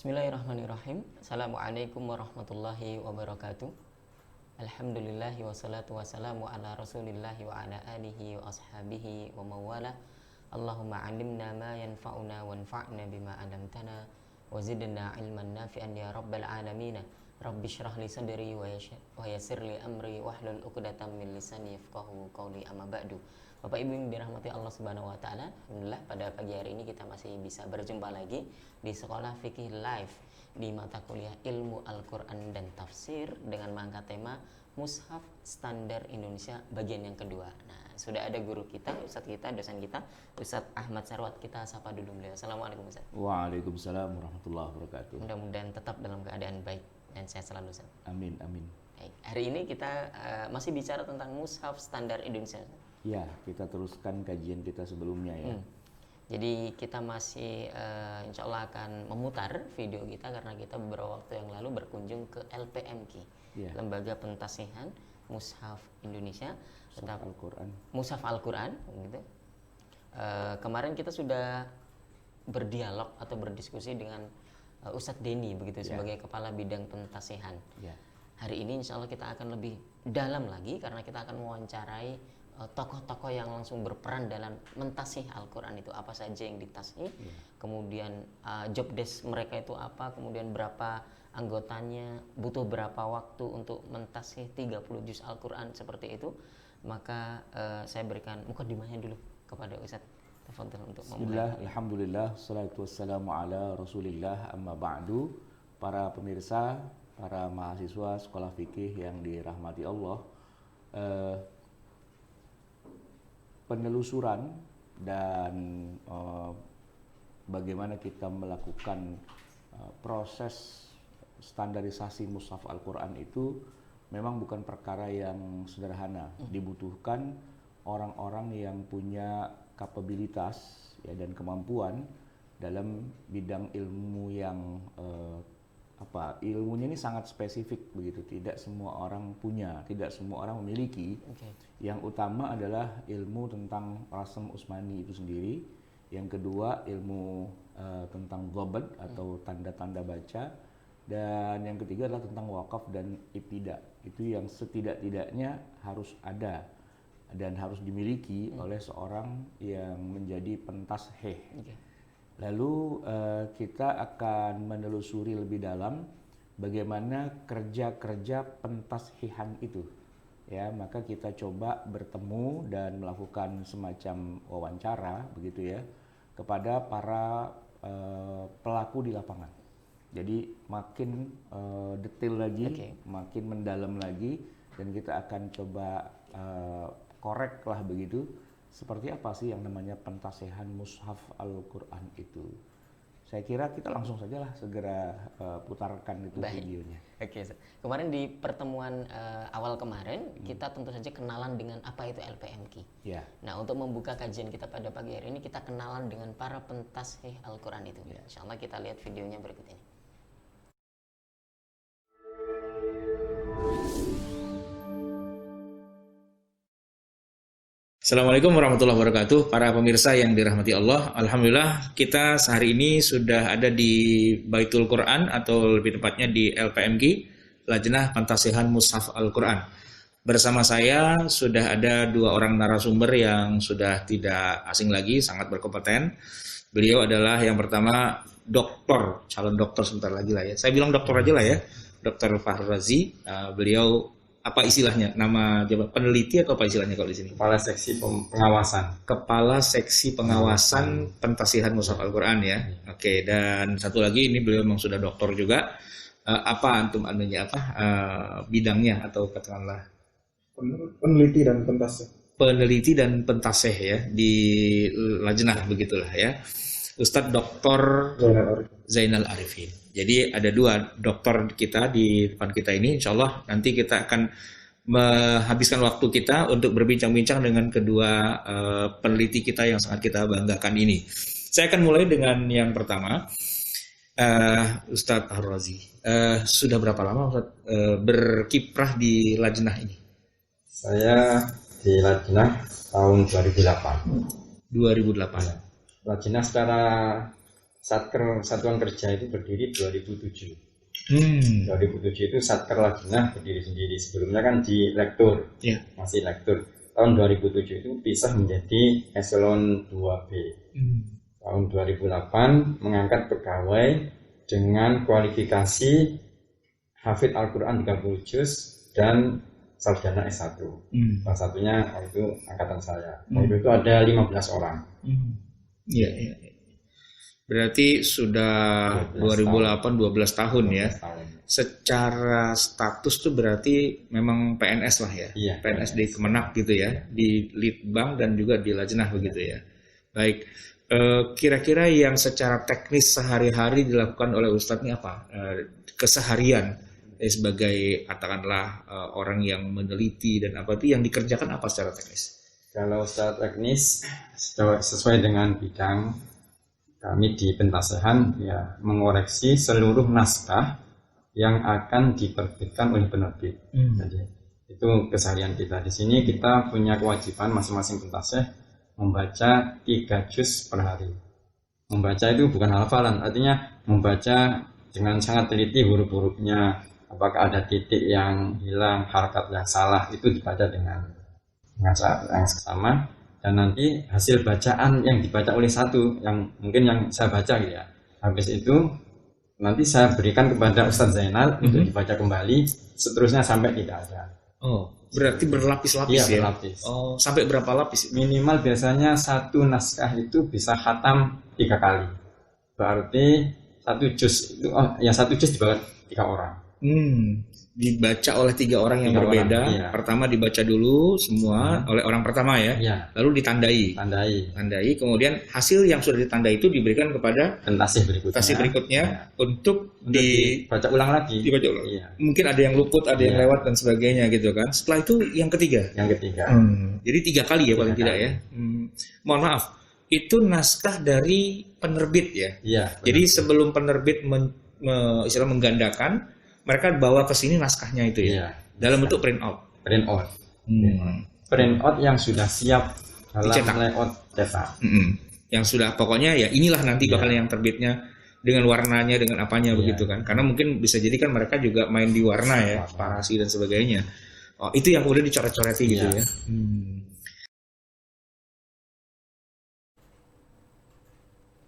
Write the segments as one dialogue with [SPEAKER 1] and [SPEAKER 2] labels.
[SPEAKER 1] Bismillahirrahmanirrahim. Assalamualaikum warahmatullahi wabarakatuh. Alhamdulillahi wassalatu wassalamu ala rasulillahi wa ala alihi wa ashabihi wa mawala. Allahumma alimna ma yanfa'una wanfa'na bima alamtana wa zidna ilman nafi'an ya rabbal alamin. Rabbi syrah li sadri wa yassir li amri wahlul 'uqdatam min lisani yafqahu qawli, amma ba'du. Bapak Ibu yang dirahmati Allah Subhanahu wa taala, alhamdulillah pada pagi hari ini kita masih bisa berjumpa lagi di Sekolah Fikih Live di mata kuliah Ilmu Al-Qur'an dan Tafsir dengan mengangkat tema Mushaf Standar Indonesia bagian yang kedua. Nah, sudah ada guru kita, ustadz kita, dosen kita, Ustadz Ahmad Sarwat. Kita sapa dulu beliau. Assalamualaikum Ustadz.
[SPEAKER 2] Waalaikumsalam warahmatullahi wabarakatuh.
[SPEAKER 1] Mudah-mudahan tetap dalam keadaan baik dan sehat selalu, Ustadz.
[SPEAKER 2] Amin, amin.
[SPEAKER 1] Baik, hari ini kita masih bicara tentang Mushaf Standar Indonesia.
[SPEAKER 2] Ya, kita teruskan kajian kita sebelumnya ya.
[SPEAKER 1] Jadi kita masih insya Allah akan memutar video kita karena kita beberapa waktu yang lalu berkunjung ke LPMQ, Lembaga Pentasihan Mushaf Indonesia, Mushaf Al-Quran gitu. Kemarin kita sudah berdialog atau berdiskusi dengan Ustadz Denny begitu sebagai Kepala Bidang Pentasihan. Hari ini insya Allah kita akan lebih dalam lagi karena kita akan mewawancarai tokoh-tokoh yang langsung berperan dalam mentasih Al-Quran itu apa saja yang ditasih, kemudian job desk mereka itu apa, kemudian berapa anggotanya, butuh berapa waktu untuk mentasih 30 juz Al-Quran seperti itu. Maka saya berikan mukadimahnya dulu kepada Ustadz. Tafadhol untuk memulai.
[SPEAKER 2] Alhamdulillah, salatu wassalamu ala rasulillah, amma ba'du. Para pemirsa, para mahasiswa sekolah fikih yang dirahmati Allah, penelusuran dan bagaimana kita melakukan proses standarisasi mushaf Al-Quran itu memang bukan perkara yang sederhana. Dibutuhkan orang-orang yang punya kapabilitas ya, dan kemampuan dalam bidang ilmu yang ilmunya ini sangat spesifik begitu, tidak semua orang punya, tidak semua orang memiliki. Yang utama adalah ilmu tentang Rasm Utsmani itu sendiri, yang kedua ilmu tentang dhabt atau tanda-tanda baca, dan yang ketiga adalah tentang wakaf dan ibtida. Itu yang setidak-tidaknya harus ada dan harus dimiliki oleh seorang yang menjadi pentashih. Lalu kita akan menelusuri lebih dalam bagaimana kerja-kerja pentashihan itu. Ya, maka kita coba bertemu dan melakukan semacam wawancara begitu ya kepada para pelaku di lapangan. Jadi makin detail lagi, makin mendalam lagi, dan kita akan coba korek lah begitu. Seperti apa sih yang namanya pentasihan mushaf Al-Quran itu? Saya kira kita langsung saja lah segera putarkan itu videonya.
[SPEAKER 1] Kemarin di pertemuan awal kemarin kita tentu saja kenalan dengan apa itu LPMQ. Nah, untuk membuka kajian kita pada pagi hari ini kita kenalan dengan para pentashih Al-Quran itu. Insya Allah kita lihat videonya berikut ini.
[SPEAKER 3] Assalamualaikum warahmatullahi wabarakatuh. Para pemirsa yang dirahmati Allah, alhamdulillah kita sehari ini sudah ada di Baitul Quran atau lebih tepatnya di LPMQ, Lajnah Pentasihan Mushaf Al-Quran. Bersama saya sudah ada dua orang narasumber yang sudah tidak asing lagi, sangat berkompeten. Beliau adalah yang pertama doktor, calon dokter sebentar lagi lah ya. Saya bilang dokter aja lah ya, Dr. Fahrul Razi. Beliau apa istilahnya? Nama jabatan peneliti atau apa istilahnya kalau di sini?
[SPEAKER 4] Kepala Seksi Pengawasan.
[SPEAKER 3] Kepala Seksi Pengawasan Pentasihan Mushaf Al-Quran ya. Oke, dan satu lagi ini beliau memang sudah doktor juga. Bidangnya atau katakanlah
[SPEAKER 4] peneliti dan pentasih.
[SPEAKER 3] Peneliti dan pentasih ya di Lajnah begitulah ya. Ustadz Dr. Zainal Arifin. Jadi ada dua dokter kita di depan kita ini. Insya Allah nanti kita akan menghabiskan waktu kita untuk berbincang-bincang dengan kedua peneliti kita yang sangat kita banggakan ini. Saya akan mulai dengan yang pertama, Ustadz Fahrul Razi. Sudah berapa lama Ustadz berkiprah di Lajnah ini?
[SPEAKER 4] Saya di Lajnah tahun 2008.
[SPEAKER 3] 2008.
[SPEAKER 4] Lajnah secara Satker Satuan Kerja itu berdiri 2007. 2007 itu Satker Lajnah berdiri sendiri. Sebelumnya kan di lektur, masih lektur. Tahun 2007 itu pisah menjadi eselon 2B. Tahun 2008 mengangkat pegawai dengan kualifikasi hafid Al-Quran 30 juz dan sarjana S1. Salah satunya itu angkatan saya. Waktu itu ada 15 orang.
[SPEAKER 3] Iya. Berarti sudah 2008 12 tahun ya. Secara status tuh berarti memang PNS lah ya.
[SPEAKER 4] Iya,
[SPEAKER 3] PNS di Kemenak gitu ya, di Litbang dan juga di Lajnah begitu ya. Baik. Kira-kira yang secara teknis sehari-hari dilakukan oleh Ustadz ini apa? Keseharian sebagai katakanlah orang yang meneliti dan apa itu yang dikerjakan apa secara teknis?
[SPEAKER 4] Kalau secara teknis sesuai dengan bidang kami di Pentasehan ya mengoreksi seluruh naskah yang akan diterbitkan oleh penerbit. Jadi itu keseharian kita. Di sini kita punya kewajiban masing-masing pentaseh membaca 3 juz per hari. Membaca itu bukan hafalan, artinya membaca dengan sangat teliti huruf-hurufnya. Apakah ada titik yang hilang, harakat yang salah, itu dibaca dengan yang sama. Dan nanti hasil bacaan yang dibaca oleh satu, yang mungkin yang saya baca gitu ya. Habis itu nanti saya berikan kepada Ustadz Zainal untuk dibaca kembali, seterusnya sampai tidak ada.
[SPEAKER 3] Oh, berarti berlapis-lapis ya?
[SPEAKER 4] Berlapis.
[SPEAKER 3] Oh, sampai berapa lapis?
[SPEAKER 4] Minimal biasanya satu naskah itu bisa khatam 3 kali. Berarti 1 juz itu, satu juz dibaca 3 orang.
[SPEAKER 3] Dibaca oleh 3 orang yang berbeda.
[SPEAKER 4] Iya.
[SPEAKER 3] Pertama dibaca dulu semua oleh orang pertama ya.
[SPEAKER 4] Iya.
[SPEAKER 3] Lalu ditandai. Tandai. Kemudian hasil yang sudah ditandai itu diberikan kepada
[SPEAKER 4] pentasih
[SPEAKER 3] berikutnya untuk
[SPEAKER 4] dibaca ulang lagi.
[SPEAKER 3] Dibaca ulang.
[SPEAKER 4] Iya.
[SPEAKER 3] Mungkin ada yang luput, ada yang lewat dan sebagainya gitu kan. Setelah itu yang ketiga. Jadi 3 kali ya paling tidak ya. Mohon maaf. Itu naskah dari penerbit ya.
[SPEAKER 4] Iya.
[SPEAKER 3] Jadi sebelum penerbit istilah menggandakan, mereka bawa ke sini naskahnya itu ya. Dalam bentuk print out.
[SPEAKER 4] Print out yang sudah siap dalam layout cetak.
[SPEAKER 3] Yang sudah pokoknya ya inilah nanti bakal yang terbitnya dengan warnanya, dengan apanya begitu kan. Karena mungkin bisa jadi kan mereka juga main di warna ya, parasi dan sebagainya. Oh, itu yang kemudian dicoret-coreti gitu ya.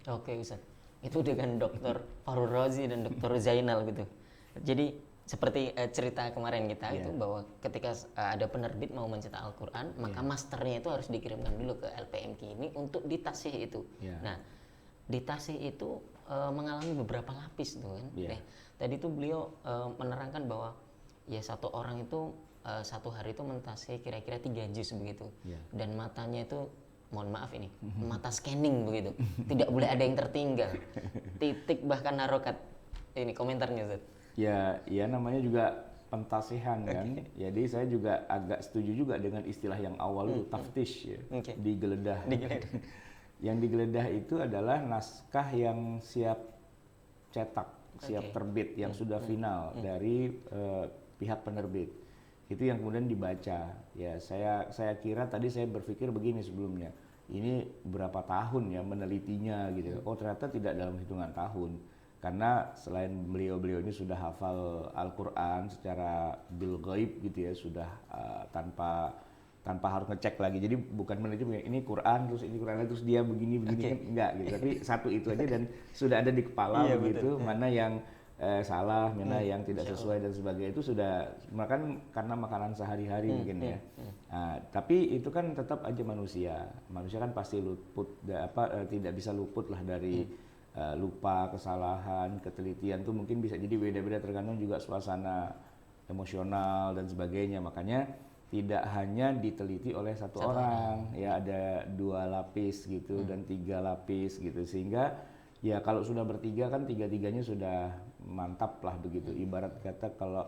[SPEAKER 1] Oke Ustaz, itu dengan Dr. Farul Razi dan Dr. Zainal gitu. Jadi seperti cerita kemarin kita itu bahwa ketika ada penerbit mau mencetak Al-Quran, maka masternya itu harus dikirimkan dulu ke LPMK ini untuk ditasih itu. Nah, ditasih itu mengalami beberapa lapis tuh kan. Tadi tuh beliau menerangkan bahwa ya satu orang itu satu hari itu mentasih kira-kira 3 juz begitu. Dan matanya itu mohon maaf ini mata scanning begitu, tidak boleh ada yang tertinggal, titik bahkan harokat. Ini komentarnya Ustaz.
[SPEAKER 2] Ya namanya juga pentasihan kan. Jadi saya juga agak setuju juga dengan istilah yang awal itu taftish ya. Digeledah. Yang digeledah itu adalah naskah yang siap cetak, siap terbit, yang sudah final dari pihak penerbit. Itu yang kemudian dibaca. Ya saya kira tadi saya berpikir begini sebelumnya. Ini berapa tahun ya menelitinya gitu. Oh ternyata tidak dalam hitungan tahun. Karena selain beliau ini sudah hafal Al-Quran secara bil ghaib gitu ya, sudah tanpa harus ngecek lagi. Jadi bukan meneliti ini Quran terus ini Quran terus dia begini kan enggak gitu. Tapi satu itu aja dan sudah ada di kepala begitu, mana yang salah, mana yang tidak sesuai dan sebagainya, itu sudah makan karena makanan sehari-hari mungkin ya. Nah, tapi itu kan tetap aja manusia kan pasti luput tidak bisa luput lah dari lupa, kesalahan, ketelitian tuh mungkin bisa jadi beda-beda tergantung juga suasana emosional dan sebagainya. Makanya tidak hanya diteliti oleh satu orang, ya ada 2 lapis gitu dan 3 lapis gitu, sehingga ya kalau sudah bertiga kan 3-tiganya sudah mantap lah begitu. Ibarat kata kalau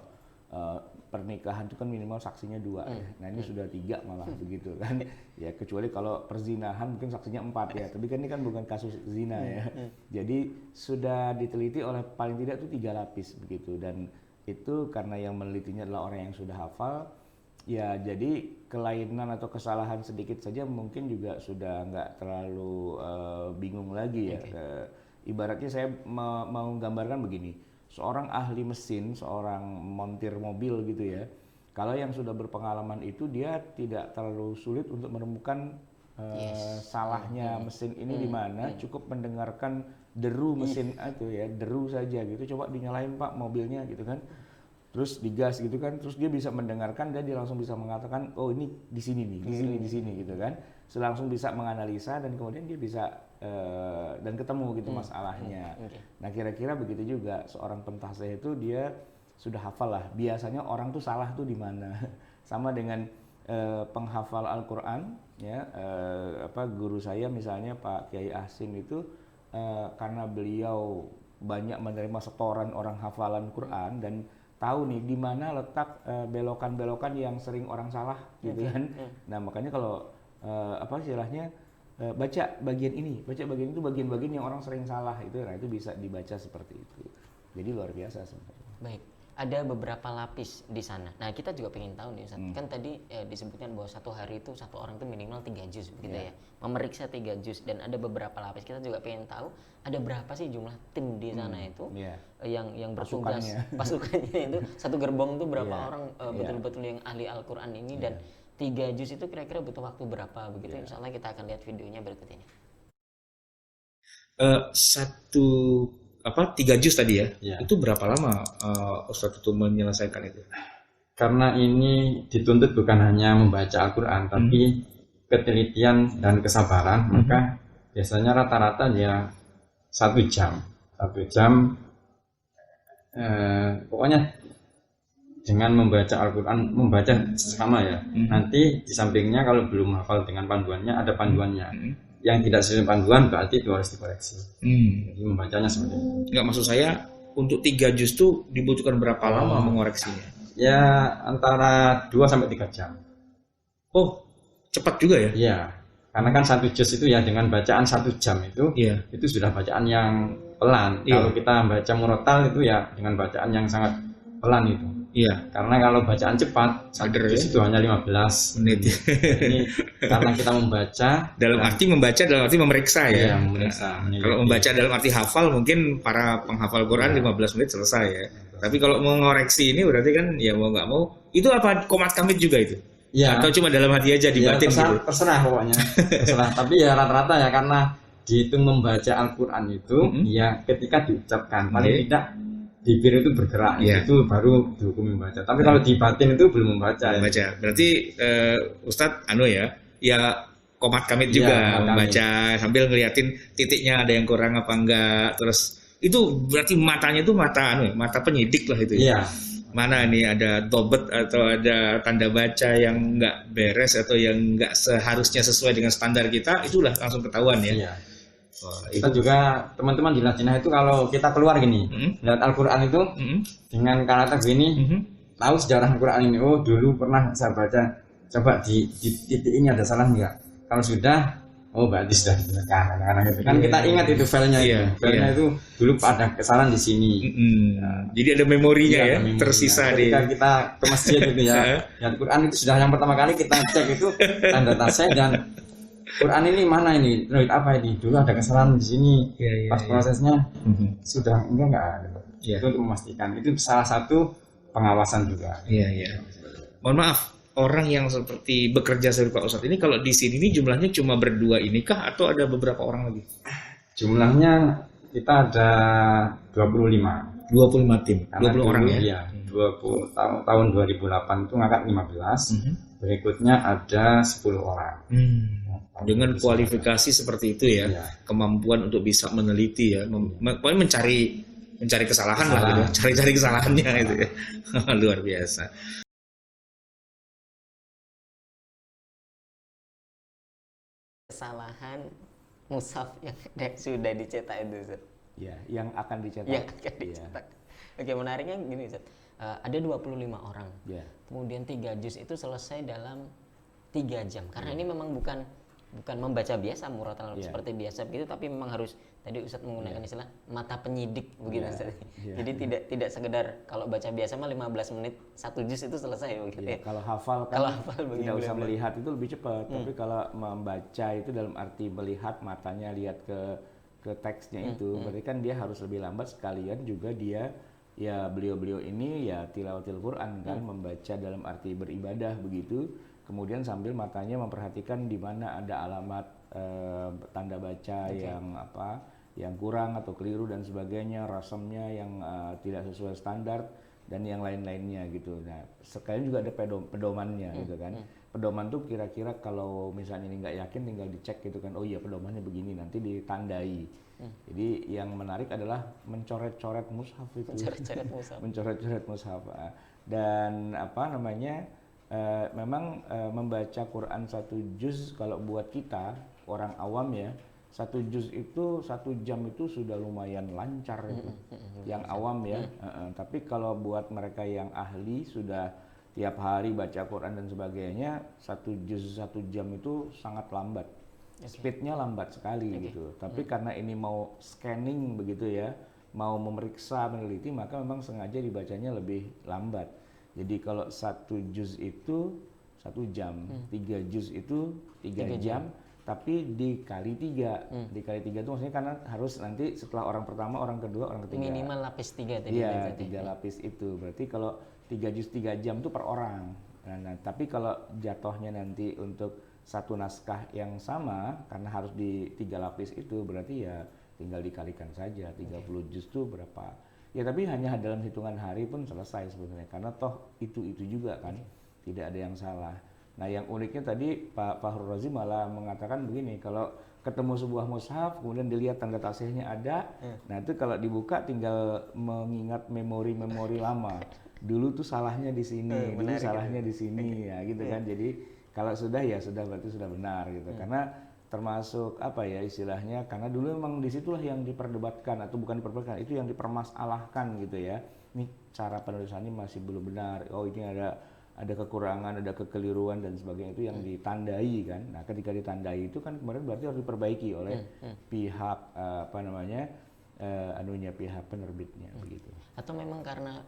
[SPEAKER 2] pernikahan itu kan minimal saksinya 2 ya. Nah ini sudah 3 malah begitu kan. Ya kecuali kalau perzinahan mungkin saksinya 4 ya. Tapi kan ini kan bukan kasus zina ya. Jadi sudah diteliti oleh paling tidak itu 3 lapis begitu. Dan itu karena yang menelitinya adalah orang yang sudah hafal. Ya jadi kelainan atau kesalahan sedikit saja mungkin juga sudah nggak terlalu bingung lagi ya. Ibaratnya saya mau gambarkan begini, seorang ahli mesin, seorang montir mobil gitu ya, kalau yang sudah berpengalaman itu dia tidak terlalu sulit untuk menemukan salahnya mesin ini di mana, cukup mendengarkan deru mesin itu ya, deru saja gitu, coba dinyalain Pak mobilnya gitu kan, terus digas gitu kan, terus dia bisa mendengarkan dan dia langsung bisa mengatakan oh ini di sini nih, di sini gitu kan, langsung bisa menganalisa dan kemudian dia bisa dan ketemu gitu masalahnya. Nah kira-kira begitu juga seorang pentasih itu dia sudah hafal lah, biasanya orang tuh salah tuh di mana. Sama dengan penghafal Al-Quran ya, guru saya misalnya Pak Kiai Ahsin itu karena beliau banyak menerima setoran orang hafalan Quran dan tahu nih di mana letak belokan-belokan yang sering orang salah gitu kan. Nah makanya kalau istilahnya baca bagian ini, baca bagian itu, bagian-bagian yang orang sering salah itu, nah itu bisa dibaca seperti itu. Jadi luar biasa sebenarnya.
[SPEAKER 1] Baik, ada beberapa lapis di sana. Nah kita juga pengen tahu nih Ustaz, kan tadi disebutkan bahwa satu hari itu satu orang itu minimal 3 juz begitu ya, memeriksa 3 juz, dan ada beberapa lapis. Kita juga pengen tahu ada berapa sih jumlah tim di sana itu yang bertugas, pasukannya itu satu gerbong itu berapa orang betul-betul yang ahli Al-Quran ini, dan 3 juz itu kira-kira butuh waktu berapa begitu. Insya Allah kita akan lihat videonya berikut ini.
[SPEAKER 3] 3 juz tadi ya? Itu berapa lama Ustadz itu menyelesaikan itu?
[SPEAKER 4] Karena ini dituntut bukan hanya membaca Al-Quran, tapi ketelitian dan kesabaran, maka biasanya rata-rata ya 1 jam. 1 jam, pokoknya dengan membaca Al-Quran, membaca sama ya. Nanti di sampingnya kalau belum hafal dengan panduannya, ada panduannya. Yang tidak sesuai panduan berarti itu harus dikoreksi. Jadi membacanya seperti itu.
[SPEAKER 3] Enggak, maksud saya untuk 3 juz itu dibutuhkan berapa lama mengoreksinya?
[SPEAKER 4] Ya antara 2 sampai 3 jam.
[SPEAKER 3] Oh, cepat juga ya?
[SPEAKER 4] Iya. Karena kan 1 juz itu ya dengan bacaan 1 jam itu sudah bacaan yang pelan. Kalau kita baca murotal itu ya dengan bacaan yang sangat pelan itu.
[SPEAKER 3] Iya.
[SPEAKER 4] Karena kalau bacaan cepat, 1 juz itu hanya 15 menit. Ini karena kita membaca
[SPEAKER 3] dalam arti memeriksa ya.
[SPEAKER 4] Iya, memeriksa.
[SPEAKER 3] Kalau membaca dalam arti hafal mungkin para penghafal Quran 15 menit selesai ya. Tapi kalau mengoreksi ini berarti kan ya mau nggak mau itu apa komat kamit juga itu?
[SPEAKER 4] Iya.
[SPEAKER 3] Atau cuma dalam hati aja dibatin gitu?
[SPEAKER 4] Terserah pokoknya. Terserah. Tapi ya rata-rata ya karena dihitung membaca Al-Quran itu ya ketika diucapkan paling tidak bibir itu bergerak, itu baru dihukumi membaca. Tapi kalau di batin itu belum membaca.
[SPEAKER 3] Berarti Ustadz ya komat kamit juga membaca sambil ngeliatin titiknya ada yang kurang apa enggak. Terus itu berarti matanya itu mata penyidik lah itu.
[SPEAKER 4] Iya.
[SPEAKER 3] Mana nih ada dobet atau ada tanda baca yang enggak beres atau yang enggak seharusnya sesuai dengan standar kita, itulah langsung ketahuan ya.
[SPEAKER 4] Iya. Kita juga teman-teman di Lajnah itu kalau kita keluar gini, lihat Al-Quran itu dengan karakter gini, tahu sejarah Al-Quran ini. Oh dulu pernah saya baca, coba di titik ini ada salah enggak? Kalau sudah, oh berarti sudah karena gitu. Kan kita ingat itu filenya itu dulu ada kesalahan di sini.
[SPEAKER 3] Jadi ada memorinya ya, tersisa di.
[SPEAKER 4] Ketika kita ke masjid gitu ya, Al-Quran itu sudah yang pertama kali kita cek itu tanda tasih dan Quran ini mana ini? Apa ini? Dulu ada kesalahan di sini. Pas prosesnya sudah enggak. Itu untuk memastikan. Itu salah satu pengawasan juga.
[SPEAKER 3] Mohon maaf, orang yang seperti bekerja seperti Pak Ustadz ini kalau di sini ini jumlahnya cuma berdua inikah atau ada beberapa orang lagi?
[SPEAKER 4] Jumlahnya kita ada 25
[SPEAKER 3] tim. Karena 20 orang ya?
[SPEAKER 4] Iya. 20 tahun 2008 itu ngangkat 15. Berikutnya ada 10 orang.
[SPEAKER 3] Dengan kualifikasi seperti itu ya, kemampuan untuk bisa meneliti ya, mencari kesalahan lah gitu, cari kesalahannya itu ya. Luar biasa.
[SPEAKER 1] Kesalahan mushaf yang sudah dicetak itu Ustaz.
[SPEAKER 2] Ya, yang akan dicetak.
[SPEAKER 1] Yang akan dicetak. Oke, menariknya gini Ustaz. Ada 25 orang. Kemudian 3 juz itu selesai dalam 3 jam. Karena ini memang bukan membaca biasa murotal seperti biasa begitu, tapi memang harus tadi Ustadz menggunakan istilah mata penyidik begitu Ustadz. Jadi tidak sekedar kalau baca biasa mah 15 menit 1 juz itu selesai begitu ya.
[SPEAKER 2] Kalau hafal kan tidak usah melihat itu lebih cepat, tapi kalau membaca itu dalam arti melihat matanya lihat ke ke teksnya itu, berarti kan dia harus lebih lambat, sekalian juga dia ya beliau-beliau ini ya tilawatil Quran kan, membaca dalam arti beribadah begitu, kemudian sambil matanya memperhatikan di mana ada alamat tanda baca yang apa, yang kurang atau keliru dan sebagainya, rasamnya yang tidak sesuai standar dan yang lain-lainnya gitu. Nah, sekalian juga ada pedomannya gitu kan. Pedoman tuh kira-kira kalau misalnya ini nggak yakin tinggal dicek gitu kan, oh iya pedomannya begini, nanti ditandai. Jadi yang menarik adalah mencoret-coret mushaf itu.
[SPEAKER 1] Mencoret-coret mushaf.
[SPEAKER 2] Mencoret-coret mushaf. Dan apa namanya, memang membaca Quran 1 juz kalau buat kita orang awam ya, 1 juz itu 1 jam itu sudah lumayan lancar itu. Yang awam ya. Tapi kalau buat mereka yang ahli sudah tiap hari baca Quran dan sebagainya, 1 juz 1 jam itu sangat lambat. Speednya lambat sekali gitu. Tapi karena ini mau scanning begitu ya, mau memeriksa, meneliti, maka memang sengaja dibacanya lebih lambat. Jadi kalau 1 juz itu 1 jam, 3 juz itu 3 jam, tapi dikali 3. Dikali 3 itu maksudnya karena harus nanti setelah orang pertama, orang kedua, orang ketiga.
[SPEAKER 1] Minimal lapis 3 tadi.
[SPEAKER 2] Iya, 3 lapis itu. Berarti kalau 3 juz 3 jam itu per orang. Nah, tapi kalau jatuhnya nanti untuk satu naskah yang sama, karena harus di 3 lapis itu, berarti ya tinggal dikalikan saja 30 juz itu berapa. Ya tapi hanya dalam hitungan hari pun selesai sebenarnya, karena toh itu juga kan, tidak ada yang salah. Nah yang uniknya tadi Pak Fahrul Razi malah mengatakan begini, kalau ketemu sebuah mushaf kemudian dilihat tanda tasihnya ada, nah itu kalau dibuka tinggal mengingat memori-memori lama. Dulu tuh salahnya di sini, dulu salahnya di sini ya gitu kan. Jadi kalau sudah ya sudah, berarti sudah benar gitu. Karena termasuk apa ya istilahnya, karena dulu memang disitulah yang diperdebatkan, atau bukan diperdebatkan, itu yang dipermasalahkan gitu ya. Ini cara penulisannya masih belum benar. Oh ini ada kekurangan, ada kekeliruan dan sebagainya, itu yang ditandai kan. Nah ketika ditandai itu kan kemarin berarti harus diperbaiki oleh pihak pihak penerbitnya begitu. Atau
[SPEAKER 1] memang karena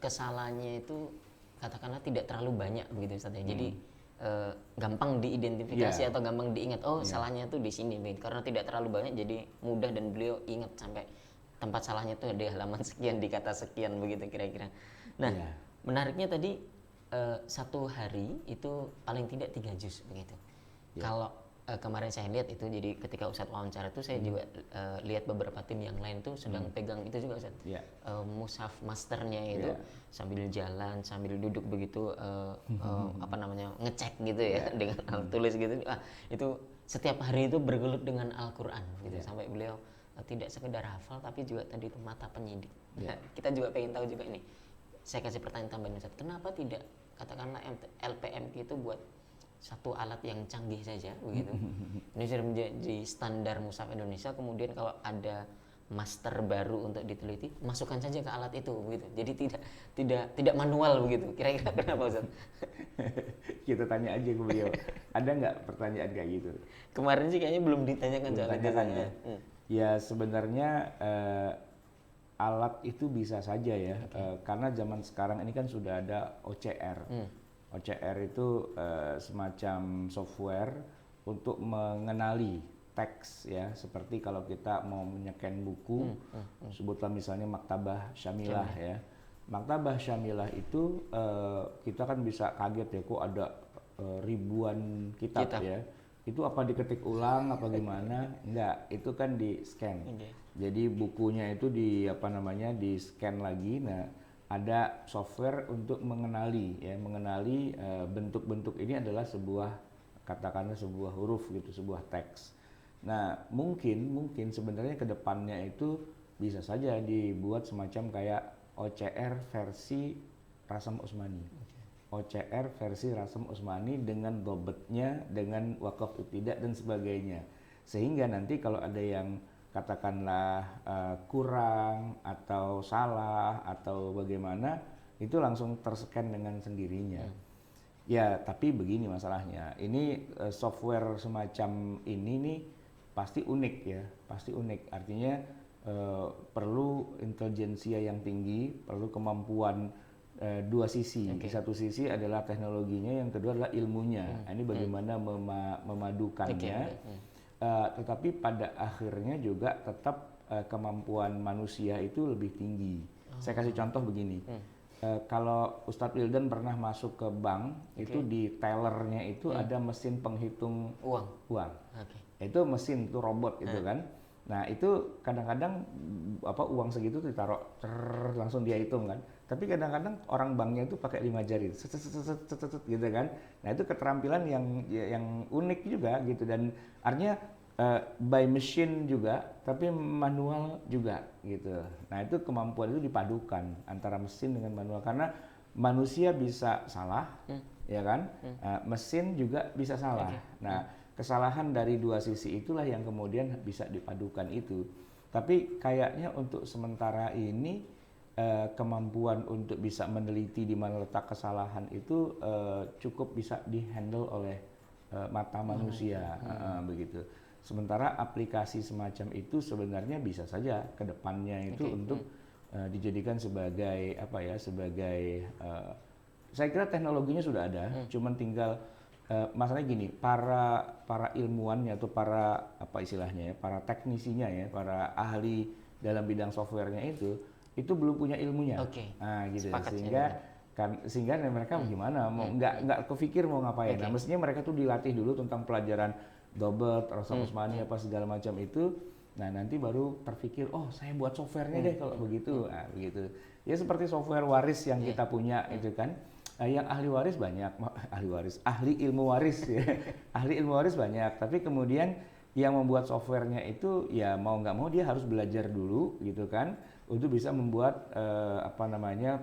[SPEAKER 1] kesalahannya itu katakanlah tidak terlalu banyak begitu Ustaz ya. Jadi gampang diidentifikasi atau gampang diingat, salahnya tuh di sini begitu. Karena tidak terlalu banyak jadi mudah, dan beliau ingat sampai tempat salahnya tuh di halaman sekian, di kata sekian begitu kira-kira. Nah, menariknya tadi satu hari itu paling tidak 3 juz begitu. Kalau kemarin saya lihat itu, jadi ketika Ustadz wawancara itu saya juga lihat beberapa tim yang lain tuh sedang pegang itu juga Ustadz, mushaf masternya itu sambil jalan, sambil duduk begitu ngecek gitu ya dengan alat tulis gitu. Itu setiap hari itu bergelut dengan Al-Quran gitu, sampai beliau tidak sekedar hafal tapi juga tadi itu mata penyidik. Kita juga pengen tahu juga ini, saya kasih pertanyaan tambahan Ustadz, kenapa tidak katakanlah LPMK itu buat satu alat yang canggih saja begitu. Ini sudah menjadi standar mushaf Indonesia, kemudian kalau ada master baru untuk diteliti, masukkan saja ke alat itu begitu. Jadi tidak manual begitu. Kira-kira kenapa Ustaz?
[SPEAKER 2] Kita tanya aja ke beliau. Ada nggak pertanyaan kayak gitu?
[SPEAKER 1] Kemarin sih kayaknya belum ditanyakan
[SPEAKER 2] ya. Ya sebenarnya alat itu bisa saja ya, karena zaman sekarang ini kan sudah ada OCR. OCR itu semacam software untuk mengenali teks ya, seperti kalau kita mau menyeken buku, sebutlah misalnya Maktabah Syamilah ya. Maktabah Syamilah itu kita kan bisa kaget ya, kok ada ribuan kitab ya. Itu apa diketik ulang apa gimana? Enggak, itu kan di scan. Jadi bukunya itu di di-scan lagi. Nah, ada software untuk mengenali bentuk-bentuk ini adalah katakanlah sebuah huruf gitu, sebuah teks. Nah, mungkin sebenarnya ke depannya itu bisa saja dibuat semacam kayak OCR versi Rasam Utsmani. OCR versi Rasam Utsmani dengan dobetnya, dengan wakaf ibtidah dan sebagainya. Sehingga nanti kalau ada yang katakanlah kurang atau salah atau bagaimana, itu langsung terscan dengan sendirinya. Ya, tapi begini masalahnya. Ini software semacam ini nih pasti unik ya, pasti unik. Artinya perlu intelijensia yang tinggi, perlu kemampuan dua sisi. Di satu sisi adalah teknologinya, yang kedua adalah ilmunya. Ini bagaimana memadukannya. tetapi pada akhirnya juga tetap kemampuan manusia itu lebih tinggi. Saya kasih contoh begini. Kalau Ustadz Wildan pernah masuk ke bank, itu di tellernya itu ada mesin penghitung uang. Itu mesin, itu robot gitu kan. Nah itu kadang-kadang uang segitu ditaruh langsung dia hitung kan. Tapi kadang-kadang orang banknya itu pakai 5 jari, gitu kan. Nah itu keterampilan yang unik juga gitu, dan artinya by machine juga, tapi manual juga gitu. Nah itu kemampuan itu dipadukan antara mesin dengan manual, karena manusia bisa salah, ya kan, mesin juga bisa salah. Nah kesalahan dari dua sisi itulah yang kemudian bisa dipadukan itu. Tapi kayaknya untuk sementara ini kemampuan untuk bisa meneliti di mana letak kesalahan itu cukup bisa dihandle oleh mata manusia, begitu. Sementara aplikasi semacam itu sebenarnya bisa saja ke depannya itu untuk dijadikan sebagai saya kira teknologinya sudah ada, cuman tinggal masalahnya gini, para ilmuwannya atau para para teknisinya ya, para ahli dalam bidang softwarenya itu belum punya ilmunya. Nah gitu. Sehingga mereka gimana mau nggak kepikir mau ngapain. Nah mestinya mereka tuh dilatih dulu tentang pelajaran Dobert, Rasam Usmani apa segala macam itu. Nah nanti baru terpikir, oh saya buat softwarenya deh kalau begitu. Nah begitu. Ya seperti software waris yang kita punya itu kan. Yang ahli waris banyak, ahli ilmu waris ya. Ahli ilmu waris banyak, tapi kemudian yang membuat softwarenya itu ya mau nggak mau dia harus belajar dulu gitu kan, untuk bisa membuat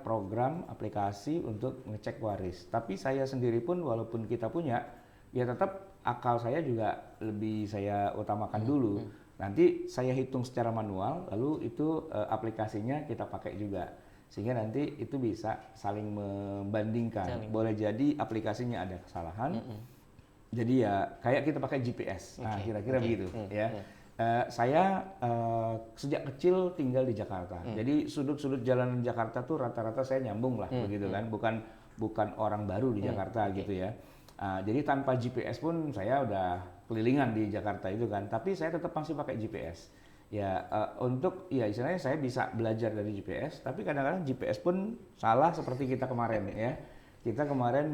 [SPEAKER 2] program aplikasi untuk ngecek waris. Tapi saya sendiri pun walaupun kita punya, ya tetap akal saya juga lebih saya utamakan dulu. Nanti saya hitung secara manual, lalu itu aplikasinya kita pakai juga. Sehingga nanti itu bisa saling membandingkan. Boleh jadi aplikasinya ada kesalahan. Jadi ya kayak kita pakai GPS. Nah, kira-kira begitu ya. Saya sejak kecil tinggal di Jakarta. Jadi sudut-sudut jalanan Jakarta tuh rata-rata saya nyambung lah begitu kan. Bukan orang baru di Jakarta gitu ya. Jadi tanpa GPS pun saya udah kelilingan di Jakarta itu kan, tapi saya tetap masih pakai GPS. Ya untuk ya istilahnya saya bisa belajar dari GPS, tapi kadang-kadang GPS pun salah seperti kita kemarin ya. Kita kemarin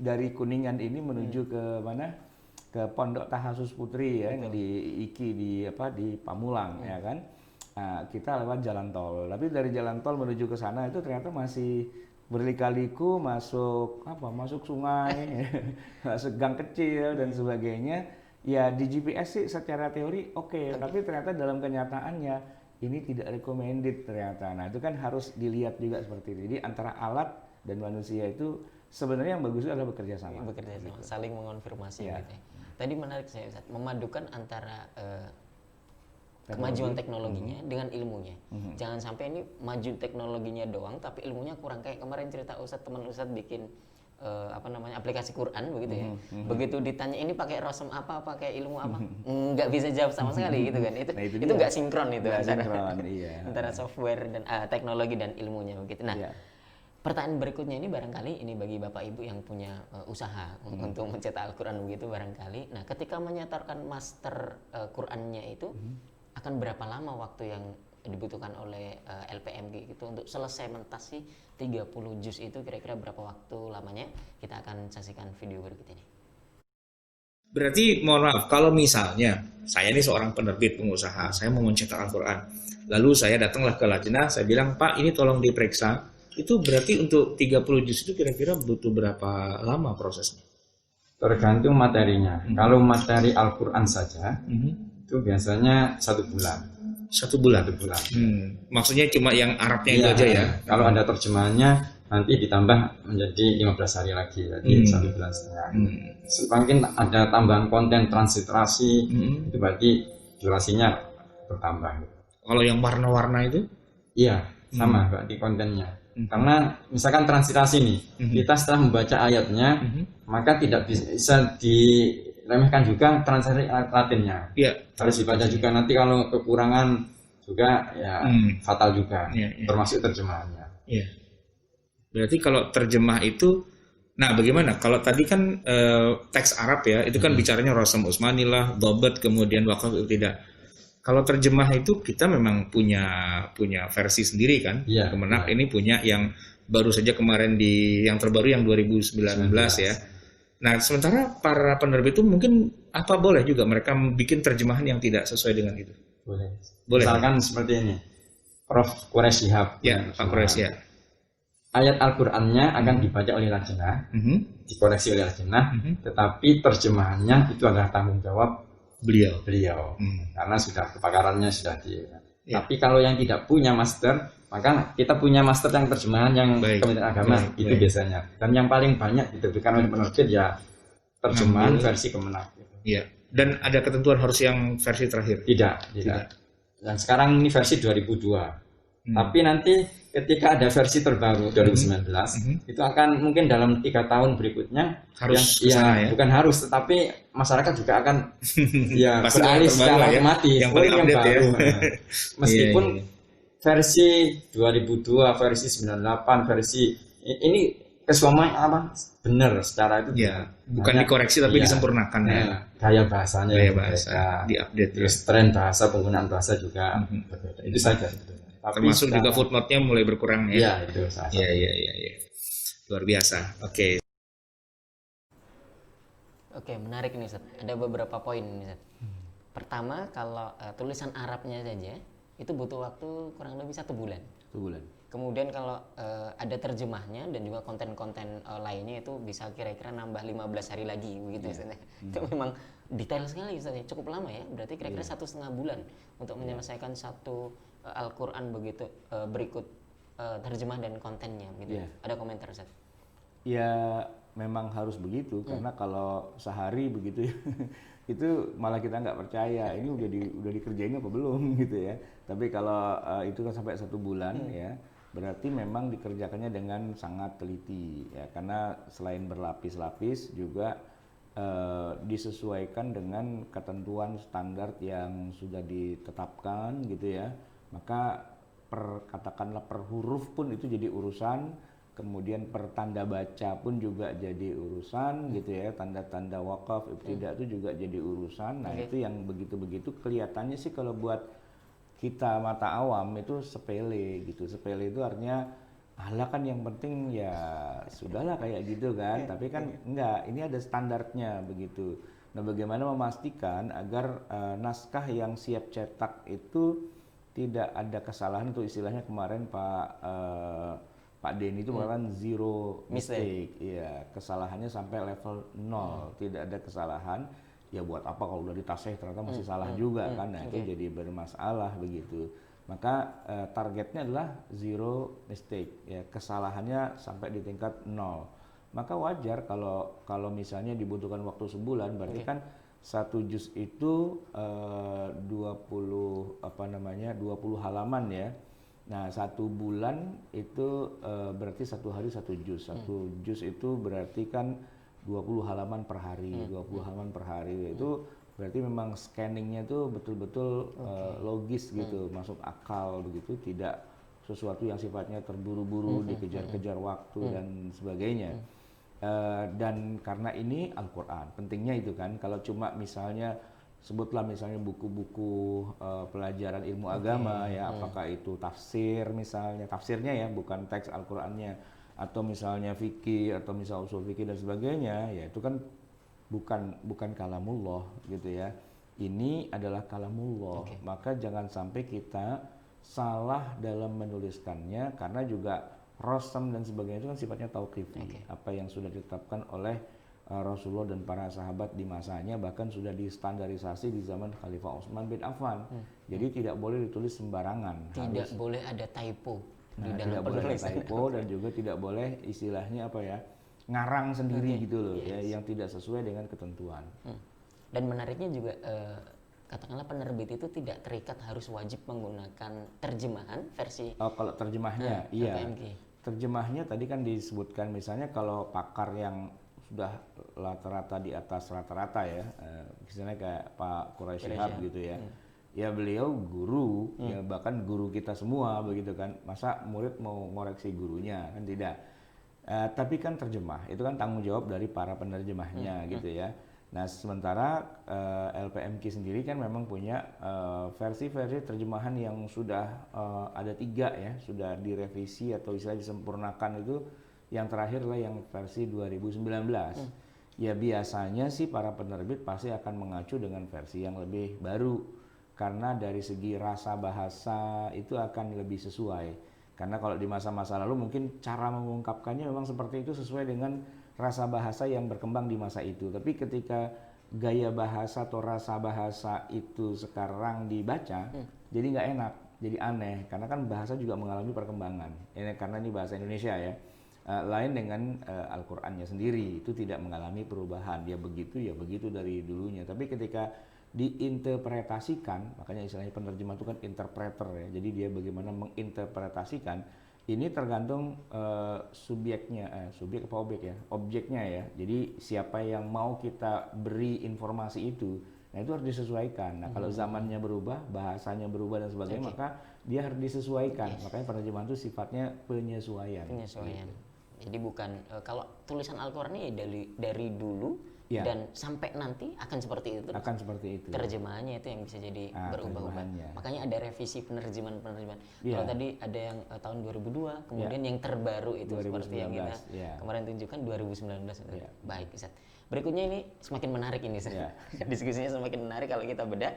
[SPEAKER 2] dari Kuningan ini menuju ke mana? Ke Pondok Tahasus Putri ya, di IKI di Pamulang ya kan. Kita lewat jalan tol, tapi dari jalan tol menuju ke sana itu ternyata masih berliku-liku masuk sungai, masuk gang kecil dan sebagainya. Ya di GPS sih secara teori oke, tapi ternyata dalam kenyataannya ini tidak recommended ternyata. Nah itu kan harus dilihat juga seperti itu. Jadi antara alat dan manusia itu sebenarnya yang bagus adalah bekerja sama,
[SPEAKER 1] gitu. Saling mengonfirmasi. Gitu. Tadi menarik saya Ustaz, memadukan antara kemajuan teknologinya dengan ilmunya. Jangan sampai ini maju teknologinya doang tapi ilmunya kurang, kayak kemarin cerita Ustadz, teman Ustadz bikin aplikasi Quran begitu ya. Begitu ditanya ini pakai rasam apa, pakai ilmu apa, nggak bisa jawab sama sekali gitu kan. Itu nggak sinkron itu antara software dan teknologi dan ilmunya begitu. Nah, pertanyaan berikutnya ini barangkali ini bagi Bapak Ibu yang punya usaha untuk mencetak Al-Quran begitu barangkali. Nah, ketika menyetorkan master Qurannya itu akan berapa lama waktu yang dibutuhkan oleh LPMG gitu untuk selesai mentasi 30 juz itu, kira-kira berapa waktu lamanya? Kita akan saksikan video berikut ini.
[SPEAKER 3] Berarti mohon maaf, kalau misalnya saya ini seorang penerbit pengusaha, saya mau mencetak Al-Quran, lalu saya datanglah ke Lajnah, saya bilang, Pak ini tolong diperiksa, itu berarti untuk 30 juz itu kira-kira butuh berapa lama prosesnya?
[SPEAKER 4] Tergantung materinya. Kalau materi Al-Quran saja, itu biasanya 1 bulan.
[SPEAKER 3] 1 bulan?
[SPEAKER 4] 1 bulan.
[SPEAKER 3] Maksudnya cuma yang Arabnya itu aja ya?
[SPEAKER 4] Kalau ada terjemahannya, nanti ditambah menjadi 15 hari lagi, jadi 1,5 bulan. Semakin ada tambahan konten transliterasi, itu berarti durasinya bertambah. Kalau
[SPEAKER 3] yang warna-warna itu?
[SPEAKER 4] Iya, sama berarti kontennya. Karena misalkan transliterasi nih, kita setelah membaca ayatnya, maka tidak bisa diremehkan juga transliterasi Latinnya. Harus dibaca juga, nanti kalau kekurangan juga ya fatal juga, termasuk terjemahannya.
[SPEAKER 3] Berarti kalau terjemah itu Nah, bagaimana kalau tadi kan teks Arab ya, itu kan bicaranya Rasam Utsmani lah, Dhabat, kemudian Waqaf tidak. Kalau terjemah itu kita memang punya versi sendiri kan.
[SPEAKER 4] Iya,
[SPEAKER 3] Kemenak ini punya yang baru saja kemarin yang terbaru yang 2019 ya. Nah, sementara para penerbit itu mungkin boleh juga mereka bikin terjemahan yang tidak sesuai dengan itu.
[SPEAKER 4] Boleh.
[SPEAKER 3] Boleh.
[SPEAKER 4] Misalkan seperti ini. Prof. Quraish Shihab.
[SPEAKER 3] Ya, Pak Quraish ya.
[SPEAKER 4] Ayat Al-Qur'annya akan dibaca oleh lajnah, dikoreksi oleh lajnah, tetapi terjemahannya itu adalah tanggung jawab beliau. Karena sudah kepakarannya sudah di. Tapi kalau yang tidak punya master, maka kita punya master yang terjemahan yang Kementerian Agama itu biasanya. Dan yang paling banyak diterbitkan oleh penerbit ya terjemahan versi Kemenak.
[SPEAKER 3] Iya. Dan ada ketentuan harus yang versi terakhir?
[SPEAKER 4] Tidak. Dan sekarang ini versi 2002. Tapi nanti ketika ada versi terbaru 2019, itu akan mungkin dalam 3 tahun berikutnya
[SPEAKER 3] harus
[SPEAKER 4] bukan harus, tetapi masyarakat juga akan beralih secara otomatis.
[SPEAKER 3] Yang paling update
[SPEAKER 4] baru. Meskipun versi 2002, versi 98, versi ini kesemuanya benar secara itu.
[SPEAKER 3] Bukan dikoreksi tapi disempurnakan
[SPEAKER 4] gaya bahasanya
[SPEAKER 3] diupdate.
[SPEAKER 4] Terus tren bahasa, penggunaan bahasa juga berbeda. Itu saja sebetulnya.
[SPEAKER 3] Termasuk juga footnote-nya mulai berkurang ya.
[SPEAKER 4] Iya, itu salah satu.
[SPEAKER 3] Iya. Luar biasa. Oke.
[SPEAKER 1] Oke, menarik nih Ustaz. Ada beberapa poin nih Ustaz. Pertama, kalau tulisan Arabnya saja itu butuh waktu kurang lebih 1 bulan.
[SPEAKER 2] 1 bulan.
[SPEAKER 1] Kemudian kalau ada terjemahnya dan juga konten-konten lainnya itu bisa kira-kira nambah 15 hari lagi begitu Ustaz. Itu memang detail sekali Ustaz. Cukup lama ya. Berarti kira-kira 1,5 bulan untuk menyelesaikan satu Al-Qur'an begitu berikut terjemah dan kontennya gitu. Ada komentar Ustaz?
[SPEAKER 2] Ya memang harus begitu karena kalau sehari begitu ya itu malah kita nggak percaya ini udah dikerjain apa belum gitu ya. Tapi kalau itu kan sampai 1 bulan ya berarti memang dikerjakannya dengan sangat teliti ya, karena selain berlapis-lapis juga disesuaikan dengan ketentuan standar yang sudah ditetapkan gitu ya. Maka katakanlah per huruf pun itu jadi urusan, kemudian per tanda baca pun juga jadi urusan gitu ya, tanda-tanda wakaf, ibtidah itu juga jadi urusan. Nah itu yang begitu-begitu kelihatannya sih kalau buat kita mata awam itu sepele gitu. Sepele itu artinya alah kan yang penting ya sudahlah kayak gitu kan. Tapi kan enggak, ini ada standarnya begitu. Nah bagaimana memastikan agar naskah yang siap cetak itu tidak ada kesalahan, itu istilahnya kemarin Pak Denny itu mengatakan zero mistake. Iya, kesalahannya sampai level 0, tidak ada kesalahan. Ya buat apa kalau udah ditasih ternyata masih salah juga kan. Nah, itu jadi bermasalah begitu. Maka targetnya adalah zero mistake, ya kesalahannya sampai di tingkat 0. Maka wajar kalau misalnya dibutuhkan waktu sebulan, berarti kan 1 juz itu 20 halaman ya. Nah 1 bulan itu berarti 1 hari 1 juz. 1 juz itu berarti kan 20 halaman per hari. 20 halaman per hari itu berarti memang scanningnya itu betul-betul logis gitu, masuk akal begitu, tidak sesuatu yang sifatnya terburu-buru, dikejar-kejar waktu dan sebagainya. Dan karena ini Al-Qur'an, pentingnya itu kan. Kalau cuma misalnya sebutlah misalnya buku-buku pelajaran ilmu agama ya, apakah itu tafsir misalnya, tafsirnya ya bukan teks Al-Qur'annya, atau misalnya fikih atau misal usul fikih dan sebagainya, ya itu kan bukan kalamullah gitu ya. Ini adalah kalamullah. Maka jangan sampai kita salah dalam menuliskannya, karena juga Rasam dan sebagainya itu kan sifatnya tauqifi, apa yang sudah ditetapkan oleh Rasulullah dan para sahabat di masanya, bahkan sudah distandarisasi di zaman Khalifah Utsman bin Affan. Jadi tidak boleh ditulis sembarangan.
[SPEAKER 1] Tidak boleh ada typo di dalam
[SPEAKER 2] tidak boleh ada typo dan juga tidak boleh istilahnya apa ya, ngarang sendiri gitu loh ya, yang tidak sesuai dengan ketentuan.
[SPEAKER 1] Dan menariknya juga katakanlah penerbit itu tidak terikat harus wajib menggunakan terjemahan versi.
[SPEAKER 2] Kalau terjemahnya iya.
[SPEAKER 1] LPMG.
[SPEAKER 2] Terjemahnya tadi kan disebutkan misalnya kalau pakar yang sudah rata-rata di atas rata-rata ya, misalnya kayak Pak Quraish Shihab gitu ya. Ya beliau guru, ya bahkan guru kita semua begitu kan. Masa murid mau ngoreksi gurunya kan tidak. Tapi kan terjemah itu kan tanggung jawab dari para penerjemahnya gitu ya. Nah sementara LPMK sendiri kan memang punya versi-versi terjemahan yang sudah ada 3 ya, sudah direvisi atau istilahnya disempurnakan. Itu yang terakhir lah yang versi 2019. Ya biasanya sih para penerbit pasti akan mengacu dengan versi yang lebih baru, karena dari segi rasa bahasa itu akan lebih sesuai. Karena kalau di masa-masa lalu mungkin cara mengungkapkannya memang seperti itu sesuai dengan rasa bahasa yang berkembang di masa itu. Tapi ketika gaya bahasa atau rasa bahasa itu sekarang dibaca, jadi nggak enak, jadi aneh. Karena kan bahasa juga mengalami perkembangan. Ini karena ini bahasa Indonesia ya. Lain dengan Al-Qur'annya sendiri, itu tidak mengalami perubahan. Dia begitu ya begitu dari dulunya. Tapi ketika diinterpretasikan, makanya istilahnya penerjemah itu kan interpreter ya. Jadi dia bagaimana menginterpretasikan, ini tergantung subjeknya, subjek apa objek ya, objeknya ya. Jadi siapa yang mau kita beri informasi itu, nah itu harus disesuaikan. Nah kalau zamannya berubah, bahasanya berubah dan sebagainya, maka dia harus disesuaikan. Makanya penerjemahan itu sifatnya penyesuaian.
[SPEAKER 1] Penyesuaian. Jadi bukan kalau tulisan Al-Qur'an ini dari dulu dan sampai nanti akan seperti itu.
[SPEAKER 2] Akan seperti itu.
[SPEAKER 1] Terjemahannya itu yang bisa jadi berubah-ubah. Makanya ada revisi penerjemahan. Kalau tadi ada yang tahun 2002, kemudian yang terbaru itu 2019, seperti yang kita kemarin tunjukkan 2019. Baik, Ustaz. Berikutnya ini semakin menarik ini, Ustaz. Diskusinya semakin menarik kalau kita bedah.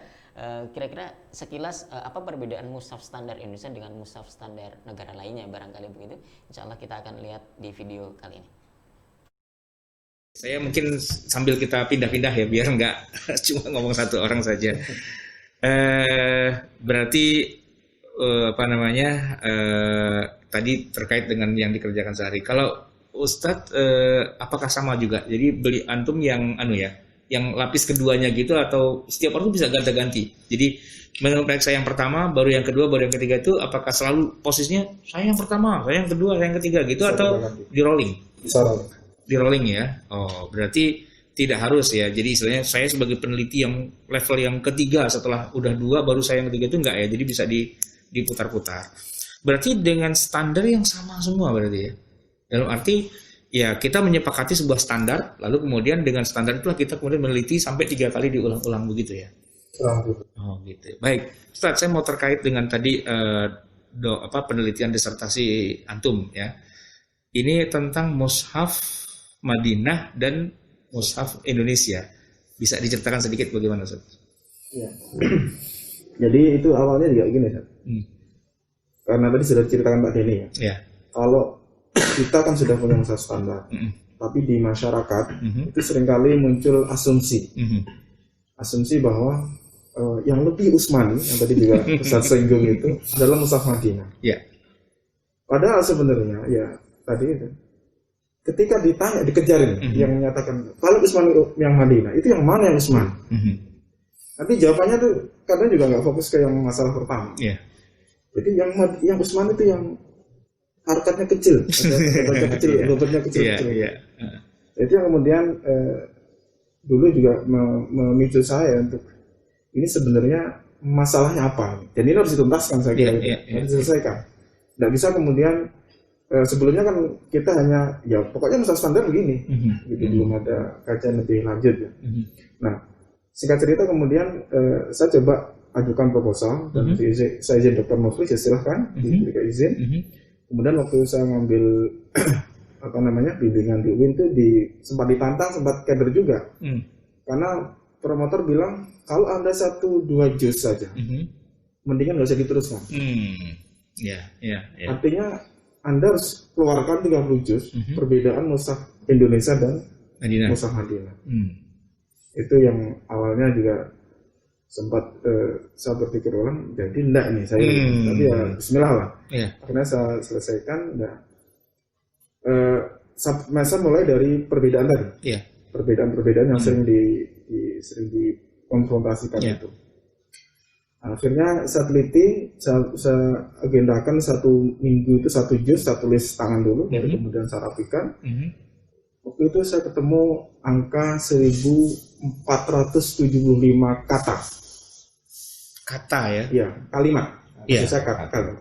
[SPEAKER 1] Kira-kira sekilas apa perbedaan mushaf standar Indonesia dengan mushaf standar negara lainnya, barangkali begitu. Insya Allah kita akan lihat di video kali ini.
[SPEAKER 3] Saya mungkin sambil kita pindah-pindah ya, biar nggak cuma ngomong satu orang saja. Berarti tadi terkait dengan yang dikerjakan sehari. Kalau Ustadz, apakah sama juga? Jadi beli antum yang yang lapis keduanya gitu, atau setiap orang bisa ganti-ganti? Jadi menurut saya yang pertama, baru yang kedua, baru yang ketiga itu apakah selalu posisinya saya yang pertama, saya yang kedua, saya yang ketiga gitu, bisa atau di rolling? Bisa di rolling ya. Oh, berarti tidak harus ya. Jadi istilahnya saya sebagai peneliti yang level yang ketiga, setelah udah 2 baru saya yang ketiga itu enggak ya. Jadi bisa diputar-putar. Berarti dengan standar yang sama semua berarti ya. Dalam arti ya kita menyepakati sebuah standar, lalu kemudian dengan standar itulah kita kemudian meneliti sampai 3 kali diulang-ulang begitu ya. Oh gitu. Baik, Ustaz, saya mau terkait dengan tadi penelitian disertasi antum ya. Ini tentang mushaf Madinah dan mushaf Indonesia. Bisa diceritakan sedikit bagaimana, Ustaz?
[SPEAKER 5] Ya. Jadi itu awalnya juga gini, Ustaz. Karena tadi sudah diceritakan Pak Denny ya.
[SPEAKER 3] Ya.
[SPEAKER 5] Kalau kita kan sudah punya mushaf standar, tapi di masyarakat itu seringkali muncul asumsi. Asumsi bahwa yang lebih Utsmani, yang tadi juga Ustaz singgung itu adalah mushaf Madinah.
[SPEAKER 3] Ya.
[SPEAKER 5] Padahal sebenarnya ya tadi itu ketika ditanya, dikejar ini, yang menyatakan kalau Utsmani yang Madinah, itu yang mana yang Utsmani? Nanti jawabannya tuh kadang juga nggak fokus ke yang masalah pertama. Jadi yang Utsmani itu yang harokatnya kecil, bobotnya kecil. Itu yang kemudian dulu juga memicu saya untuk ini sebenarnya masalahnya apa? Dan ini harus dituntaskan, saya kira, harus diselesaikan. Nggak bisa kemudian sebelumnya kan kita hanya ya pokoknya mushaf standar begini, gitu, belum ada kajian lebih lanjut ya. Nah, singkat cerita kemudian saya coba ajukan proposal dan saya izin Dr. Muflis, ya silahkan diberikan izin. Kemudian waktu saya ngambil bimbingan di UIN itu sempat ditantang, sempat kader juga, karena promotor bilang kalau Anda 1-2 juz saja, mendingan nggak usah diteruskan. Artinya Anda harus keluarkan 30 juz perbedaan mushaf Indonesia dan mushaf Madinah. Itu yang awalnya juga sempat saya berpikir ulang, jadi enggak nih saya, tapi ya bismillah lah. Akhirnya saya selesaikan. Saya mulai dari perbedaan tadi, perbedaan-perbedaan yang sering dikonfrontasikan itu. Akhirnya saya teliti, saya agendakan 1 minggu itu 1 juz, saya tulis tangan dulu, kemudian saya rapikan. Waktu itu saya ketemu angka 1475 kata.
[SPEAKER 3] Kata ya?
[SPEAKER 5] Iya, kalimat. Saya kata.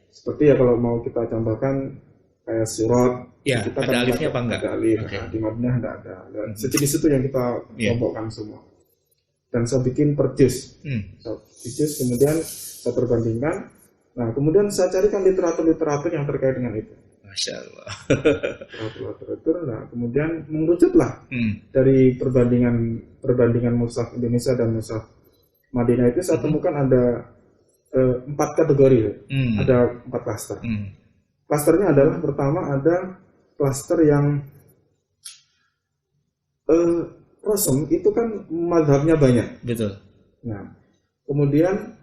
[SPEAKER 5] Seperti ya kalau mau kita contohkan, kayak surat.
[SPEAKER 3] Ya,
[SPEAKER 5] Kita
[SPEAKER 3] ada alifnya apa enggak?
[SPEAKER 5] Ada alif.
[SPEAKER 3] Okay.
[SPEAKER 5] Nah, di Madinah enggak ada. Dan sejenis itu yang kita kelompokkan semua. Dan saya bikin per juz. Kemudian saya perbandingkan. Nah, kemudian saya carikan literatur-literatur yang terkait dengan itu.
[SPEAKER 3] Masya Allah.
[SPEAKER 5] Literatur. Nah, kemudian mengerucutlah dari perbandingan mushaf Indonesia dan mushaf Madinah itu saya temukan ada 4 kategori. Ada 4 klaster. Klasternya adalah pertama ada klaster yang rasem itu kan mazhabnya banyak.
[SPEAKER 3] Betul.
[SPEAKER 5] Nah, kemudian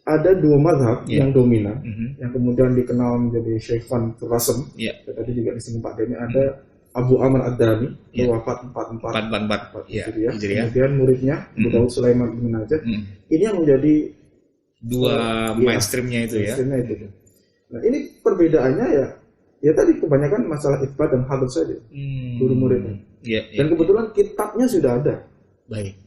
[SPEAKER 5] ada 2 mazhab yang dominan, yang kemudian dikenal menjadi Syekhwan Rasem. Tadi juga disinggung Pak Deni, ada Abu Amr Ad-Dani, wafat 444 Hijriah. Kemudian muridnya Abu Daud Sulaiman bin Najah. Ini yang menjadi
[SPEAKER 3] 2 mainstreamnya itu ya.
[SPEAKER 5] Nah, ini perbedaannya ya tadi kebanyakan masalah itsbad dan hadis saja. Guru muridnya. Dan kebetulan kitabnya sudah ada.
[SPEAKER 3] Baik.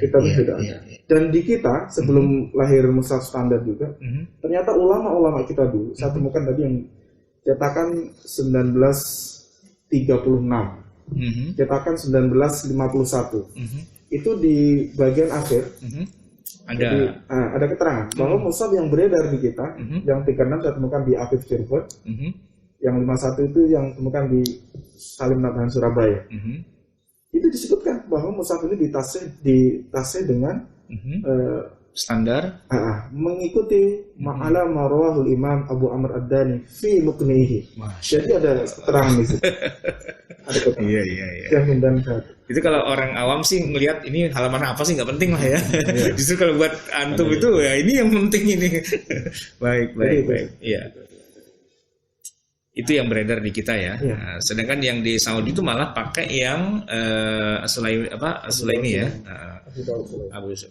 [SPEAKER 5] Kitabnya sudah ada. Dan di kita sebelum lahir mushaf standar juga, ternyata ulama-ulama kita dulu, saya temukan tadi yang cetakan 1936, cetakan 1951. Itu di bagian akhir ada keterangan bahwa mushaf yang beredar di kita, yang 36 saya temukan di Afif Cirebon, yang 51 itu yang temukan di Salim Nabhan Surabaya. Itu disebutkan bahwa mushaf ini ditasih dengan
[SPEAKER 3] standar
[SPEAKER 5] mengikuti ma'ala marwahul Imam Abu Amr Ad-Dani fi muknihi. Jadi ada keterangan di situ. Ada keterangan. Iya.
[SPEAKER 3] Itu kalau orang awam sih melihat ini halaman apa sih nggak penting lah ya. Justru kalau buat antum itu ya ini yang penting ini. Baik. Iya. Itu yang beredar di kita ya. Nah, sedangkan yang di Saudi itu malah pakai yang Sulaimi ya.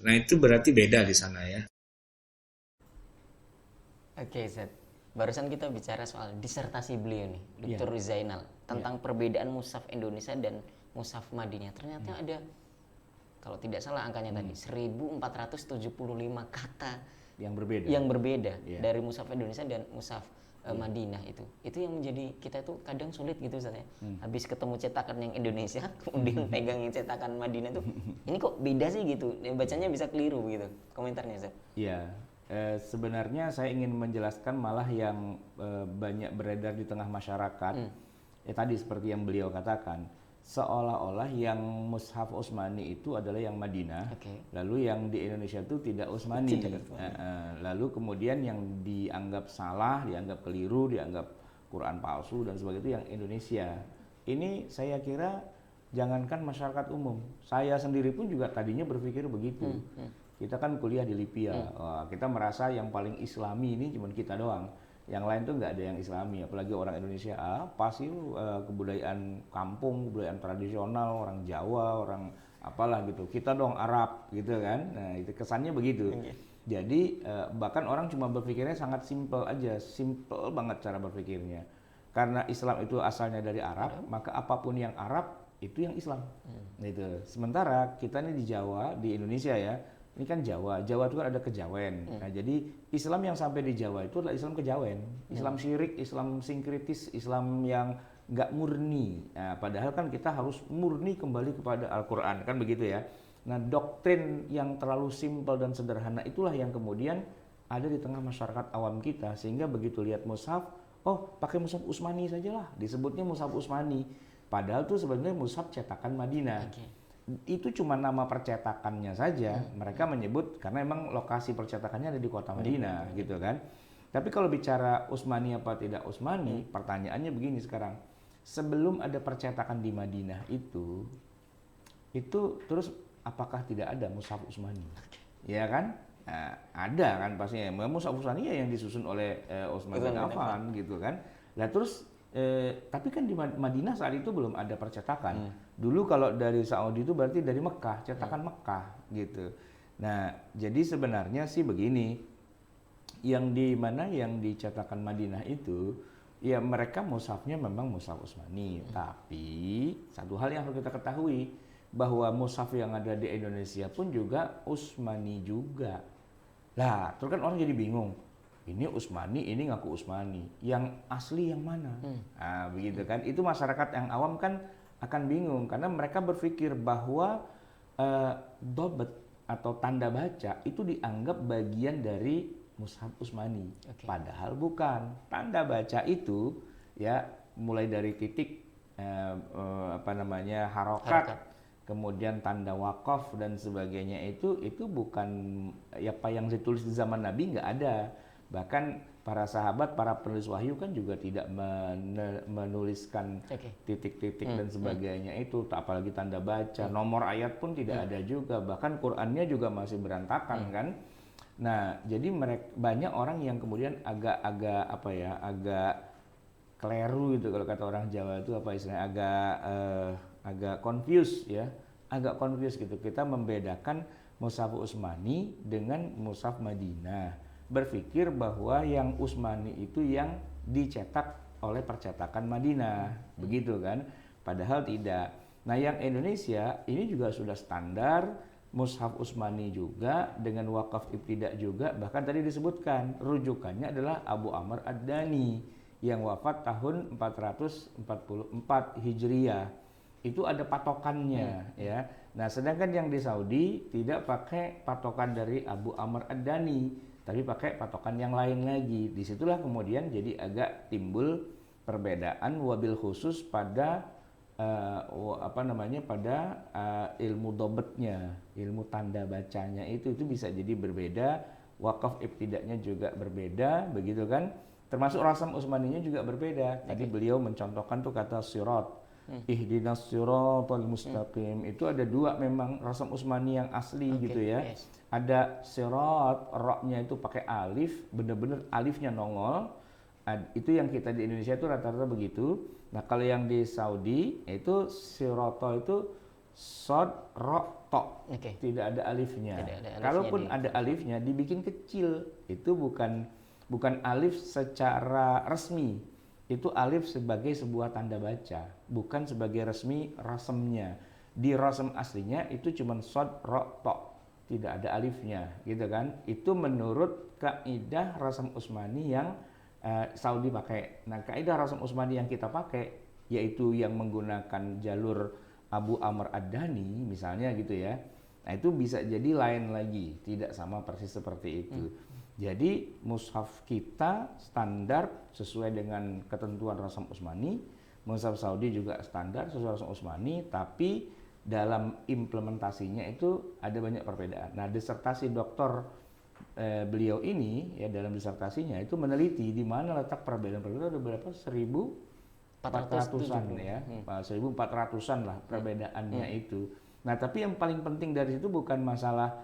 [SPEAKER 3] Nah, itu berarti beda di sana ya.
[SPEAKER 1] Oke, Zed. Barusan kita bicara soal disertasi beliau nih, Dr. Zainal, tentang perbedaan mushaf Indonesia dan mushaf Madinah. Ternyata ada, kalau tidak salah angkanya tadi, 1475 kata yang berbeda dari mushaf Indonesia dan mushaf Madinah itu yang menjadi kita tuh kadang sulit gitu Ustaz ya. Habis ketemu cetakan yang Indonesia kemudian pegang yang cetakan Madinah tuh ini kok beda sih gitu, bacanya bisa keliru gitu. Komentarnya Ustaz.
[SPEAKER 2] Iya, sebenarnya saya ingin menjelaskan malah yang banyak beredar di tengah masyarakat. Tadi seperti yang beliau katakan, seolah-olah yang mushaf Utsmani itu adalah yang Madinah, lalu yang di Indonesia itu tidak Utsmani. Lalu kemudian yang dianggap salah, dianggap keliru, dianggap Quran palsu dan sebagainya itu yang Indonesia. Ini saya kira jangankan masyarakat umum, saya sendiri pun juga tadinya berpikir begitu. Kita kan kuliah di Libya, kita merasa yang paling Islami ini cuma kita doang. Yang lain tuh nggak ada yang Islami, apalagi orang Indonesia pasti kebudayaan kampung, kebudayaan tradisional, orang Jawa, orang apalah gitu. Kita dong Arab gitu kan. Nah, itu kesannya begitu. Jadi bahkan orang cuma berpikirnya sangat simpel aja, simpel banget cara berpikirnya. Karena Islam itu asalnya dari Arab, maka apapun yang Arab itu yang Islam. Gitu. Sementara kita ini di Jawa, di Indonesia ya. Ini kan Jawa itu kan ada kejawen. Nah, jadi Islam yang sampai di Jawa itu adalah Islam kejawen, Islam syirik, Islam sinkritis, Islam yang nggak murni. Nah, padahal kan kita harus murni kembali kepada Al-Quran, kan begitu ya. Nah, doktrin yang terlalu simpel dan sederhana itulah yang kemudian ada di tengah masyarakat awam kita, sehingga begitu lihat mushaf, pakai mushaf Utsmani sajalah, disebutnya mushaf Utsmani. Padahal tuh sebenarnya mushaf cetakan Madinah. Itu cuma nama percetakannya saja, mereka menyebut karena emang lokasi percetakannya ada di kota Madinah gitu kan. Tapi kalau bicara Utsmani apa tidak Utsmani, pertanyaannya begini sekarang. Sebelum ada percetakan di Madinah itu terus apakah tidak ada mushaf Utsmani? Ya kan? Nah, ada kan pastinya. Mushaf Utsmani ya yang disusun oleh Utsman bin Affan gitu kan. Nah, terus tapi kan di Madinah saat itu belum ada percetakan. Dulu kalau dari Saudi itu berarti dari Mekah, cetakan Mekah gitu. Nah, jadi sebenarnya sih begini, yang di mana yang dicetakan Madinah itu, ya mereka mushafnya memang mushaf Utsmani. Tapi satu hal yang harus kita ketahui, bahwa mushaf yang ada di Indonesia pun juga Utsmani juga. Lah, terus kan orang jadi bingung. ini Utsmani, ini ngaku Utsmani. Yang asli yang mana? Nah, begitu kan. Itu masyarakat yang awam kan akan bingung karena mereka berpikir bahwa dobet atau tanda baca itu dianggap bagian dari mushaf Utsmani. Padahal bukan. Tanda baca itu ya mulai dari titik harokat, kemudian tanda wakaf dan sebagainya itu bukan apa yang ditulis di zaman Nabi, nggak ada. Bahkan para sahabat, para penulis wahyu kan juga tidak menuliskan titik-titik dan sebagainya itu, apalagi tanda baca, nomor ayat pun tidak ada juga, bahkan Qur'annya juga masih berantakan kan. Nah, jadi banyak orang yang kemudian agak keliru gitu kalau kata orang Jawa itu apa istilahnya, agak confused ya, agak confused gitu. Kita membedakan mushaf Utsmani dengan mushaf Madinah, berpikir bahwa yang Utsmani itu yang dicetak oleh percetakan Madinah, begitu kan? Padahal tidak. Nah, yang Indonesia ini juga sudah standar mushaf Utsmani juga dengan wakaf ibtidak juga, bahkan tadi disebutkan rujukannya adalah Abu Amr Ad-Dani yang wafat tahun 444 Hijriah. Itu ada patokannya ya. Nah, sedangkan yang di Saudi tidak pakai patokan dari Abu Amr Ad-Dani, tapi pakai patokan yang lain lagi. Disitulah kemudian jadi agak timbul perbedaan, wabil khusus pada ilmu dobetnya, ilmu tanda bacanya itu bisa jadi berbeda, wakaf ibtidaknya juga berbeda, begitu kan? Termasuk rasam Utsmaninya juga berbeda. Tadi beliau mencontohkan tuh kata sirat, ihdinas siratal mustaqim. Itu ada dua memang rasam Utsmani yang asli gitu ya. Ada sirat, ra-nya itu pakai alif, bener-bener alifnya nongol. Itu yang kita di Indonesia itu rata-rata begitu. Nah, kalau yang di Saudi itu sirato itu sod, ro, to. Tidak ada alifnya. Kalaupun ada alifnya dibikin kecil. Itu bukan alif secara resmi. Itu alif sebagai sebuah tanda baca, bukan sebagai resmi rasemnya. Di rasem aslinya itu cuma sod, ro, to. Tidak ada alifnya, gitu kan? Itu menurut kaidah rasam Utsmani yang Saudi pakai. Nah, kaidah rasam Utsmani yang kita pakai yaitu yang menggunakan jalur Abu Amr Ad-Dani misalnya gitu ya. Nah, itu bisa jadi lain lagi, tidak sama persis seperti itu. Jadi mushaf kita standar sesuai dengan ketentuan rasam Utsmani, mushaf Saudi juga standar sesuai rasam Utsmani, tapi dalam implementasinya itu ada banyak perbedaan. Nah, disertasi doktor beliau ini ya dalam disertasinya itu meneliti di mana letak perbedaan-perbedaan, ada berapa? 1.400-an ya, 1.400-an lah perbedaannya itu. Nah, tapi yang paling penting dari situ bukan masalah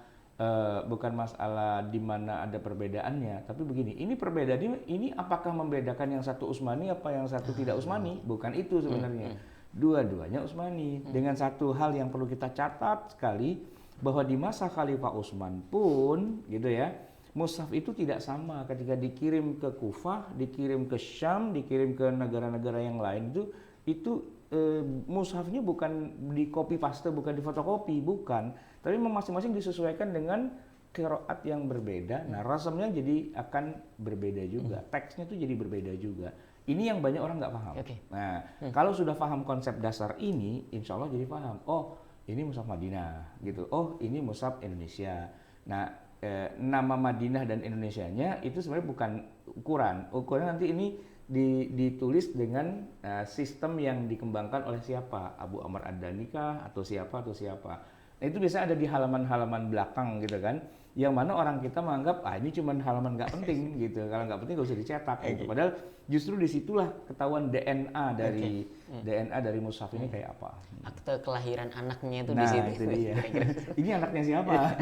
[SPEAKER 2] di mana ada perbedaannya, tapi begini, ini perbedaannya ini apakah membedakan yang satu Utsmani apa yang satu tidak Utsmani? Bukan itu sebenarnya. Dua-duanya Utsmani. Dengan satu hal yang perlu kita catat sekali, bahwa di masa Khalifah Utsman pun gitu ya, mushaf itu tidak sama ketika dikirim ke Kufah, dikirim ke Syam, dikirim ke negara-negara yang lain itu mushafnya bukan di copy paste, bukan di fotokopi, bukan, tapi masing-masing disesuaikan dengan qiraat yang berbeda. Nah, rasamnya jadi akan berbeda juga, teksnya itu jadi berbeda juga. Ini yang banyak orang nggak paham. Nah, kalau sudah paham konsep dasar ini, insya Allah jadi paham. Oh, ini mushaf Madinah gitu. Oh, ini mushaf Indonesia. Nah, nama Madinah dan Indonesianya itu sebenarnya bukan ukuran. Ukuran nanti ini ditulis dengan sistem yang dikembangkan oleh siapa? Abu Amr Ad-Dani kah atau siapa? Nah, itu biasa ada di halaman-halaman belakang gitu kan. Yang mana orang kita menganggap ini cuma halaman nggak penting gitu. Kalau nggak penting nggak usah dicetak gitu. Padahal justru disitulah ketahuan DNA dari mushaf ini kayak apa.
[SPEAKER 1] Akte kelahiran anaknya itu
[SPEAKER 2] nah,
[SPEAKER 1] di situ.
[SPEAKER 2] Itu dia. Ini anaknya siapa?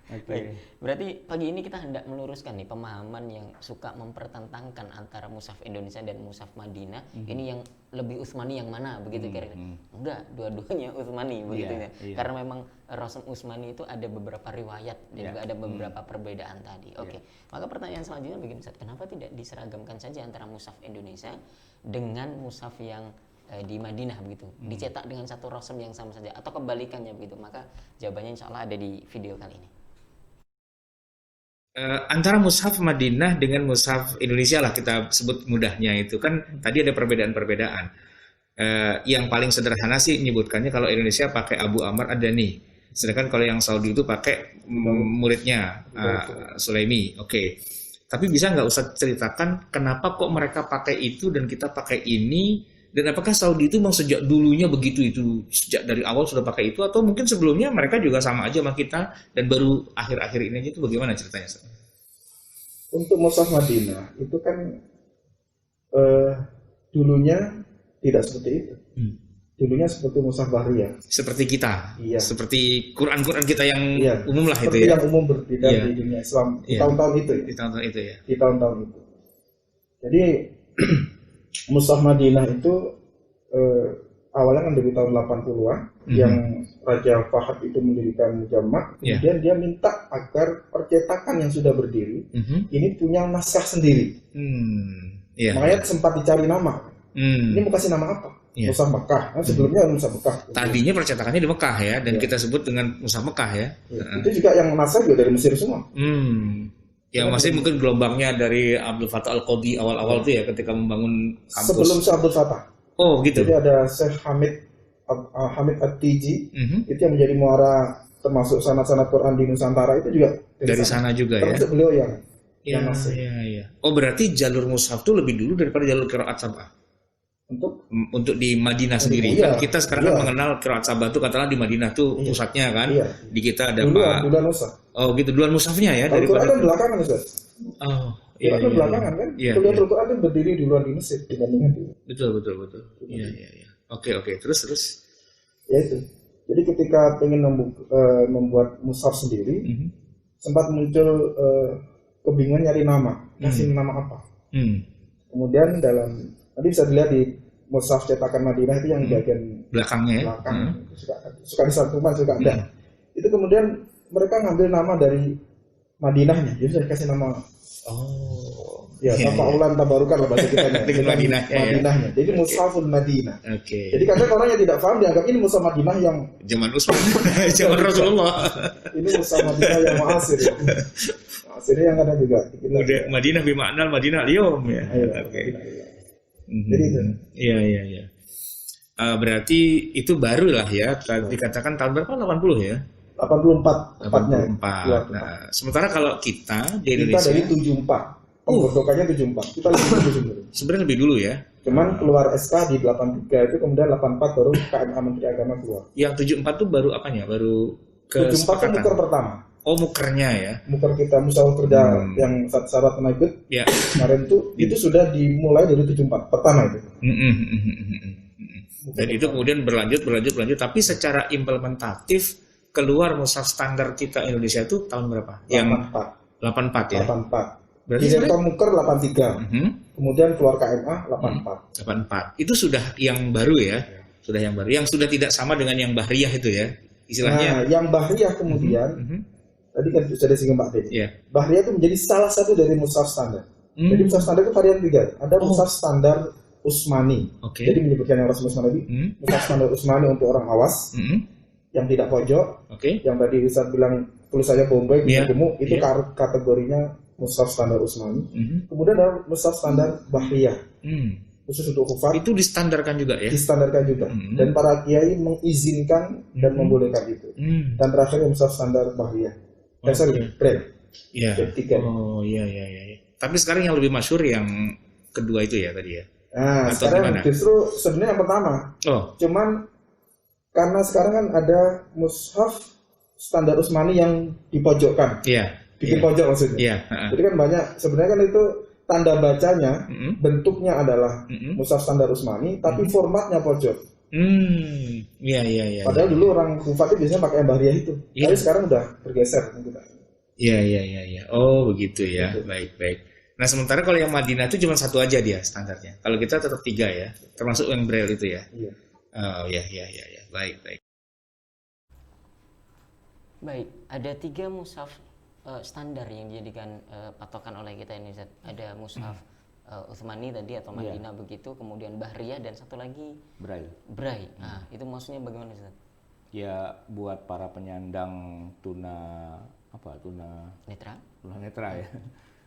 [SPEAKER 1] Baik. Berarti pagi ini kita hendak meluruskan nih pemahaman yang suka mempertentangkan antara mushaf Indonesia dan mushaf Madinah. Ini yang lebih Utsmani yang mana begitu kira-kira? Enggak, dua-duanya Utsmani begitu ya. Karena memang rasam Utsmani itu ada beberapa riwayat dan juga ada beberapa perbedaan tadi. Oke. Maka pertanyaan selanjutnya begini Ustaz, kenapa tidak diseragamkan saja antara mushaf Indonesia dengan mushaf yang di Madinah begitu, dicetak dengan satu rasam yang sama saja atau kebalikannya begitu? Maka jawabannya insya Allah ada di video kali ini.
[SPEAKER 3] Antara mushaf Madinah dengan mushaf Indonesia lah kita sebut mudahnya itu kan tadi ada perbedaan-perbedaan. Yang paling sederhana sih menyebutkannya kalau Indonesia pakai Abu Amr Ad-Dani, sedangkan kalau yang Saudi itu pakai muridnya Sulaimi. Oke. Tapi bisa nggak Ustaz ceritakan kenapa kok mereka pakai itu dan kita pakai ini? Dan apakah Saudi itu memang sejak dulunya begitu itu sejak dari awal sudah pakai itu atau mungkin sebelumnya mereka juga sama aja sama kita dan baru akhir-akhir ini aja itu bagaimana ceritanya?
[SPEAKER 5] Untuk mushaf Madinah itu kan dulunya tidak seperti itu. Dulunya seperti mushaf Bahriyah.
[SPEAKER 3] Seperti kita,
[SPEAKER 5] iya.
[SPEAKER 3] Seperti Quran-Quran kita yang
[SPEAKER 5] iya.
[SPEAKER 3] umum lah
[SPEAKER 5] seperti
[SPEAKER 3] itu ya.
[SPEAKER 5] Yang umum berbeda
[SPEAKER 3] iya.
[SPEAKER 5] di dunia Islam di
[SPEAKER 3] iya.
[SPEAKER 5] tahun-tahun itu. Ya.
[SPEAKER 3] Di tahun-tahun itu ya.
[SPEAKER 5] Di tahun-tahun itu. Jadi mushaf Madinah itu awalnya kan dari tahun 80-an yang Raja Fahad itu mendirikan jamak, kemudian dia minta agar percetakan yang sudah berdiri ini punya naskah sendiri. Makanya sempat dicari nama. Ini mau kasih nama apa? Mushaf Mekah. Nah, sebelumnya Mushaf Mekah.
[SPEAKER 3] Tadinya percetakannya di Mekah ya, dan kita sebut dengan Mushaf Mekah ya.
[SPEAKER 5] Itu juga yang naskah juga dari Mesir semua.
[SPEAKER 3] Ya masih mungkin gelombangnya dari Abdul Fattah Al-Qadi awal-awal itu ya ketika membangun kampus.
[SPEAKER 5] Sebelum Syekh Abdul Fattah.
[SPEAKER 3] Oh gitu.
[SPEAKER 5] Jadi ada Syekh Hamid At-Tiji itu yang menjadi muara termasuk sanad-sanad Quran di Nusantara itu juga
[SPEAKER 3] dari sana juga ya.
[SPEAKER 5] Termasuk beliau yang
[SPEAKER 3] masih. Iya. Oh berarti jalur mushaf itu lebih dulu daripada jalur qiraat sabah. Untuk di Madinah sendiri kan kita sekarang kan mengenal qiraat sabah itu katakanlah di Madinah tuh pusatnya kan. Di kita ada
[SPEAKER 5] duluan mushaf.
[SPEAKER 3] Oh gitu, duluan mushafnya ya dari
[SPEAKER 5] Quran kan belakangan Ustaz.
[SPEAKER 3] Oh.
[SPEAKER 5] Iya, belakangan kan. Kuliatul Quran kan berdiri duluan di Mesir dibandingkan di.
[SPEAKER 3] Betul. Iya. Oke. Terus.
[SPEAKER 5] Ya itu. Jadi ketika pengen membuat mushaf sendiri, sempat muncul kebingungan nyari nama, kasih nama apa. Kemudian nanti bisa dilihat di mushaf cetakan Madinah itu yang bagian
[SPEAKER 3] belakangnya ya.
[SPEAKER 5] Suka disantuman suka ada. Itu kemudian mereka ngambil nama dari Madinahnya, jadi bisa dikasih nama. Tafa'ulan tabarukan lah bahasa kita
[SPEAKER 3] dengan Madinahnya.
[SPEAKER 5] Jadi Mushaful Madinah.
[SPEAKER 3] Oke.
[SPEAKER 5] Jadi kadang orang yang tidak paham dianggap ini Mushaf Madinah yang
[SPEAKER 3] zaman Utsman, zaman Rasulullah.
[SPEAKER 5] Ini Mushaf Madinah yang muasir. Muasirnya yang kadang juga.
[SPEAKER 3] Madinah bimakna Madinah al-yawm ya.
[SPEAKER 5] Oke. Jadi itu.
[SPEAKER 3] Iya. Berarti itu baru lah ya. Dikatakan tahun berapa? 80 ya.
[SPEAKER 5] 84.
[SPEAKER 3] Nah, sementara kalau kita di Indonesia
[SPEAKER 5] dari 74. Pembodokannya 74. Kita lebih dulu
[SPEAKER 3] sebenarnya lebih dulu ya.
[SPEAKER 5] Cuman keluar SK di 83 itu kemudian 84 baru KMA Menteri Agama keluar.
[SPEAKER 3] Yang 74 itu baru apanya? Baru
[SPEAKER 5] 74 itu muker pertama.
[SPEAKER 3] Oh, mukernya ya.
[SPEAKER 5] Muker kita musyawarah kerja yang syarat penaikut. Ya. Kemarin itu sudah dimulai dari 74 pertama itu.
[SPEAKER 3] Dan itu kemudian berlanjut tapi secara implementatif keluar mushaf standar kita Indonesia itu tahun berapa? 84 ya. 84.
[SPEAKER 5] Berarti direktor muker 83. Kemudian keluar KMA 84.
[SPEAKER 3] Itu sudah yang baru ya. Sudah yang baru. Yang sudah tidak sama dengan yang Bahriyah itu ya. Istilahnya.
[SPEAKER 5] Nah, yang Bahriyah kemudian tadi kan sudah disinggung Pak Dedi. Bahriyah itu menjadi salah satu dari mushaf standar. Jadi mushaf standar itu varian 3. Ada mushaf standar Utsmani. Jadi menyebutkan yang Rasul Utsmani tadi. Mushaf standar Utsmani untuk orang awas. Yang tidak pojok. Yang tadi Ustaz bilang tulisannya Bombay, gemuk, itu kategorinya mushaf standar Utsmani. Kemudian ada mushaf standar Bahriyah. Khusus untuk hufaz.
[SPEAKER 3] Itu distandarkan juga ya?
[SPEAKER 5] Distandarkan juga. Dan para kiai mengizinkan dan membolehkan itu. Dan terakhir mushaf standar Bahriyah. Brand.
[SPEAKER 3] Iya. Oh iya. Tapi sekarang yang lebih masyhur yang kedua itu ya tadi ya?
[SPEAKER 5] Nah, atau sekarang gimana? Justru sebenarnya yang pertama. Cuman karena sekarang kan ada mushaf standar Utsmani yang dipojokkan. Bikin pojok maksudnya. Jadi kan banyak sebenarnya kan itu tanda bacanya bentuknya adalah mushaf standar Utsmani tapi formatnya pojok. Padahal dulu orang Kufah itu biasanya pakai Bahriyah itu. Tapi sekarang udah bergeser kita.
[SPEAKER 3] Iya. Oh, begitu ya. Baik. Nah, sementara kalau yang Madinah itu cuma satu aja dia standarnya. Kalau kita tetap 3 ya. Termasuk yang Braille itu ya.
[SPEAKER 5] Iya.
[SPEAKER 3] Oh, iya. Baik.
[SPEAKER 1] Baik, ada 3 mushaf standar yang dijadikan patokan oleh kita ini. Ada mushaf Utsmani tadi atau Madinah begitu, kemudian Bahriyah dan satu lagi Braille. Nah, itu maksudnya bagaimana Ustaz?
[SPEAKER 2] Ya buat para penyandang tuna tunanetra ya.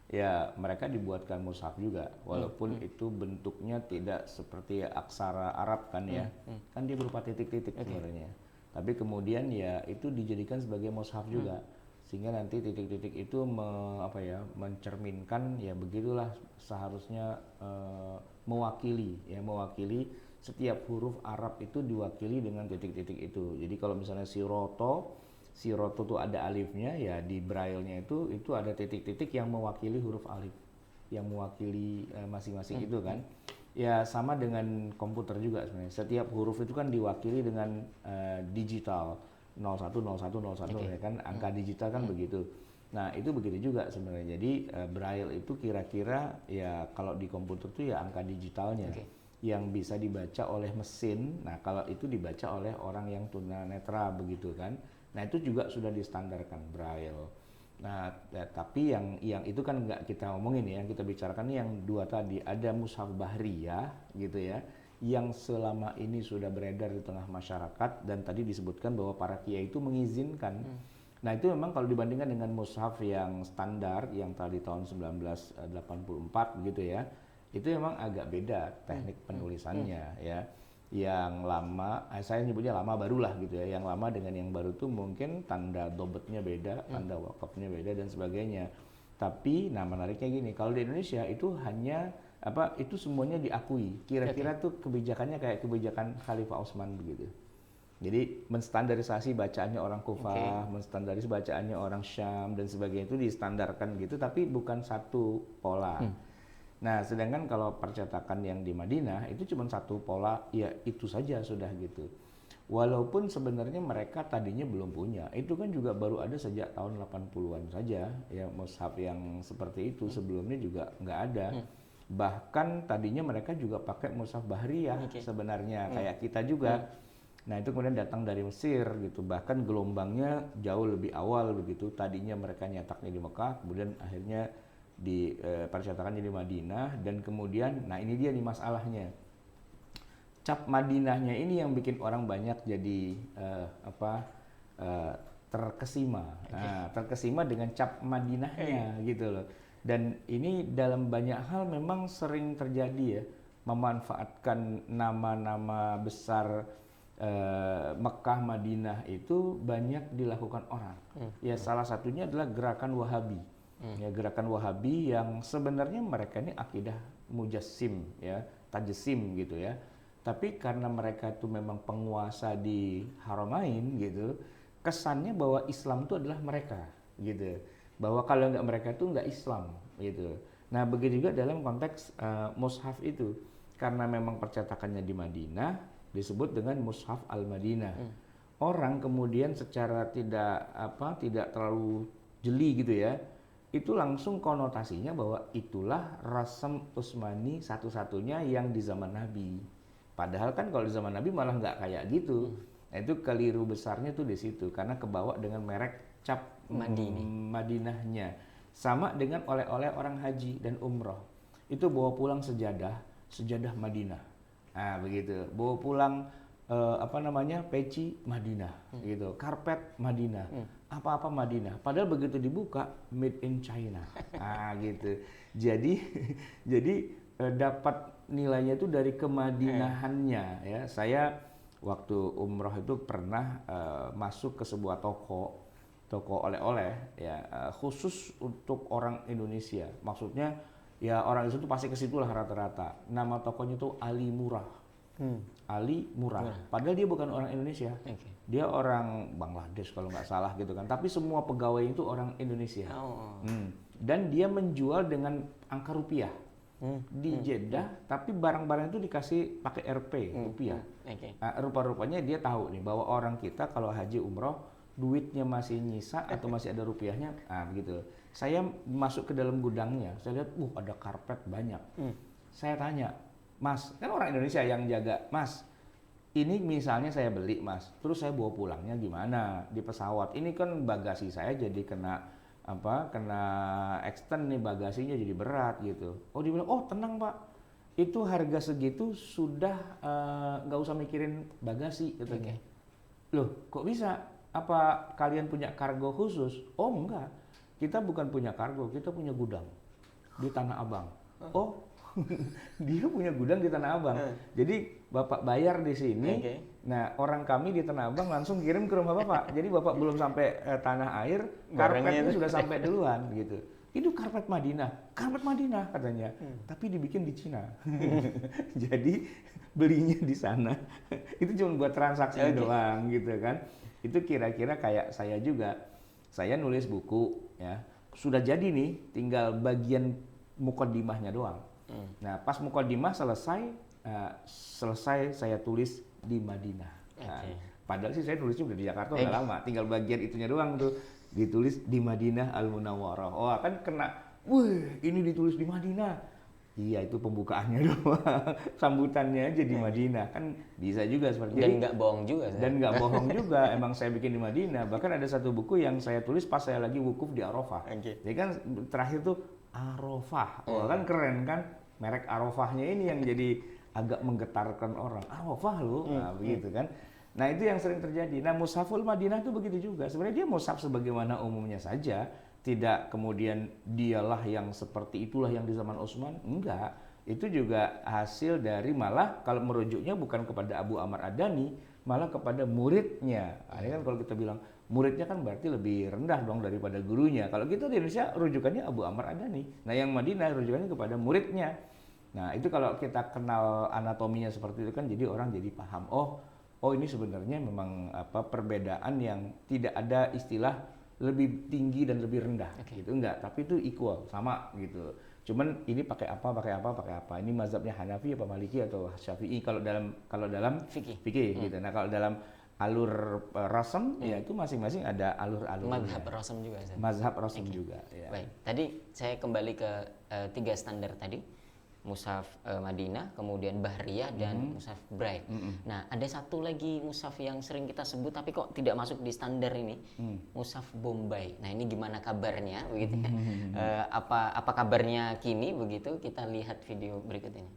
[SPEAKER 2] Ya mereka dibuatkan mushaf juga, walaupun itu bentuknya tidak seperti aksara Arab kan ya, kan dia berupa titik-titik sebenarnya. Tapi kemudian ya itu dijadikan sebagai mushaf juga, sehingga nanti titik-titik itu mencerminkan ya begitulah seharusnya mewakili setiap huruf Arab itu diwakili dengan titik-titik itu. Jadi kalau misalnya Siroto tuh ada alifnya, ya di braille-nya itu ada titik-titik yang mewakili huruf alif, yang mewakili masing-masing itu kan. Ya sama dengan komputer juga sebenarnya. Setiap huruf itu kan diwakili dengan digital 010101 ya kan, angka digital kan begitu. Nah itu begitu juga sebenarnya. Jadi braille itu kira-kira ya kalau di komputer tuh ya angka digitalnya. Yang bisa dibaca oleh mesin. Nah kalau itu dibaca oleh orang yang tunanetra begitu kan. Nah itu juga sudah distandarkan braille. Nah tapi yang itu kan nggak kita omongin ya, yang kita bicarakan yang dua tadi, ada mushaf bahriyah gitu ya, yang selama ini sudah beredar di tengah masyarakat dan tadi disebutkan bahwa para kiai itu mengizinkan. Nah itu memang kalau dibandingkan dengan mushaf yang standar yang tadi tahun 1984 gitu ya, itu memang agak beda teknik penulisannya ya. Yang lama, saya nyebutnya lama barulah gitu ya. Yang lama dengan yang baru tuh mungkin tanda dobetnya beda, tanda wakafnya beda dan sebagainya. Tapi nah menariknya gini, kalau di Indonesia itu hanya itu semuanya diakui. Kira-kira tuh kebijakannya kayak kebijakan Khalifah Utsman begitu. Jadi menstandarisasi bacaannya orang Kufah, menstandarisasi bacaannya orang Syam dan sebagainya itu distandarkan gitu, tapi bukan satu pola. Nah, sedangkan kalau percetakan yang di Madinah itu cuma satu pola, ya itu saja sudah gitu. Walaupun sebenarnya mereka tadinya belum punya, itu kan juga baru ada sejak tahun 80-an saja, ya mushaf yang seperti itu sebelumnya juga nggak ada. Bahkan tadinya mereka juga pakai mushaf bahriyah sebenarnya, kayak kita juga. Nah itu kemudian datang dari Mesir gitu, bahkan gelombangnya jauh lebih awal begitu. Tadinya mereka nyetaknya di Mekah, kemudian akhirnya di percetakannya di Madinah, dan kemudian nah ini dia nih masalahnya, cap Madinahnya ini yang bikin orang banyak jadi terkesima. Terkesima dengan cap Madinahnya gitu loh. Dan ini dalam banyak hal memang sering terjadi ya, memanfaatkan nama-nama besar Mekah, Madinah itu banyak dilakukan orang. Ya salah satunya adalah gerakan Wahabi. Ya, gerakan Wahabi yang sebenarnya mereka ini akidah mujassim ya, tajsim gitu ya. Tapi karena mereka itu memang penguasa di Haramain gitu, kesannya bahwa Islam itu adalah mereka gitu. Bahwa kalau nggak mereka itu nggak Islam gitu. Nah begitu juga dalam konteks mushaf itu, karena memang percetakannya di Madinah disebut dengan mushaf al-Madinah. Orang kemudian secara tidak terlalu jeli gitu ya, itu langsung konotasinya bahwa itulah Rasm Utsmani satu-satunya yang di zaman Nabi. Padahal kan kalau di zaman Nabi malah nggak kayak gitu. Nah itu keliru besarnya tuh di situ, karena kebawa dengan merek cap Madinahnya. Sama dengan oleh-oleh orang haji dan umroh, itu bawa pulang sejadah Madinah. Nah begitu, bawa pulang peci Madinah gitu, karpet Madinah, apa-apa Madinah. Padahal begitu dibuka made in China. Nah gitu. Jadi dapat nilainya itu dari kemadinahannya ya. Saya waktu umroh itu pernah masuk ke sebuah toko oleh-oleh ya, khusus untuk orang Indonesia. Maksudnya ya orang itu pasti ke situ lah rata-rata. Nama tokonya itu Ali Murah. Ali Murah. Padahal dia bukan orang Indonesia. Dia orang Bangladesh kalau nggak salah gitu kan. Tapi semua pegawai itu orang Indonesia. Dan dia menjual dengan angka rupiah di Jeddah, tapi barang-barang itu dikasih pakai Rp rupiah. Nah, rupa-rupanya dia tahu nih bahwa orang kita kalau haji umroh duitnya masih nyisa atau masih ada rupiahnya. Nah begitu. Saya masuk ke dalam gudangnya, saya lihat ada karpet banyak. Saya tanya, Mas, kan orang Indonesia yang jaga, Mas, ini misalnya saya beli Mas, terus saya bawa pulangnya gimana di pesawat? Ini kan bagasi saya jadi kena extend nih, bagasinya jadi berat gitu. Oh dia bilang, oh tenang Pak, itu harga segitu sudah nggak usah mikirin bagasi katanya. Loh kok bisa? apa kalian punya kargo khusus? Oh enggak, kita bukan punya kargo, kita punya gudang di Tanah Abang. Oh, dia punya gudang di Tanah Abang. Jadi Bapak bayar di sini, nah orang kami di Tanah Abang langsung kirim ke rumah Bapak. Jadi Bapak belum sampai tanah air, karpetnya sudah sampai duluan gitu. Itu karpet Madinah katanya, tapi dibikin di Cina. Jadi belinya di sana, itu cuma buat transaksi doang gitu kan. Itu kira-kira kayak saya juga, saya nulis buku ya, sudah jadi nih, tinggal bagian mukaddimahnya doang. Nah pas mukaddimah selesai saya tulis di Madinah. Nah, padahal sih saya nulisnya udah di Jakarta udah lama, tinggal bagian itunya doang tuh. Ditulis di Madinah Al-Munawwarah. Oh kan kena, wih ini ditulis di Madinah. Iya itu pembukaannya doang, sambutannya aja di Madinah. Kan bisa juga seperti itu.
[SPEAKER 1] Dan nggak bohong juga.
[SPEAKER 2] Dan nggak bohong juga, emang saya bikin di Madinah. Bahkan ada satu buku yang saya tulis pas saya lagi wukuf di Arafah. Jadi kan terakhir tuh Arafah, oh kan keren kan, merek Arafahnya ini yang jadi agak menggetarkan orang. Arafah loh, nah begitu kan. Nah itu yang sering terjadi. Nah Mushaful Madinah itu begitu juga. Sebenarnya dia mushaf sebagaimana umumnya saja. Tidak kemudian dialah yang seperti itulah yang di zaman Utsman. Enggak. Itu juga hasil dari malah kalau merujuknya bukan kepada Abu Amr Ad-Dani, malah kepada muridnya. Nah, ini kan kalau kita bilang muridnya kan berarti lebih rendah dong daripada gurunya. Kalau kita di Indonesia rujukannya Abu Amr Ad-Dani. Nah yang Madinah rujukannya kepada muridnya. Nah itu kalau kita kenal anatominya seperti itu kan jadi orang jadi paham. Oh ini sebenarnya memang perbedaan yang tidak ada istilah lebih tinggi dan lebih rendah gitu, enggak, tapi itu equal, sama gitu. Cuman ini pakai apa. Ini mazhabnya Hanafi apa Maliki atau Syafi'i kalau dalam fikih gitu. Nah, kalau dalam alur rasam ya itu masing-masing ada alur-alurnya.
[SPEAKER 1] Mazhab rasam juga.
[SPEAKER 2] Mazhab rasam juga ya.
[SPEAKER 1] Baik. Tadi saya kembali ke 3 standar tadi. Mushaf Madinah, kemudian Bahriyah dan Mushaf Braille. Nah, ada satu lagi mushaf yang sering kita sebut tapi kok tidak masuk di standar ini, Mushaf Bombay. Nah, ini gimana kabarnya begitu ya? Apa kabarnya kini begitu? Kita lihat video berikut ini.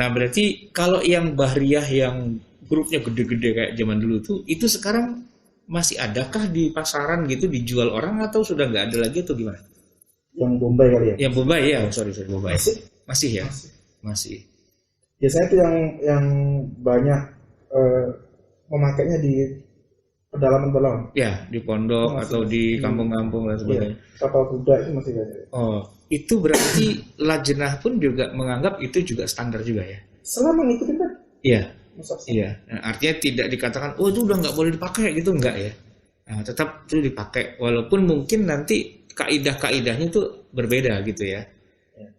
[SPEAKER 3] Nah, berarti kalau yang Bahriyah yang hurufnya gede-gede kayak zaman dulu tuh, itu sekarang masih adakah di pasaran gitu dijual orang atau sudah nggak ada lagi atau gimana?
[SPEAKER 5] Yang Bombay kali ya?
[SPEAKER 3] Yang Bombay ya, sorry Bombay. Masih ya? Masih.
[SPEAKER 5] Biasanya itu yang banyak memakainya di pedalaman-pedalaman.
[SPEAKER 3] Ya, di pondok atau di kampung-kampung dan sebagainya.
[SPEAKER 5] Kapal kuda itu masih banyak.
[SPEAKER 3] Oh, itu berarti Lajnah pun juga menganggap itu juga standar juga ya?
[SPEAKER 5] Selama ngikutin kan?
[SPEAKER 3] Iya. Iya. Nah, artinya tidak dikatakan, oh itu udah nggak boleh dipakai gitu, enggak ya? Nah, tetap itu dipakai, walaupun mungkin nanti kaidah-kaidahnya itu berbeda gitu ya.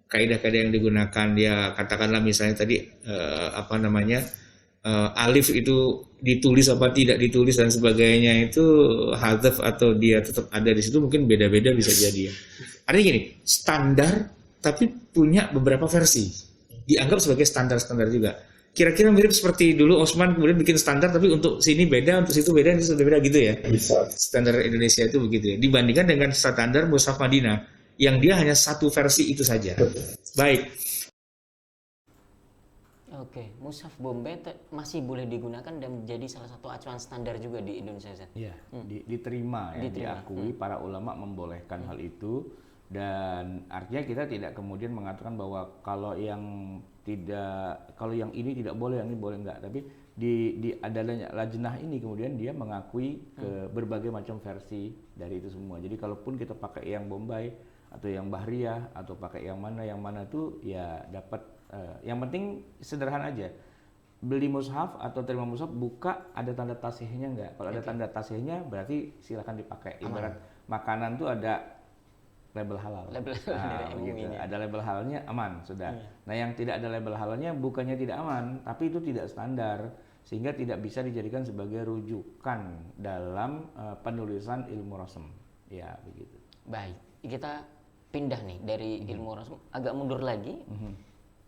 [SPEAKER 3] Kaidah-kaidah yang digunakan ya katakanlah misalnya tadi alif itu ditulis apa tidak ditulis dan sebagainya itu hadzaf atau dia tetap ada di situ mungkin beda-beda bisa jadi ya. Artinya gini, standar tapi punya beberapa versi. Dianggap sebagai standar-standar juga. Kira-kira mirip seperti dulu Utsman kemudian bikin standar tapi untuk sini beda, untuk situ beda, untuk situ beda gitu ya.
[SPEAKER 5] Bisa.
[SPEAKER 3] Standar Indonesia itu begitu ya. Dibandingkan dengan standar Mushaf Madinah yang dia hanya satu versi itu saja. Baik.
[SPEAKER 1] Oke, Mushaf Bombay masih boleh digunakan dan menjadi salah satu acuan standar juga di Indonesia.
[SPEAKER 2] Iya, diterima ya, diakui para ulama membolehkan hal itu dan artinya kita tidak kemudian mengatakan bahwa kalau yang ini tidak boleh, yang ini boleh enggak, tapi di adanya Lajnah ini kemudian dia mengakui ke berbagai macam versi dari itu semua. Jadi kalaupun kita pakai yang Bombay atau yang Bahriyah atau pakai yang mana tuh ya dapat. Yang penting sederhana aja, beli mushaf atau terima mushaf buka ada tanda tasihnya enggak. Kalau ada tanda tasihnya berarti silakan dipakai. Ibarat makanan tuh ada label halal. Gitu. Ada label halalnya aman sudah. Nah yang tidak ada label halalnya bukannya tidak aman, tapi itu tidak standar sehingga tidak bisa dijadikan sebagai rujukan dalam penulisan ilmu rasm. Ya begitu.
[SPEAKER 1] Baik, kita pindah nih dari ilmu rasm agak mundur lagi.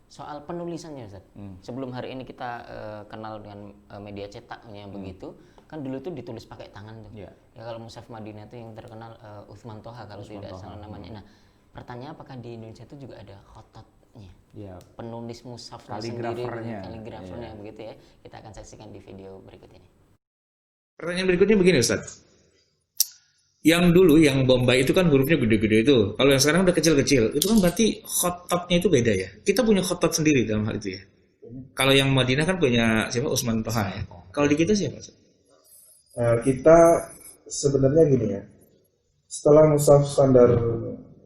[SPEAKER 1] Soal penulisannya Ustaz. Sebelum hari ini kita kenal dengan media cetaknya begitu, kan dulu itu ditulis pakai tangan tuh. Ya kalau Mushaf Madinah itu yang terkenal Utsman Toha kalau tidak salah namanya. Nah, pertanyaan apakah di Indonesia itu juga ada khotatnya? Ya. Penulis mushaf sendiri, kaligrafernya begitu ya. Kita akan saksikan di video berikut ini.
[SPEAKER 3] Pertanyaan berikutnya begini Ustaz. Yang dulu yang Bombay itu kan hurufnya gede-gede itu. Kalau yang sekarang udah kecil-kecil, itu kan berarti khotatnya itu beda ya. Kita punya khotat sendiri dalam hal itu ya. Kalau yang Madinah kan punya siapa? Usman Toha ya. Kalau di kita siapa?
[SPEAKER 5] Kita sebenarnya gini ya. Setelah mushaf standar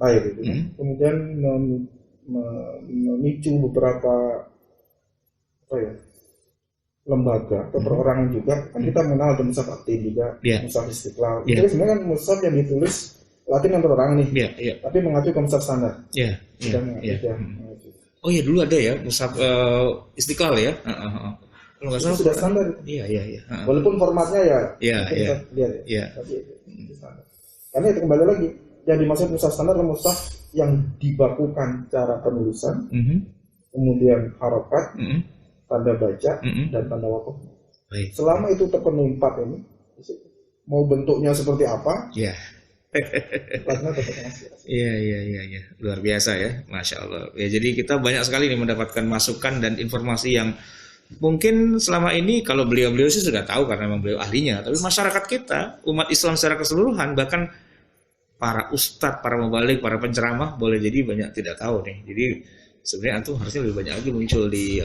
[SPEAKER 5] lahir itu, kemudian memicu beberapa apa ya, lembaga atau perorangan juga, kan kita mengenal ada mushaf aktif juga, mushaf istiqlal. Itu sebenarnya kan mushaf yang ditulis Latin yang perorangan nih, tapi mengacu ke mushaf standar.
[SPEAKER 3] Oh iya, dulu ada ya mushaf istiqlal ya. Kalau nggak salah
[SPEAKER 5] sudah standar.
[SPEAKER 3] Iya.
[SPEAKER 5] Walaupun formatnya ya.
[SPEAKER 3] Iya.
[SPEAKER 5] Tapi itu standar. Karena itu kembali lagi, yang dimaksud mushaf standar adalah mushaf yang dibakukan cara penulisan, kemudian harokat, tanda baca, dan tanda wakaf. Selama itu terpenuhi 4 ini, mau bentuknya seperti apa? Platnya tetap masih.
[SPEAKER 3] Iya. Luar biasa ya, Masya Allah. Ya, jadi kita banyak sekali nih mendapatkan masukan dan informasi yang mungkin selama ini kalau beliau-beliau sih sudah tahu karena memang beliau ahlinya. Tapi masyarakat kita, umat Islam secara keseluruhan, bahkan para ustadz, para mubalik, para penceramah boleh jadi banyak tidak tahu nih. Jadi sebenarnya antum harusnya lebih banyak lagi muncul di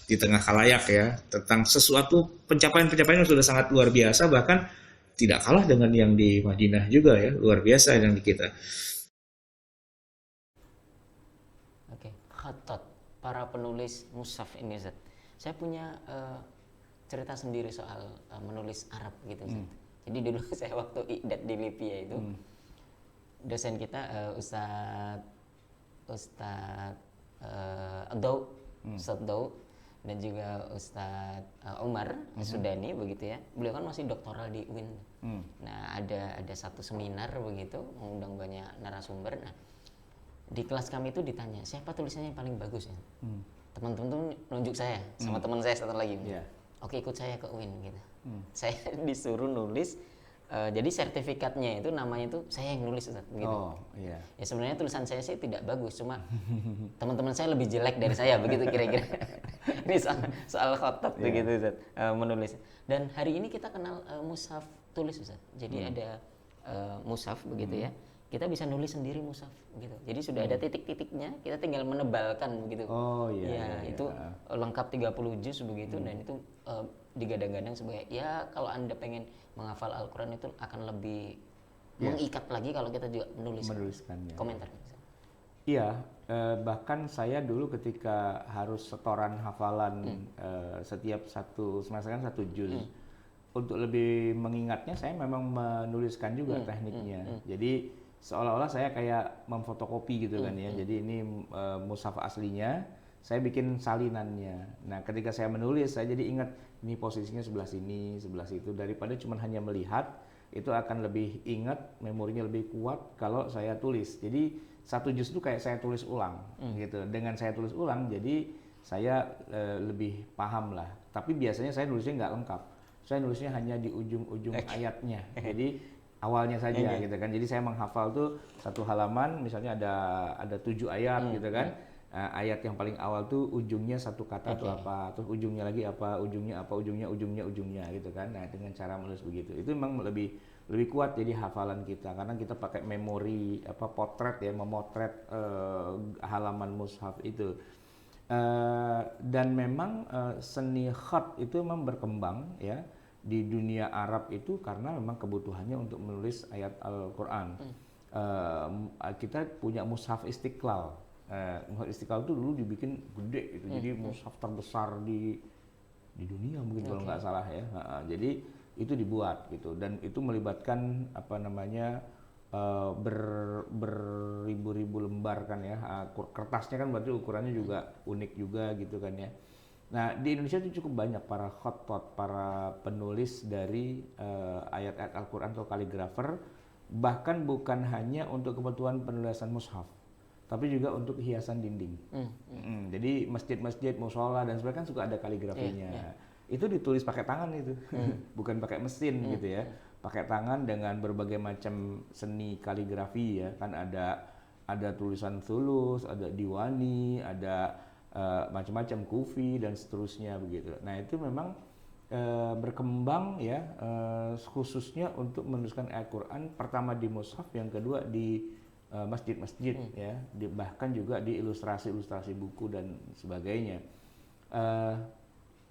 [SPEAKER 3] di tengah khalayak ya tentang sesuatu pencapaian-pencapaian yang sudah sangat luar biasa, bahkan tidak kalah dengan yang di Madinah juga ya, luar biasa yang di kita.
[SPEAKER 1] Oke, khatat para penulis mushaf ini Zat. Saya punya cerita sendiri soal menulis Arab gitu Zat. Jadi dulu saya waktu iqdat di Libya itu dosen kita Ustadz Daud dan juga Ustadz Umar Sudani begitu ya. Beliau kan masih doktoral di UIN. Nah, ada satu seminar begitu, mengundang banyak narasumber. Nah, di kelas kami itu ditanya, siapa tulisannya yang paling bagus ya? Teman-teman nunjuk saya sama teman saya satu lagi. Oke, ikut saya ke UIN gitu. Saya disuruh nulis. Jadi sertifikatnya itu namanya itu saya yang nulis Ustaz, begitu. Ya sebenarnya tulisan saya sih tidak bagus, cuma teman-teman saya lebih jelek dari saya begitu kira-kira. Ini soal khotat begitu Ustaz, menulis. Dan hari ini kita kenal mushaf tulis Ustaz. Jadi ada mushaf begitu ya. Kita bisa nulis sendiri mushaf gitu. Jadi sudah ada titik-titiknya, kita tinggal menebalkan begitu. Itu lengkap 30 juz begitu dan itu digadang-gadang sebagai ya kalau Anda pengen menghafal Al-Quran itu akan lebih mengikat lagi kalau kita juga menuliskan komentar.
[SPEAKER 2] Iya, bahkan saya dulu ketika harus setoran hafalan setiap satu semester kan 1 juz. Untuk lebih mengingatnya saya memang menuliskan juga tekniknya. Jadi seolah-olah saya kayak memfotokopi gitu kan ya. Jadi ini mushaf aslinya, saya bikin salinannya. Nah, ketika saya menulis saya jadi ingat ini posisinya sebelah sini, sebelah situ, daripada cuma hanya melihat, itu akan lebih ingat, memorinya lebih kuat kalau saya tulis. Jadi 1 juz itu kayak saya tulis ulang gitu. Dengan saya tulis ulang jadi saya lebih paham lah. Tapi biasanya saya nulisnya nggak lengkap. Saya nulisnya hanya di ujung-ujung ayatnya. Jadi awalnya saja gitu kan. Jadi saya menghafal tuh satu halaman misalnya ada 7 ayat gitu kan. Ayat yang paling awal tuh ujungnya satu kata atau apa, terus ujungnya lagi apa, ujungnya gitu kan. Nah, dengan cara menulis begitu itu memang lebih kuat jadi hafalan kita karena kita pakai memori potret ya, memotret halaman mushaf itu. Dan memang seni khat itu memang berkembang ya di dunia Arab itu karena memang kebutuhannya untuk menulis ayat Al-Quran. Kita punya mushaf istiqlal. Mushaf istiqlal itu dulu dibikin gede gitu, jadi mushaf terbesar di dunia mungkin kalau nggak salah ya. Jadi itu dibuat gitu dan itu melibatkan beribu-ribu lembar kan ya. Kertasnya kan berarti ukurannya juga unik juga gitu kan ya. Nah, di Indonesia itu cukup banyak para khattat, para penulis dari ayat-ayat Al-Quran atau kaligrafer, bahkan bukan hanya untuk kebutuhan penulisan mushaf, tapi juga untuk hiasan dinding. Jadi masjid-masjid, mushola dan sebagainya kan suka ada kaligrafinya. Itu ditulis pakai tangan itu, bukan pakai mesin gitu ya. Pakai tangan dengan berbagai macam seni kaligrafi ya. Kan ada tulisan thulus, ada diwani, ada macam-macam kufi dan seterusnya begitu. Nah, itu memang berkembang ya, khususnya untuk menuliskan Al-Quran, pertama di mushaf, yang kedua di masjid-masjid ya, bahkan juga di ilustrasi-ilustrasi buku dan sebagainya.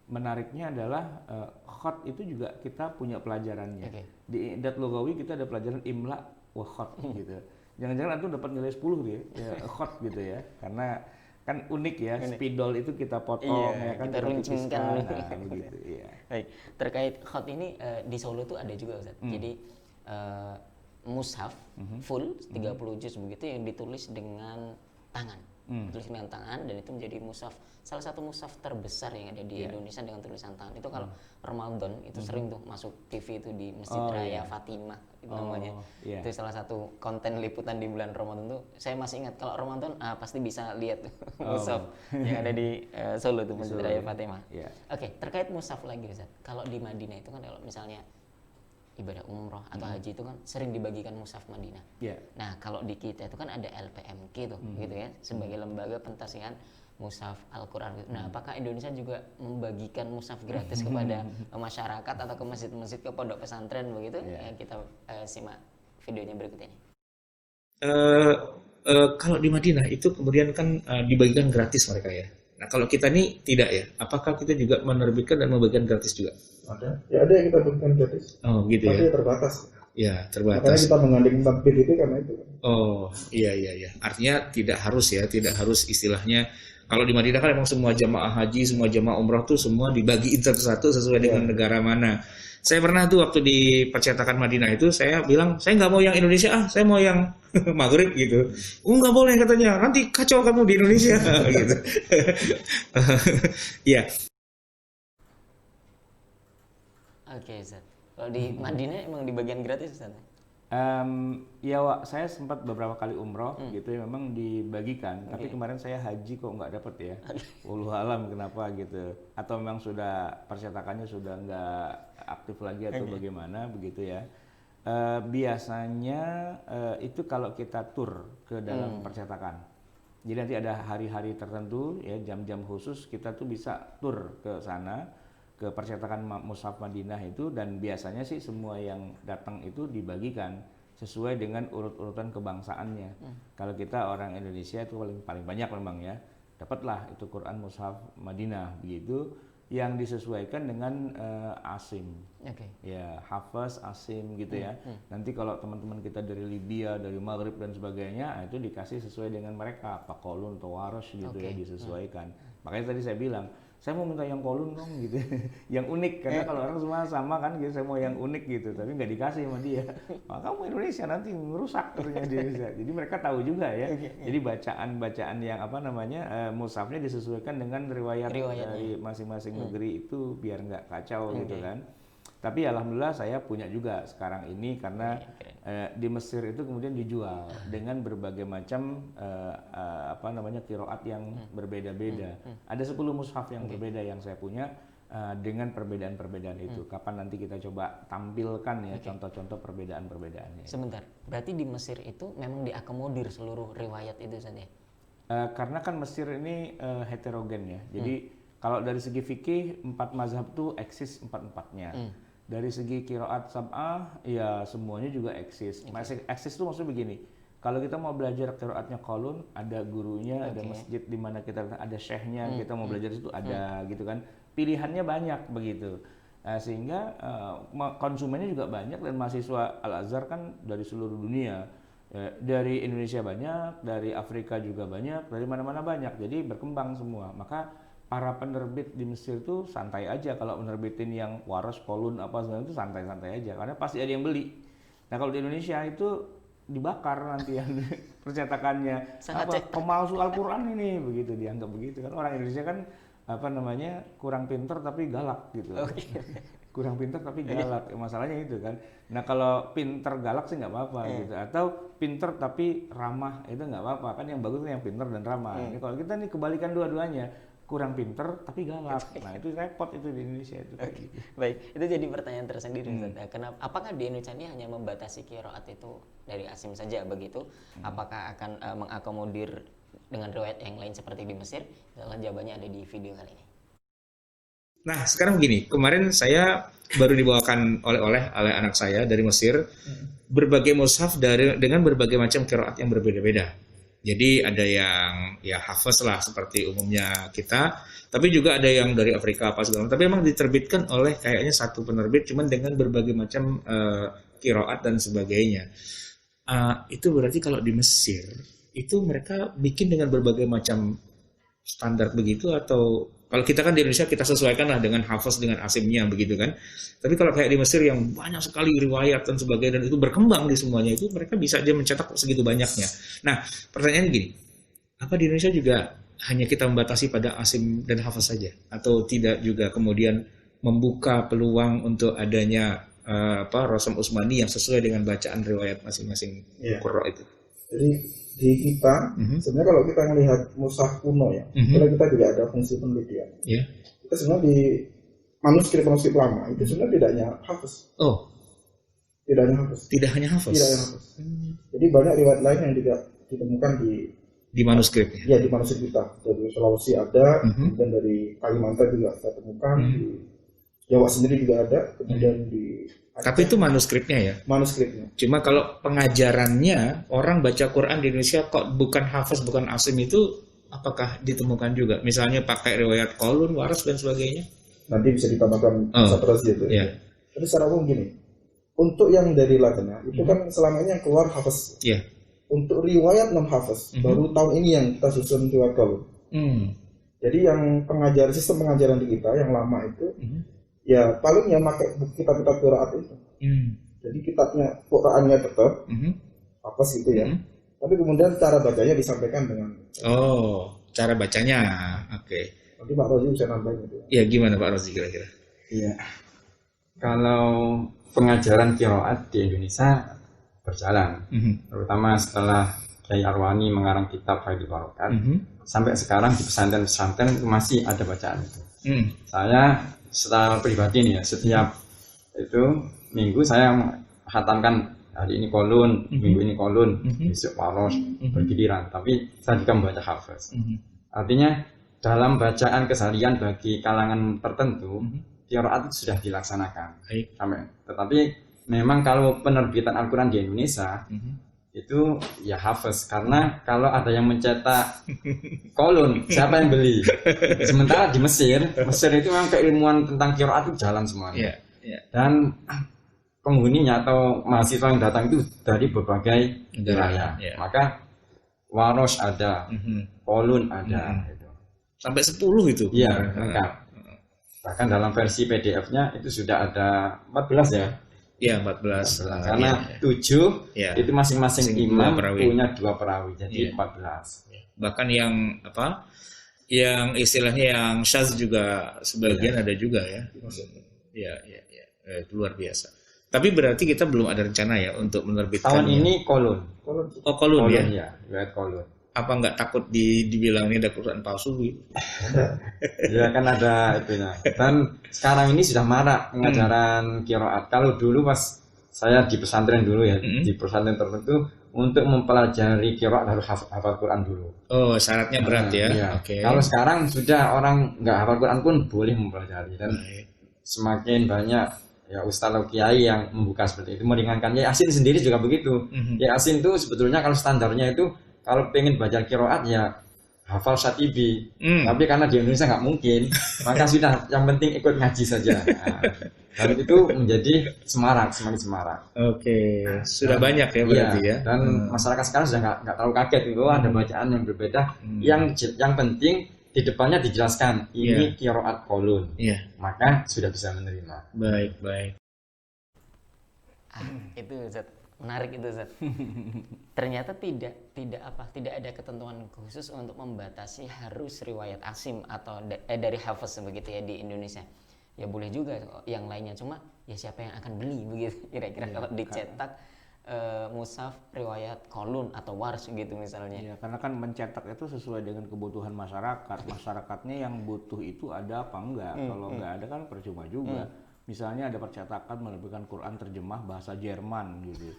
[SPEAKER 2] Menariknya adalah khat itu juga kita punya pelajarannya. Di I'dad Lughawi kita ada pelajaran imla wa khat gitu. Jangan-jangan antum dapat nilai 10 gitu ya, khat gitu ya. Karena kan unik ya, spidol itu kita potong ya kan,
[SPEAKER 1] kita runcingkan
[SPEAKER 2] begitu ya.
[SPEAKER 1] Baik, terkait khat ini di Solo tuh ada juga Ustaz. Jadi mushaf full 30 juz begitu yang ditulis dengan tangan. Tulis dengan tangan, dan itu menjadi mushaf, salah satu mushaf terbesar yang ada di Indonesia dengan tulisan tangan. Itu kalau Ramadan itu sering tuh masuk TV itu di Masjid Raya Fatimah itu namanya. Itu salah satu konten liputan di bulan Ramadan tuh. Saya masih ingat kalau Ramadan pasti bisa lihat mushaf yang ada di Solo tuh, Masjid Raya Fatimah. Oke, terkait mushaf lagi Ustaz. Kalau di Madinah itu kan kalau misalnya ibadah umroh atau haji itu kan sering dibagikan mushaf Madinah. Nah, kalau di kita itu kan ada LPMK tuh, gitu ya, sebagai lembaga pentasihan mushaf Al-Quran. Nah, apakah Indonesia juga membagikan mushaf gratis kepada masyarakat atau ke masjid-masjid, ke pondok pesantren begitu? Ya, kita simak videonya berikut ini.
[SPEAKER 3] Kalau di Madinah itu kemudian kan dibagikan gratis mereka ya. Nah, kalau kita ini tidak ya, apakah kita juga menerbitkan dan membagikan gratis juga?
[SPEAKER 5] Ada, ya ada yang kita berikan gratis.
[SPEAKER 3] Oh gitu
[SPEAKER 5] tapi
[SPEAKER 3] ya.
[SPEAKER 5] Terbatas.
[SPEAKER 3] Ya terbatas.
[SPEAKER 5] Makanya kita menggandeng takbir itu karena itu.
[SPEAKER 3] Oh iya. Artinya tidak harus istilahnya. Kalau di Madinah kan memang semua jamaah haji, semua jamaah umrah tuh semua dibagiin satu-satu sesuai dengan negara mana. Saya pernah tuh waktu di percetakan Madinah itu saya bilang saya nggak mau yang Indonesia, saya mau yang Maghrib gitu. Nggak boleh katanya, nanti kacau kamu di Indonesia gitu. Iya.
[SPEAKER 1] Oke Ustaz. Kalau di Madinah emang dibagian gratis Ustaz?
[SPEAKER 2] Ya saya sempat beberapa kali umroh gitu ya, memang dibagikan. Tapi kemarin saya haji kok nggak dapet ya. Wallahu alam kenapa gitu. Atau memang sudah percetakannya sudah nggak aktif lagi atau bagaimana begitu ya. Biasanya itu kalau kita tur ke dalam percetakan. Jadi nanti ada hari-hari tertentu ya, jam-jam khusus kita tuh bisa tur ke sana, ke percetakan mushaf Madinah itu, dan biasanya sih semua yang datang itu dibagikan sesuai dengan urut-urutan kebangsaannya. Kalau kita orang Indonesia itu paling banyak memang ya, dapatlah itu Quran mushaf Madinah begitu, yang disesuaikan dengan Asim. Ya, Hafaz Asim gitu ya. Nanti kalau teman-teman kita dari Libya, dari Maghrib dan sebagainya, itu dikasih sesuai dengan mereka, apa kolun atau warosh gitu ya, disesuaikan. Makanya tadi saya bilang, saya mau minta yang kolun dong gitu, yang unik, karena kalau orang semua sama kan gitu, saya mau yang unik gitu, tapi nggak dikasih sama dia. Kamu Indonesia nanti merusak ternyata di Indonesia. Jadi mereka tahu juga ya. Jadi bacaan yang mushafnya disesuaikan dengan riwayat dari masing-masing negeri itu biar nggak kacau gitu kan. Tapi alhamdulillah saya punya juga sekarang ini, karena di Mesir itu kemudian dijual dengan berbagai macam qiraat yang berbeda-beda. Ada 10 mushaf yang berbeda yang saya punya dengan perbedaan-perbedaan itu. Kapan nanti kita coba tampilkan ya contoh-contoh perbedaan-perbedaannya.
[SPEAKER 1] Sebentar, berarti di Mesir itu memang diakomodir seluruh riwayat itu saja?
[SPEAKER 2] Karena kan Mesir ini heterogen ya. Jadi kalau dari segi fikih 4 mazhab tuh eksis 4-4-nya. Dari segi qiraat sab'ah ya semuanya juga eksis. Eksis itu maksudnya begini. Kalau kita mau belajar qiraatnya qalun, ada gurunya, ada masjid di mana kita ada syekhnya, kita mau belajar itu ada gitu kan. Pilihannya banyak begitu. Sehingga konsumennya juga banyak, dan mahasiswa Al-Azhar kan dari seluruh dunia. Dari Indonesia banyak, dari Afrika juga banyak, dari mana-mana banyak. Jadi berkembang semua. Maka para penerbit di Mesir tuh santai aja kalau menerbitin yang waras, kolun apa segala itu santai-santai aja, karena pasti ada yang beli. Nah kalau di Indonesia itu dibakar nanti yang percetakannya, pemalsu Al-Quran ini begitu, dianggap begitu kan. Orang Indonesia kan kurang pinter tapi galak gitu. Kurang pinter tapi galak, masalahnya itu kan. Nah kalau pinter galak sih nggak apa-apa gitu, atau pinter tapi ramah itu nggak apa-apa kan. Yang bagus kan yang pinter dan ramah. Ini kalau kita nih kebalikan dua-duanya, kurang pinter tapi galak. Nah itu repot itu di Indonesia itu. Gitu.
[SPEAKER 1] Baik, itu jadi pertanyaan tersendiri. Kenapa? Apakah di Indonesia ini hanya membatasi qiraat itu dari Asim saja begitu? Apakah akan mengakomodir dengan riwayat yang lain seperti di Mesir? Jawabannya ada di video kali ini.
[SPEAKER 3] Nah, sekarang begini, kemarin saya baru dibawakan oleh anak saya dari Mesir berbagai mushaf dengan berbagai macam qiraat yang berbeda-beda. Jadi ada yang ya hafaz lah seperti umumnya kita, tapi juga ada yang dari Afrika apa segala macam. Tapi memang diterbitkan oleh kayaknya satu penerbit cuman dengan berbagai macam qiraat dan sebagainya. Itu berarti kalau di Mesir itu mereka bikin dengan berbagai macam standar begitu, atau kalau kita kan di Indonesia kita sesuaikan lah dengan hafaz dengan asimnya begitu kan. Tapi kalau kayak di Mesir yang banyak sekali riwayat dan sebagainya dan itu berkembang di semuanya, itu mereka bisa aja mencetak segitu banyaknya. Nah, pertanyaan gini, apa di Indonesia juga hanya kita membatasi pada asim dan hafaz saja, atau tidak juga kemudian membuka peluang untuk adanya Rasam Utsmani yang sesuai dengan bacaan riwayat masing-masing qurra itu? Jadi
[SPEAKER 5] di kita sebenarnya kalau kita melihat mushaf kuno ya, karena kita juga ada fungsi penelitian. Kita sebenarnya di manuskrip lama itu sebenarnya tidak hanya hafaz. Tidak hanya hafaz.
[SPEAKER 3] Tidak hanya hafaz.
[SPEAKER 5] Jadi banyak riwayat lain yang juga ditemukan
[SPEAKER 3] di manuskripnya.
[SPEAKER 5] Ya, di manuskrip kita. Dari Sulawesi ada, kemudian dari Kalimantan juga saya temukan, di Jawa sendiri juga ada, kemudian di Aceh.
[SPEAKER 3] Tapi itu manuskripnya ya?
[SPEAKER 5] Manuskripnya.
[SPEAKER 3] Cuma kalau pengajarannya, orang baca Quran di Indonesia kok bukan hafaz, bukan asim, itu apakah ditemukan juga? Misalnya pakai riwayat qaulun, waras dan sebagainya?
[SPEAKER 5] Nanti bisa ditambahkan satu razi itu. Tapi secara umum gini, untuk yang dari Latena, itu kan selama ini yang keluar hafaz. Untuk riwayat non-hafaz, baru tahun ini yang kita susun riwayat qaulun. Jadi yang sistem pengajaran di kita, yang lama itu, ya paling yang pakai kitab-kitab qiraat itu. Jadi kitabnya Qurannya tetap apa sih itu ya. Tapi kemudian cara bacanya disampaikan dengan
[SPEAKER 3] cara bacanya. Oke.
[SPEAKER 5] Nanti Pak Rozi bisa nambahin itu.
[SPEAKER 3] Ya, gimana Pak Rozi kira-kira?
[SPEAKER 4] Iya. Kalau pengajaran qiraat di Indonesia berjalan, terutama setelah Kiai Arwani mengarang kitab Faidul Barokat, sampai sekarang di pesantren-pesantren masih ada bacaan itu. Saya secara pribadi nih ya, setiap itu minggu saya khatamkan hari ini qaulun, minggu ini qaulun, besok waros, bergiliran. Tapi saya juga membaca hafaz. Artinya dalam bacaan keseharian bagi kalangan tertentu, qiraat itu sudah dilaksanakan. Tetapi memang kalau penerbitan Al-Quran di Indonesia itu ya hafaz, karena kalau ada yang mencetak qaulun, siapa yang beli? Sementara di Mesir itu memang keilmuan tentang qiraat itu jalan semuanya. Dan penghuninya atau mahasiswa yang datang itu dari berbagai wilayah. Maka waros ada, qaulun ada, gitu.
[SPEAKER 3] Sampai 10 itu.
[SPEAKER 4] Iya, lengkap. Bahkan dalam versi PDF-nya itu sudah ada 14 ya.
[SPEAKER 3] Iya, 14.
[SPEAKER 4] Karena 7 itu masing-masing imam punya 2 perawi, jadi 14.
[SPEAKER 3] Bahkan yang yang istilahnya yang syaz juga sebagian ada juga ya. Itu luar biasa. Tapi berarti kita belum ada rencana ya untuk menerbitkan.
[SPEAKER 4] Tahun ini qaulun.
[SPEAKER 3] Qaulun ya.
[SPEAKER 4] Iya, riwayat qaulun.
[SPEAKER 3] Apa nggak takut dibilang ini ada Quran palsu gitu?
[SPEAKER 4] Ya kan ada itunya. Dan sekarang ini sudah marak pengajaran qiraat. Kalau dulu pas saya di pesantren dulu ya, di pesantren tertentu untuk mempelajari qiraat harus hafal Quran dulu.
[SPEAKER 3] Oh, syaratnya berat ya.
[SPEAKER 4] Iya.
[SPEAKER 3] Oke.
[SPEAKER 4] Kalau sekarang sudah orang nggak hafal Quran pun boleh mempelajari, dan semakin banyak ya ustaz atau kiai yang membuka seperti itu, meringankan. Ya Yasin sendiri juga begitu. Ya Yasin itu sebetulnya kalau standarnya itu kalau pengen baca qiraat ya hafal Syatibi, tapi karena di Indonesia nggak mungkin, maka sudah yang penting ikut ngaji saja. Dan itu menjadi semakin semarak.
[SPEAKER 3] Oke, sudah banyak ya berarti ya.
[SPEAKER 4] Dan masyarakat sekarang sudah nggak terlalu kaget itu ada bacaan yang berbeda. Yang penting di depannya dijelaskan ini qiraat qaulun, maka sudah bisa menerima.
[SPEAKER 3] Baik.
[SPEAKER 1] Itu Zat, menarik itu Zat. Ternyata tidak ada ketentuan khusus untuk membatasi harus riwayat asim atau dari hafaz begitu ya di Indonesia. Ya boleh juga yang lainnya, cuma ya siapa yang akan beli begitu kira-kira kalau dicetak mushaf riwayat qaulun atau wars gitu misalnya.
[SPEAKER 2] Ya, karena kan mencetak itu sesuai dengan kebutuhan masyarakat. Masyarakatnya yang butuh itu ada apa enggak? Kalau enggak ada kan percuma juga. Misalnya ada percetakan menerbitkan Quran terjemah bahasa Jerman gitu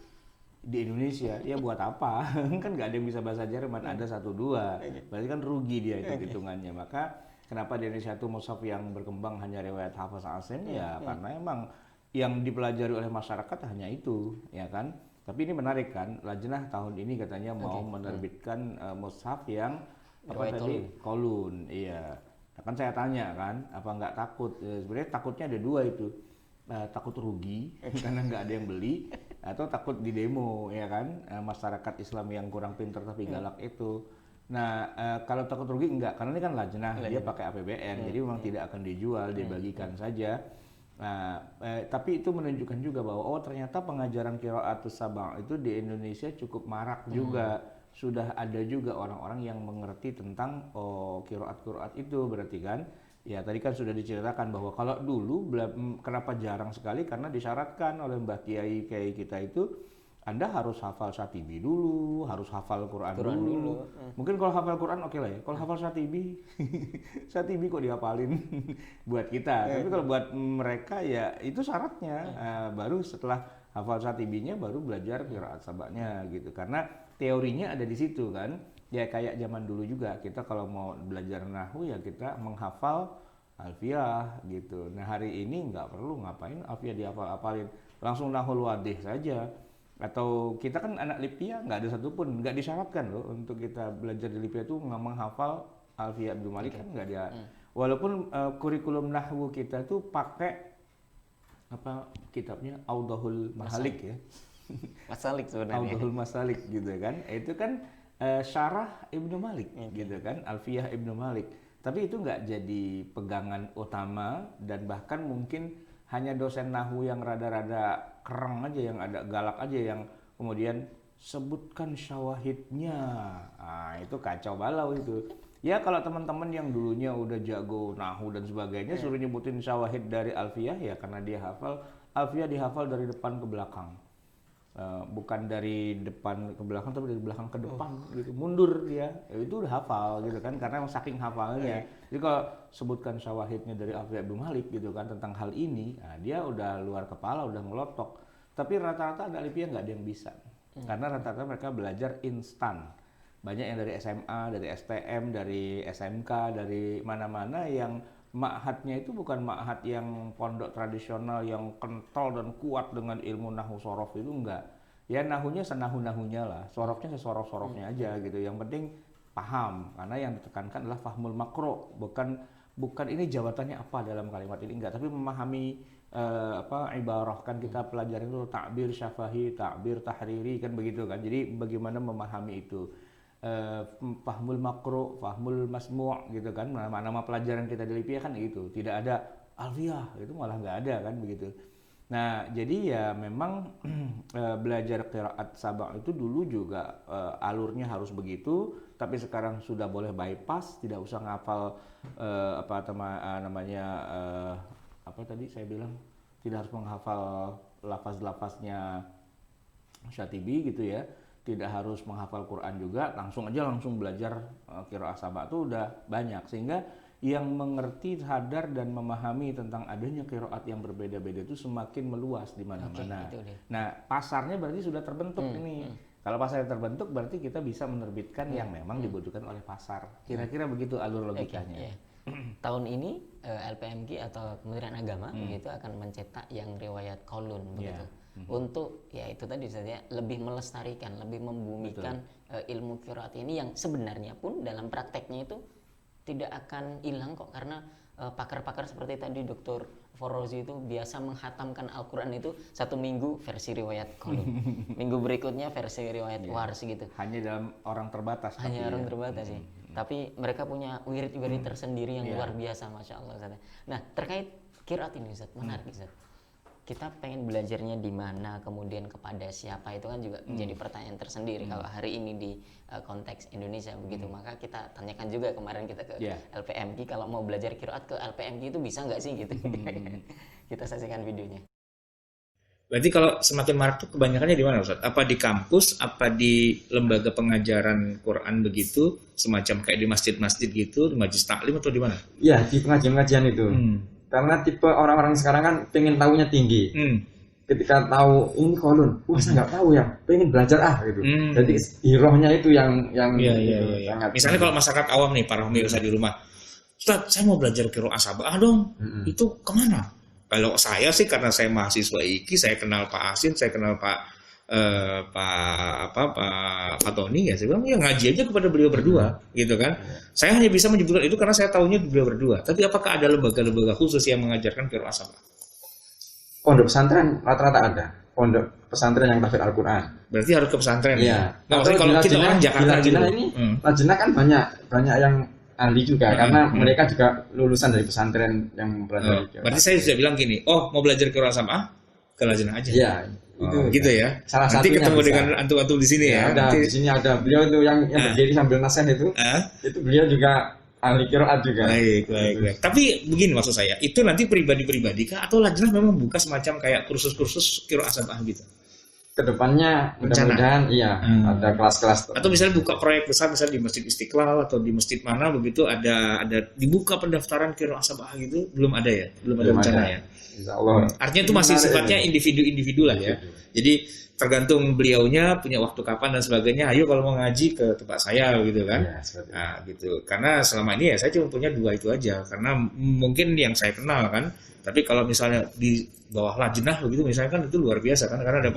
[SPEAKER 2] di Indonesia, ya buat apa? Kan nggak ada yang bisa bahasa Jerman, ada 1-2, berarti kan rugi dia itu hitungannya. Maka Kenapa di Indonesia itu mushaf yang berkembang hanya riwayat Hafs Asim? Ya karena emang yang dipelajari oleh masyarakat hanya itu, ya kan? Tapi ini menarik kan, Lajnah tahun ini katanya mau menerbitkan mushaf yang apa tadi? Kolun, iya. Nah, kan saya tanya kan, apa nggak takut? Sebenarnya takutnya ada dua itu, takut rugi karena nggak ada yang beli, atau takut di demo, ya kan? Masyarakat Islam yang kurang pintar tapi galak itu. Nah, kalau takut rugi enggak, karena ini kan Lajnah, dia pakai APBN, jadi memang tidak akan dijual, dibagikan saja. Nah, tapi itu menunjukkan juga bahwa oh ternyata pengajaran qiraatus saba' itu di Indonesia cukup marak juga. Sudah ada juga orang-orang yang mengerti tentang qiraat-qiraat itu, berarti kan. Ya tadi kan sudah diceritakan bahwa kalau dulu kenapa jarang sekali, karena disyaratkan oleh Mbah Kiai kita itu Anda harus hafal Syatibi dulu, harus hafal Quran dulu. Mungkin kalau hafal Quran oke lah ya. Kalau hafal Syatibi, Syatibi kok dihafalin buat kita. Tapi kalau buat mereka ya itu syaratnya. Baru setelah hafal Syatibinya baru belajar qiraat sabaknya gitu. Karena teorinya ada di situ kan. Ya kayak zaman dulu juga kita kalau mau belajar nahwu ya kita menghafal alfiyah gitu. Nah hari ini nggak perlu ngapain alfiyah dihafal-hafalin, langsung nahwul wadih saja. Atau kita kan anak Lipia nggak ada satupun, nggak disyaratkan loh untuk kita belajar di Lipia itu menghafal Alfiyah Abdul Malik kan nggak dia. Walaupun kurikulum nahwu kita itu pakai apa kitabnya Audahul Mahalik ya.
[SPEAKER 1] Masalik sebenarnya.
[SPEAKER 2] Audahul Masalik gitu kan. Itu kan syarah Ibnu Malik gitu kan, Alfiyah Ibnu Malik. Tapi itu nggak jadi pegangan utama dan bahkan mungkin hanya dosen nahwu yang rada-rada kereng aja, yang ada galak aja, yang kemudian sebutkan syawahidnya. Nah, itu kacau balau itu. Ya kalau teman-teman yang dulunya udah jago nahwu dan sebagainya suruh nyebutin syawahid dari alfiyah ya karena dia hafal, alfiyah dihafal dari depan ke belakang. Bukan dari depan ke belakang tapi dari belakang ke depan gitu, mundur dia ya, itu udah hafal gitu kan karena saking hafalnya. Jadi kalau sebutkan syawahidnya dari Alfiyah Ibnu Malik gitu kan tentang hal ini, nah dia udah luar kepala, udah ngelotok. Tapi rata-rata anak Lipia nggak ada yang bisa karena rata-rata mereka belajar instan. Banyak yang dari SMA, dari STM, dari SMK, dari mana-mana yang ma'hadnya itu bukan ma'had yang pondok tradisional yang kental dan kuat dengan ilmu nahwu sorof itu enggak. Ya nahunya senahu-nahunya lah, sorofnya sesorof-sorofnya aja gitu. Yang penting paham, karena yang ditekankan adalah fahmul makro, bukan ini jawabannya apa dalam kalimat ini enggak, tapi memahami ibarah kan kita pelajari itu takbir syafahi, takbir tahriri kan begitu kan. Jadi bagaimana memahami itu. Fahmul makro, fahmul masmu' gitu kan, nama pelajaran kita di Lipia kan itu tidak ada alfiyah, itu malah nggak ada kan begitu. Nah jadi ya memang belajar qiraat sabak itu dulu juga alurnya harus begitu, tapi sekarang sudah boleh bypass, tidak usah ngafal apa tadi saya bilang tidak harus menghafal lafaz-lafaznya Syatibi gitu ya. Tidak harus menghafal Quran juga, langsung belajar qiraat sabak itu udah banyak sehingga yang mengerti, sadar dan memahami tentang adanya qiraat yang berbeda-beda itu semakin meluas di mana-mana. Nah, pasarnya berarti sudah terbentuk ini. Kalau pasarnya terbentuk berarti kita bisa menerbitkan yang memang dibutuhkan oleh pasar. Kira-kira begitu alur logikanya.
[SPEAKER 1] Tahun ini LPMG atau Kementerian Agama begitu akan mencetak yang riwayat qaulun begitu. Untuk ya itu tadi saja lebih melestarikan, lebih membumikan ilmu qiraat ini yang sebenarnya pun dalam prakteknya itu tidak akan hilang kok karena pakar-pakar seperti tadi Dr. Forozi itu biasa menghatamkan Al-Quran itu 1 minggu versi riwayat qaulun, minggu berikutnya versi riwayat wars gitu.
[SPEAKER 2] Hanya dalam orang terbatas.
[SPEAKER 1] Hanya orang terbatas sih. Tapi mereka punya wirid-wirid tersendiri yang luar biasa, masya Allah. Ustaz. Nah terkait qiraat ini Ustaz, menarik Ustaz. Kita pengen belajarnya di mana, kemudian kepada siapa, itu kan juga menjadi pertanyaan tersendiri. Kalau hari ini di konteks Indonesia begitu, maka kita tanyakan juga kemarin kita ke LPMG, kalau mau belajar qiraat ke LPMG itu bisa nggak sih gitu. Kita saksikan videonya.
[SPEAKER 3] Berarti kalau semakin marak itu kebanyakannya di mana Ustaz? Apa di kampus, apa di lembaga pengajaran Quran begitu, semacam kayak di masjid-masjid gitu, di majelis taklim atau di mana?
[SPEAKER 4] Ya, di pengajian-pengajian itu. Karena tipe orang-orang sekarang kan pengen tahunya tinggi. Ketika tahu ini qaulun, saya nggak tahu ya, pengen belajar gitu. Jadi hirohnya itu yang
[SPEAKER 3] sangat. Misalnya kalau masyarakat awam nih, para pemirsa di rumah, Ustaz, saya mau belajar qiraah sab'ah dong. Itu kemana? Kalau saya sih karena saya mahasiswa IKI, saya kenal Pak Asin, saya kenal Pak Fatoni, ya saya bilang ya ngaji aja kepada beliau berdua, gitu kan. Saya hanya bisa menyebutkan itu karena saya tahunya beliau berdua. Tapi apakah ada lembaga-lembaga khusus yang mengajarkan qiraah sab'ah?
[SPEAKER 4] Pondok pesantren rata-rata ada. Pondok pesantren yang tahfidz Al-Quran.
[SPEAKER 3] Berarti harus ke pesantren.
[SPEAKER 4] Iya.
[SPEAKER 3] Nah, maksudnya kalau kita orang Jakarta gitu.
[SPEAKER 4] Ini Lajnah kan banyak yang ahli juga karena mereka juga lulusan dari pesantren yang berada di.
[SPEAKER 3] Berarti saya sudah bilang gini, mau belajar qiraah sab'ah ke Lajnah aja.
[SPEAKER 4] Iya.
[SPEAKER 3] Gitu ya.
[SPEAKER 4] Salah
[SPEAKER 3] nanti ketemu
[SPEAKER 4] bisa.
[SPEAKER 3] dengan antum-antum di sini ya.
[SPEAKER 4] Ada
[SPEAKER 3] nanti...
[SPEAKER 4] di sini ada beliau itu yang berdiri sambil nasihat itu. Itu beliau juga ahli qiraat juga.
[SPEAKER 3] Baik. Tapi begini maksud saya, itu nanti pribadi-pribadi kah atau Lajnah memang buka semacam kayak kursus-kursus qiraah sab'ah gitu?
[SPEAKER 4] Kedepannya mudah-mudahan ada kelas-kelas.
[SPEAKER 3] Atau misalnya buka proyek besar misalnya di Masjid Istiqlal atau di masjid mana begitu ada dibuka pendaftaran qiraah sab'ah gitu, belum ada ya? Belum ada rencana ya.
[SPEAKER 4] Insyaallah.
[SPEAKER 3] Artinya itu masih sifatnya individu-individu lah ya. Jadi tergantung beliaunya punya waktu kapan dan sebagainya. Ayo kalau mau ngaji ke tempat saya gitu kan. Nah, gitu. Karena selama ini ya saya cuma punya 2 itu aja. Karena mungkin yang saya kenal kan. Tapi kalau misalnya di bawah Lajnah begitu misalnya kan itu luar biasa kan karena ada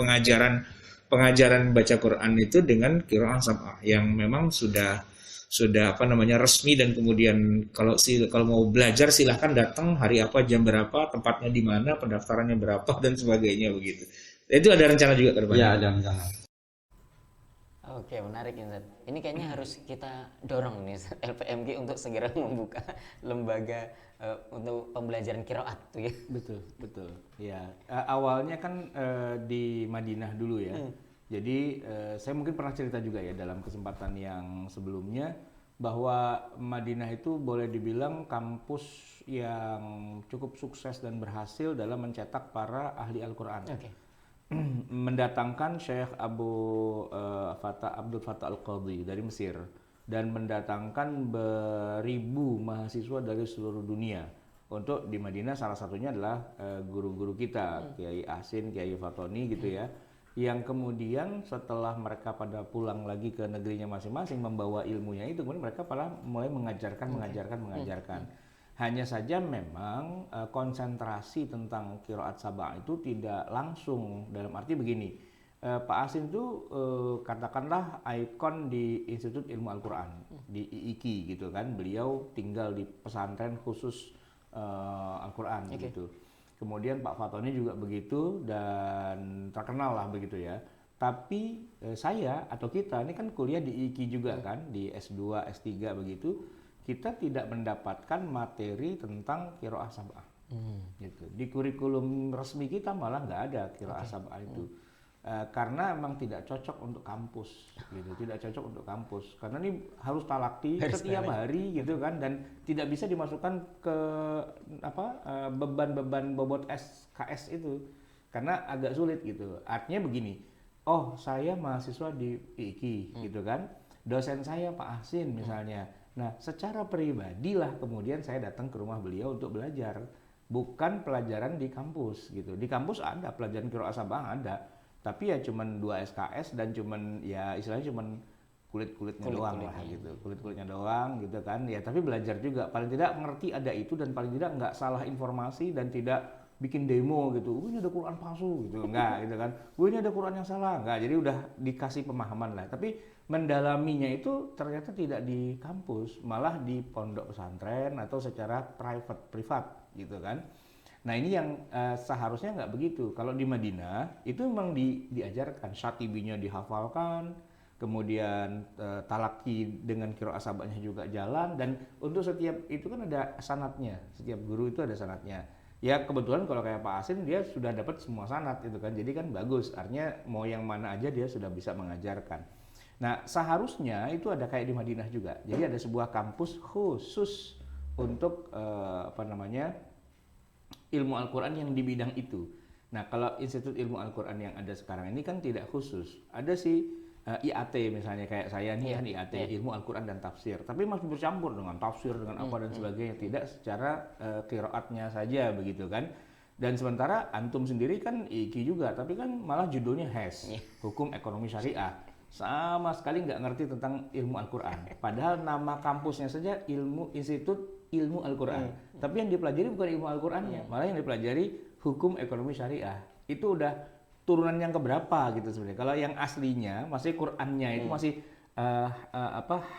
[SPEAKER 3] pengajaran baca Quran itu dengan qiraah sab'ah yang memang sudah resmi dan kemudian kalau mau belajar silahkan datang hari apa jam berapa tempatnya di mana pendaftarannya berapa dan sebagainya begitu. Itu ada rencana juga ke depan.
[SPEAKER 4] Iya, ada rencana.
[SPEAKER 1] Oke, menarik Ustaz. Ini kayaknya harus kita dorong nih LPMG untuk segera membuka lembaga untuk pembelajaran qiraat tuh ya.
[SPEAKER 2] Betul. Ya, awalnya kan di Madinah dulu ya. Jadi saya mungkin pernah cerita juga ya dalam kesempatan yang sebelumnya bahwa Madinah itu boleh dibilang kampus yang cukup sukses dan berhasil dalam mencetak para ahli Al-Quran. Mendatangkan Syekh Abdul Fattah Al-Qadhi dari Mesir dan mendatangkan beribu mahasiswa dari seluruh dunia untuk di Madinah. Salah satunya adalah guru-guru kita, Kiai Asin, Kiai Fatoni gitu ya, yang kemudian setelah mereka pada pulang lagi ke negerinya masing-masing membawa ilmunya itu, kemudian mereka pada mulai mengajarkan. Hanya saja memang konsentrasi tentang qiraat sab'ah itu tidak langsung, dalam arti begini, Pak Asin itu katakanlah ikon di Institut Ilmu Al-Quran di IIKI gitu kan, beliau tinggal di pesantren khusus Al-Quran gitu. Kemudian Pak Fatoni juga begitu dan terkenal lah begitu ya. Tapi saya atau kita ini kan kuliah di IIKI juga kan, di S2, S3 begitu, kita tidak mendapatkan materi tentang qiraah sab'ah. Gitu. Di kurikulum resmi kita malah nggak ada qiraah sab'ah itu. Karena memang tidak cocok untuk kampus gitu, tidak cocok untuk kampus karena ini harus talaki setiap hari gitu kan, dan tidak bisa dimasukkan ke beban-beban bobot SKS itu karena agak sulit gitu. Artinya begini, saya mahasiswa di IIKI gitu kan, dosen saya Pak Asin misalnya, nah secara pribadi lah kemudian saya datang ke rumah beliau untuk belajar, bukan pelajaran di kampus gitu. Di kampus ada pelajaran qiraah sab'ah ada, tapi ya cuman 2 SKS dan cuman ya istilahnya cuman kulit-kulitnya doang lah gitu, kulit-kulitnya doang gitu kan ya. Tapi belajar juga, paling tidak mengerti ada itu dan paling tidak nggak salah informasi dan tidak bikin demo gitu, ini ada Quran palsu gitu, enggak gitu kan, ini ada Quran yang salah, enggak. Jadi udah dikasih pemahaman lah, tapi mendalaminya itu ternyata tidak di kampus, malah di pondok pesantren atau secara privat gitu kan. Nah ini yang seharusnya nggak begitu. Kalau di Madinah itu memang diajarkan, Syatibinya dihafalkan, kemudian talaki dengan qiraah sab'ahnya juga jalan, dan untuk setiap itu kan ada sanadnya, setiap guru itu ada sanadnya. Ya kebetulan kalau kayak Pak Asin dia sudah dapat semua sanad itu kan, jadi kan bagus. Artinya mau yang mana aja dia sudah bisa mengajarkan. Nah seharusnya itu ada kayak di Madinah juga. Jadi ada sebuah kampus khusus untuk ilmu Al-Quran yang di bidang itu. Nah kalau Institut Ilmu Al-Quran yang ada sekarang ini kan tidak khusus. Ada sih IAT misalnya kayak saya nih kan IAT, Ilmu Al-Quran dan Tafsir. Tapi masih bercampur dengan tafsir, dengan apa dan sebagainya. Tidak secara qiraatnya saja begitu kan. Dan sementara antum sendiri kan IIKI juga, tapi kan malah judulnya HES, Hukum Ekonomi Syariah. Sama sekali nggak ngerti tentang ilmu Al-Quran. Padahal nama kampusnya saja Institut ilmu Al-Quran. Tapi yang dipelajari bukan ilmu Al-Qurannya, malah yang dipelajari hukum ekonomi syariah. Itu udah turunan yang keberapa gitu sebenarnya. Kalau yang aslinya masih Qurannya itu masih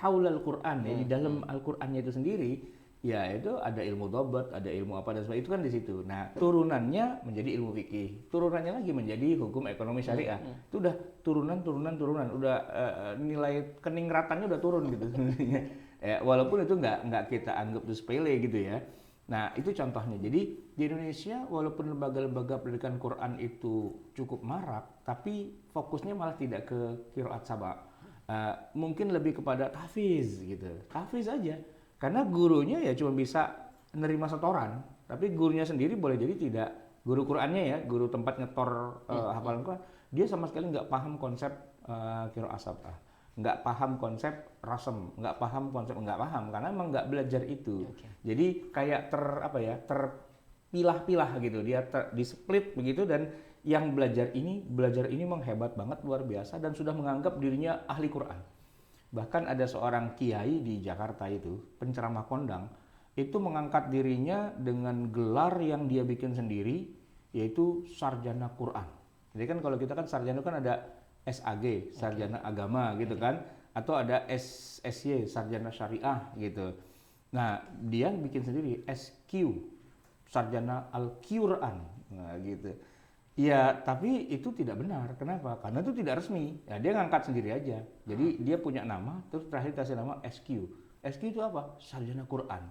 [SPEAKER 2] haulal Quran ya, di dalam Al-Qurannya itu sendiri. Ya itu ada ilmu dhabt, ada ilmu apa dan sebagainya, itu kan di situ. Nah turunannya menjadi ilmu fikih, turunannya lagi menjadi hukum ekonomi syariah. Itu udah turunan, udah nilai keningratannya udah turun gitu sebenarnya. Ya, walaupun itu nggak kita anggap itu sepele gitu ya. Nah itu contohnya. Jadi di Indonesia walaupun lembaga-lembaga pendidikan Quran itu cukup marak, tapi fokusnya malah tidak ke qiraat sab'a. Mungkin lebih kepada tahfiz gitu, tahfiz aja. Karena gurunya ya cuma bisa nerima setoran, tapi gurunya sendiri boleh jadi tidak, guru Qur'annya ya, guru tempat nyetor hafalan Quran, dia sama sekali nggak paham konsep qiraat sab'ah, nggak paham konsep rasem, nggak paham karena emang nggak belajar itu. Jadi kayak terpilah-pilah gitu, dia di-split begitu, dan yang belajar ini menghebat banget, luar biasa, dan sudah menganggap dirinya ahli Quran. Bahkan ada seorang kiai di Jakarta itu, penceramah kondang, itu mengangkat dirinya dengan gelar yang dia bikin sendiri, yaitu sarjana Quran. Jadi kan kalau kita kan sarjana kan ada SAG, sarjana agama gitu kan, atau ada SSY, sarjana syariah gitu. Nah, dia bikin sendiri SQ, sarjana Al-Quran, nah gitu. Ya, tapi itu tidak benar. Kenapa? Karena itu tidak resmi. Ya, dia ngangkat sendiri aja. Jadi dia punya nama, terus terakhir kasih nama SQ. SQ itu apa? Sarjana Quran.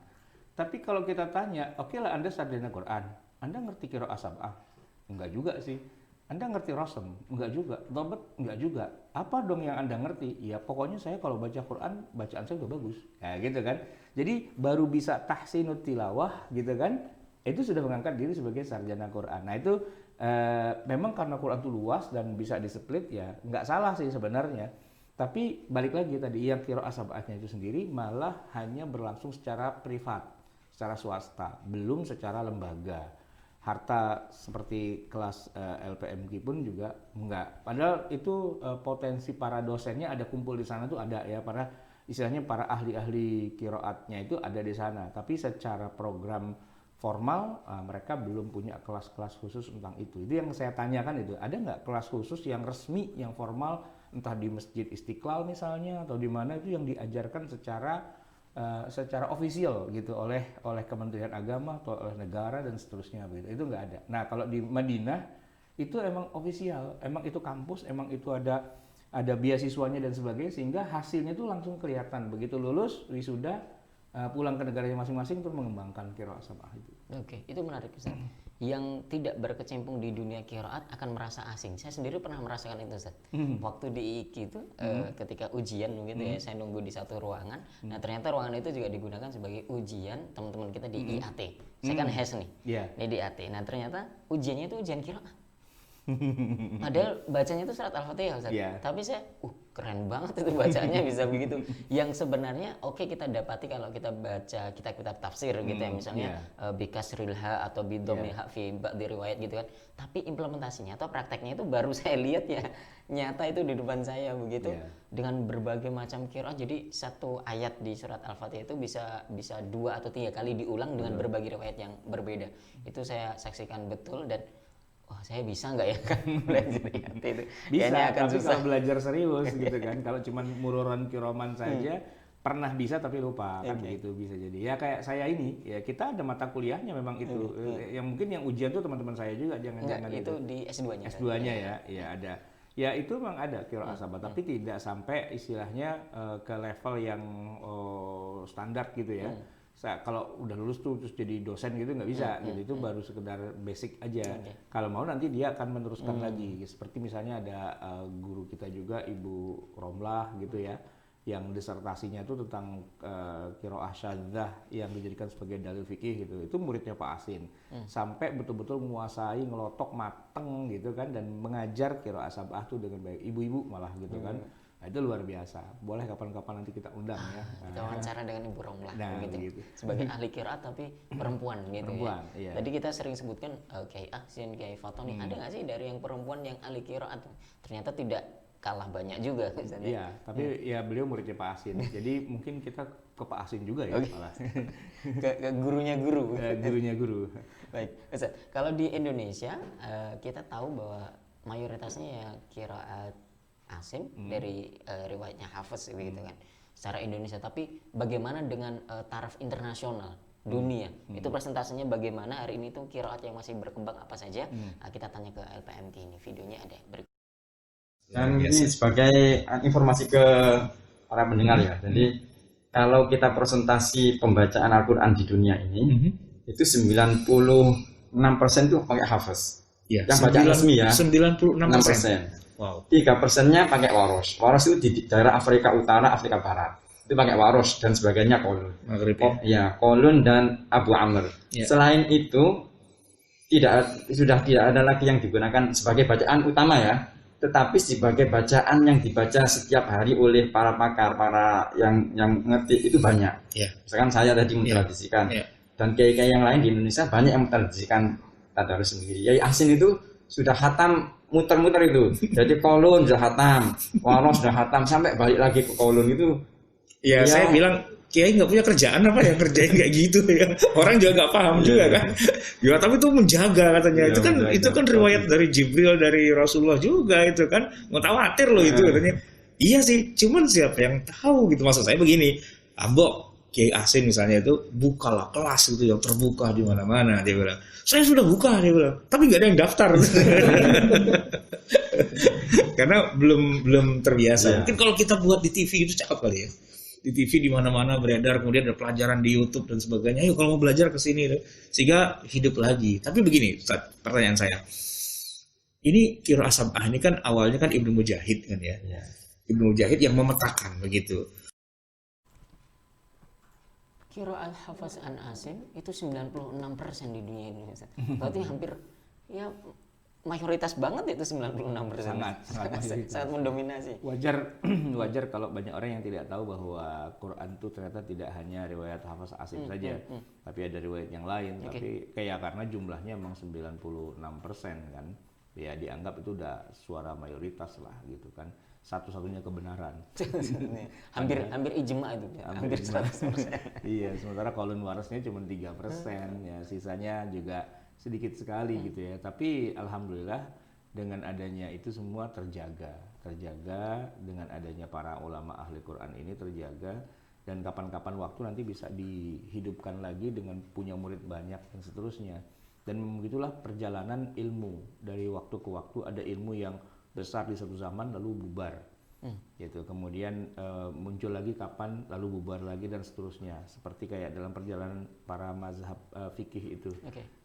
[SPEAKER 2] Tapi kalau kita tanya, oke lah Anda sarjana Quran, Anda ngerti qiraat sab'ah? Enggak juga sih. Anda ngerti rasem? Enggak juga. Dhabt? Enggak juga. Apa dong yang Anda ngerti? Ya pokoknya saya kalau baca Quran, bacaan saya udah bagus. Ya gitu kan. Jadi baru bisa tahsinut tilawah gitu kan. Itu sudah mengangkat diri sebagai sarjana Quran. Nah itu memang karena Quran itu luas dan bisa di-split, ya nggak salah sih sebenarnya. Tapi balik lagi tadi, yang qiraat sab'ahnya itu sendiri malah hanya berlangsung secara privat, secara swasta, belum secara lembaga. Harta seperti kelas LPMK pun juga enggak. Padahal itu potensi para dosennya ada kumpul di sana tuh ada ya, para istilahnya para ahli-ahli qiraatnya itu ada di sana. Tapi secara program formal mereka belum punya kelas-kelas khusus tentang itu. Itu yang saya tanyakan itu, ada nggak kelas khusus yang resmi, yang formal, entah di Masjid Istiqlal misalnya atau di mana, itu yang diajarkan secara ofisial gitu oleh Kementerian Agama atau oleh negara dan seterusnya begitu. Itu nggak ada. Nah kalau di Madinah itu emang ofisial, emang itu kampus, emang itu ada beasiswanya dan sebagainya, sehingga hasilnya itu langsung kelihatan begitu lulus wisuda. Pulang ke negaranya masing-masing untuk mengembangkan qiraat sab'ah itu.
[SPEAKER 1] Oke, itu menarik Ustaz. Yang tidak berkecimpung di dunia qiraat akan merasa asing. Saya sendiri pernah merasakan itu Ustaz. Waktu di IKI itu ketika ujian begitu ya, saya nunggu di satu ruangan. Nah, ternyata ruangan itu juga digunakan sebagai ujian teman-teman kita di IAT. Saya kan HES nih. Ini di IAT. Nah, ternyata ujiannya itu ujian qiraat. Padahal bacanya itu surat Al-Fatihah Ustaz. Tapi saya keren banget itu bacanya bisa begitu. Yang sebenarnya kita dapati kalau kita baca kitab-kitab tafsir gitu ya, misalnya bikasril ha atau bidhamil ha fi ba'di riwayat gitu kan. Tapi implementasinya atau prakteknya itu baru saya lihat ya, nyata itu di depan saya begitu. Dengan berbagai macam qiraat. Jadi satu ayat di surat Al-Fatihah itu bisa 2 atau 3 kali diulang dengan berbagai riwayat yang berbeda. Itu saya saksikan betul, dan saya bisa nggak ya kan belajar itu?
[SPEAKER 2] Bisa, tapi kalau belajar serius gitu kan, kalau cuma mururan kiroman saja pernah bisa tapi lupa kan begitu bisa jadi. Ya kayak saya ini, ya kita ada mata kuliahnya memang itu. Yang mungkin yang ujian tuh teman-teman saya juga, jangan-jangan
[SPEAKER 1] itu di S2-nya.
[SPEAKER 2] S2-nya ya ada. Ya itu memang ada qiraat sab'ah, tapi tidak sampai istilahnya ke level yang standar gitu ya. Kalau udah lulus tuh terus jadi dosen gitu nggak bisa gitu, itu baru sekedar basic aja. Kalau mau nanti dia akan meneruskan lagi, seperti misalnya ada guru kita juga Ibu Romlah gitu ya, yang disertasinya itu tentang qiraah syadzah yang dijadikan sebagai dalil fikih gitu. Itu muridnya Pak Asin, sampai betul-betul menguasai, ngelotok mateng gitu kan, dan mengajar qiraah sab'ah tuh dengan baik, ibu-ibu malah gitu kan. Nah, itu luar biasa. Boleh kapan-kapan nanti kita undang ya.
[SPEAKER 1] Kita wawancara dengan Ibu Romlah gitu. Sebagai ahli qiraat tapi perempuan gitu ya.
[SPEAKER 2] Iya.
[SPEAKER 1] Tadi kita sering sebutkan Kiai Ahsin, Kiai Fatoni, ada nggak sih dari yang perempuan yang ahli qiraat? Ternyata tidak kalah banyak juga misalnya.
[SPEAKER 2] Iya, tapi ya beliau muridnya Pak Asin. Jadi mungkin kita ke Pak Asim juga ya malah.
[SPEAKER 1] ke gurunya guru.
[SPEAKER 2] Gurunya guru.
[SPEAKER 1] Baik, Ustaz. Kalau di Indonesia kita tahu bahwa mayoritasnya ya qiraat Asim dari riwayatnya Hafiz gitu kan. Secara Indonesia, tapi bagaimana dengan taraf internasional dunia? Itu persentasenya bagaimana hari ini tuh qiraat yang masih berkembang apa saja? Kita tanya ke LPMK ini, videonya ada berikut.
[SPEAKER 4] Dan ini sebagai informasi ke para pendengar ya. Jadi kalau kita presentasi pembacaan Al-Quran di dunia ini, itu 96% itu pakai Hafiz.
[SPEAKER 3] Ya,
[SPEAKER 4] yang bacaan resmi ya.
[SPEAKER 3] 96%. Wow.
[SPEAKER 4] 3%-nya pakai waros. Waros itu di daerah Afrika Utara, Afrika Barat. Itu pakai waros dan sebagainya kolun. Kolun dan Abu Amr. Ya. Selain itu sudah tidak ada lagi yang digunakan sebagai bacaan utama ya. Tetapi sebagai bacaan yang dibaca setiap hari oleh para pakar, para yang ngerti itu banyak.
[SPEAKER 3] Yeah.
[SPEAKER 4] Misalkan saya tadi mentradisikan, dan kiai-kiai yang lain di Indonesia banyak yang mentradisikan tadarus sendiri. Yai Asin itu sudah khatam muter-muter itu. Jadi kolon sudah khatam, waros sudah khatam, sampai balik lagi ke kolon itu.
[SPEAKER 3] Ya, saya bilang kiai nggak punya kerjaan apa yang kerjain kayak gitu ya. Orang juga nggak paham juga kan. Ya tapi itu menjaga katanya. Itu kan riwayat dari Jibril, dari Rasulullah juga itu kan. Mutawatir loh itu katanya. Iya sih, cuman siapa yang tahu gitu. Maksud saya begini, Ambok Kiai Asin misalnya itu bukalah kelas gitu yang terbuka di mana-mana, dia bilang. Saya sudah buka, dia bilang. Tapi nggak ada yang daftar. Karena belum terbiasa. Mungkin kalau kita buat di TV itu cakep kali ya. Di TV di mana-mana beredar, kemudian ada pelajaran di YouTube dan sebagainya. Ayo kalau mau belajar ke sini, sehingga hidup lagi. Tapi begini, Ustaz, pertanyaan saya. Ini qiraat sab'ah ini kan awalnya kan Ibnu Mujahid kan ya. Ibnu Mujahid yang memetakan begitu.
[SPEAKER 1] Qiraat Hafiz an Asim itu 96% di dunia ini. Berarti hampir ya mayoritas banget itu 96%. Sangat mendominasi.
[SPEAKER 2] Wajar kalau banyak orang yang tidak tahu bahwa Quran itu ternyata tidak hanya riwayat Hafiz Asim saja, tapi ada riwayat yang lain. Tapi kayak karena jumlahnya memang 96% kan, ya dianggap itu udah suara mayoritas lah gitu kan, satu-satunya kebenaran.
[SPEAKER 1] hampir ijma itu, hampir 100%.
[SPEAKER 2] Iya, sementara kolon warasnya cuma 3%, ya sisanya juga sedikit sekali gitu ya. Tapi alhamdulillah dengan adanya itu semua terjaga dengan adanya para ulama ahli Quran ini terjaga, dan kapan-kapan waktu nanti bisa dihidupkan lagi dengan punya murid banyak dan seterusnya. Dan begitulah perjalanan ilmu, dari waktu ke waktu ada ilmu yang besar di satu zaman lalu bubar. Gitu. Kemudian muncul lagi kapan lalu bubar lagi dan seterusnya, seperti kayak dalam perjalanan para mazhab fikih itu.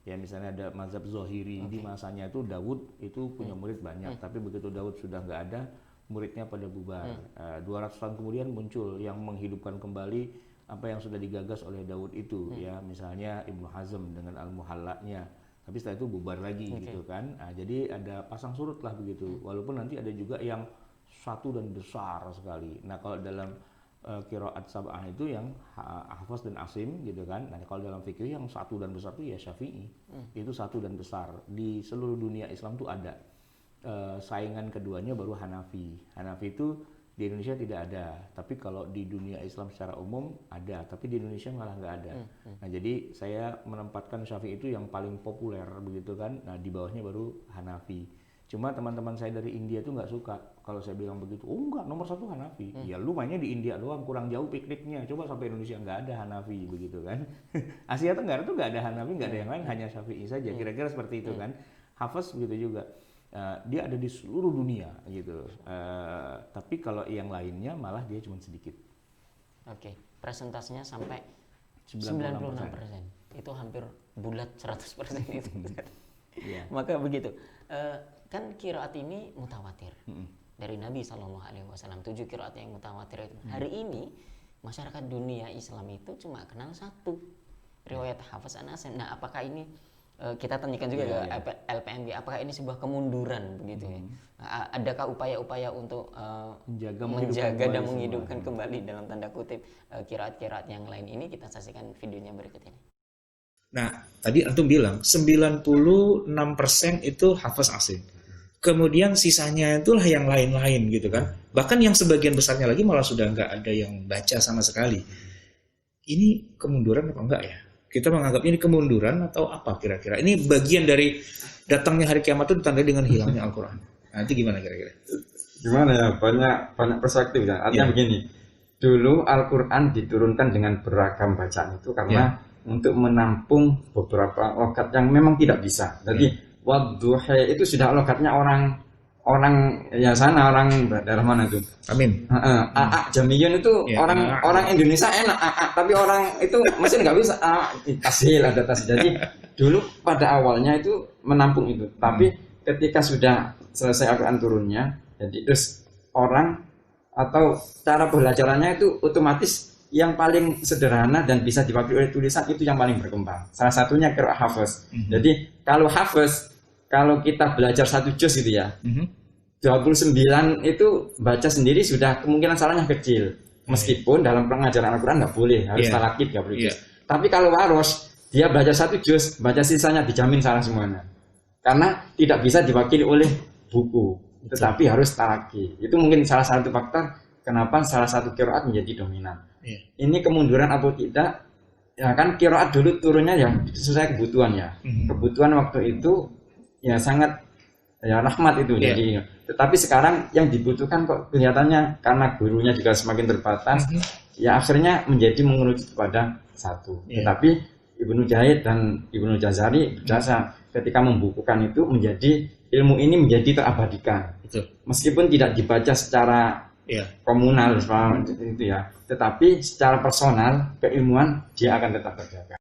[SPEAKER 2] Ya misalnya ada mazhab Zohiri, di masanya itu Daud itu punya murid banyak, tapi begitu Daud sudah nggak ada, muridnya pada bubar. 200 tahun kemudian muncul yang menghidupkan kembali apa yang sudah digagas oleh Daud itu, ya misalnya Ibnu Hazm dengan Al-Muhallanya, tapi setelah itu bubar lagi gitu kan. Jadi ada pasang surut lah begitu, walaupun nanti ada juga yang satu dan besar sekali. Nah kalau dalam qiraat sab'ah itu yang Hafiz dan Asim gitu kan. Nah kalau dalam fikih yang satu dan besar itu ya Syafi'i. Itu satu dan besar. Di seluruh dunia Islam tuh ada. Saingan keduanya baru Hanafi. Hanafi itu di Indonesia tidak ada. Tapi kalau di dunia Islam secara umum ada. Tapi di Indonesia malah nggak ada. Nah jadi saya menempatkan Syafi'i itu yang paling populer begitu kan. Nah di bawahnya baru Hanafi. Cuma teman-teman saya dari India tuh nggak suka kalau saya bilang begitu. Oh enggak, nomor 1 Hanafi. Ya lu mainnya di India doang, kurang jauh pikniknya. Coba sampai Indonesia nggak ada Hanafi begitu kan. Asia Tenggara tuh nggak ada Hanafi, nggak ada yang lain, hanya Syafi'i saja. Kira-kira seperti itu kan. Hafiz begitu juga. Dia ada di seluruh dunia gitu. Tapi kalau yang lainnya malah dia cuma sedikit.
[SPEAKER 1] Oke, presentasinya sampai 96%. Itu hampir bulat 100% itu. Yeah. Maka begitu. Kan qiraat ini mutawatir dari Nabi SAW, 7 qiraat yang mutawatir itu. Hari ini masyarakat dunia Islam itu cuma kenal satu, riwayat Hafiz an Asim. Nah apakah ini kita tanyakan juga ke LPMK, apakah ini sebuah kemunduran begitu ya? Adakah upaya-upaya untuk menjaga dan menghidupkan kembali dalam tanda kutip qiraat-qiraat yang lain ini? Kita saksikan videonya berikut ini.
[SPEAKER 3] Nah, tadi antum bilang 96% itu Hafiz Asim. Kemudian sisanya itulah yang lain-lain gitu kan. Bahkan yang sebagian besarnya lagi malah sudah nggak ada yang baca sama sekali. ini kemunduran apa enggak ya? Kita menganggap ini kemunduran atau apa kira-kira? Ini bagian dari datangnya hari kiamat itu ditandai dengan hilangnya Al-Quran. Nanti gimana kira-kira?
[SPEAKER 4] Gimana ya, banyak perspektif ya. Artinya begini, dulu Al-Quran diturunkan dengan beragam bacaan itu karena untuk menampung beberapa logat yang memang tidak bisa. Jadi wadduha itu sudah logatnya orang ya sana, orang daerah mana itu?
[SPEAKER 3] Amin.
[SPEAKER 4] Jamiyun itu orang Indonesia enak tapi orang itu mesin nggak bisa tasil ada tasil. Jadi dulu pada awalnya itu menampung itu, tapi ketika sudah selesai Al-Quran turunnya, jadi terus orang atau cara belajarannya itu otomatis yang paling sederhana dan bisa diwakili oleh tulisan itu yang paling berkembang. Salah satunya qiraat hafaz. Jadi kalau hafaz, kalau kita belajar satu juz gitu ya, 29 itu baca sendiri sudah kemungkinan salahnya kecil. Meskipun dalam pengajaran Al-Quran nggak boleh, harus talaqit nggak boleh juz. Tapi kalau waros, dia baca satu juz, baca sisanya dijamin salah semuanya. Karena tidak bisa diwakili oleh buku, tetapi harus talaqi. Itu mungkin salah satu faktor kenapa salah satu qiraat menjadi dominan. Ini kemunduran atau tidak? Ya kan qiraat dulu turunnya ya sesuai kebutuhan ya. Kebutuhan waktu itu ya sangat ya rahmat itu jadi. Tetapi sekarang yang dibutuhkan kok kelihatannya karena gurunya juga semakin terbatas, ya akhirnya menjadi mengerucut kepada satu. Tetapi Ibnu Jahid dan Ibnu Jazari berjasa ketika membukukan itu menjadi ilmu ini menjadi terabadikan. Meskipun tidak dibaca secara komunal itu ya, tetapi secara personal keilmuan dia akan tetap terjaga.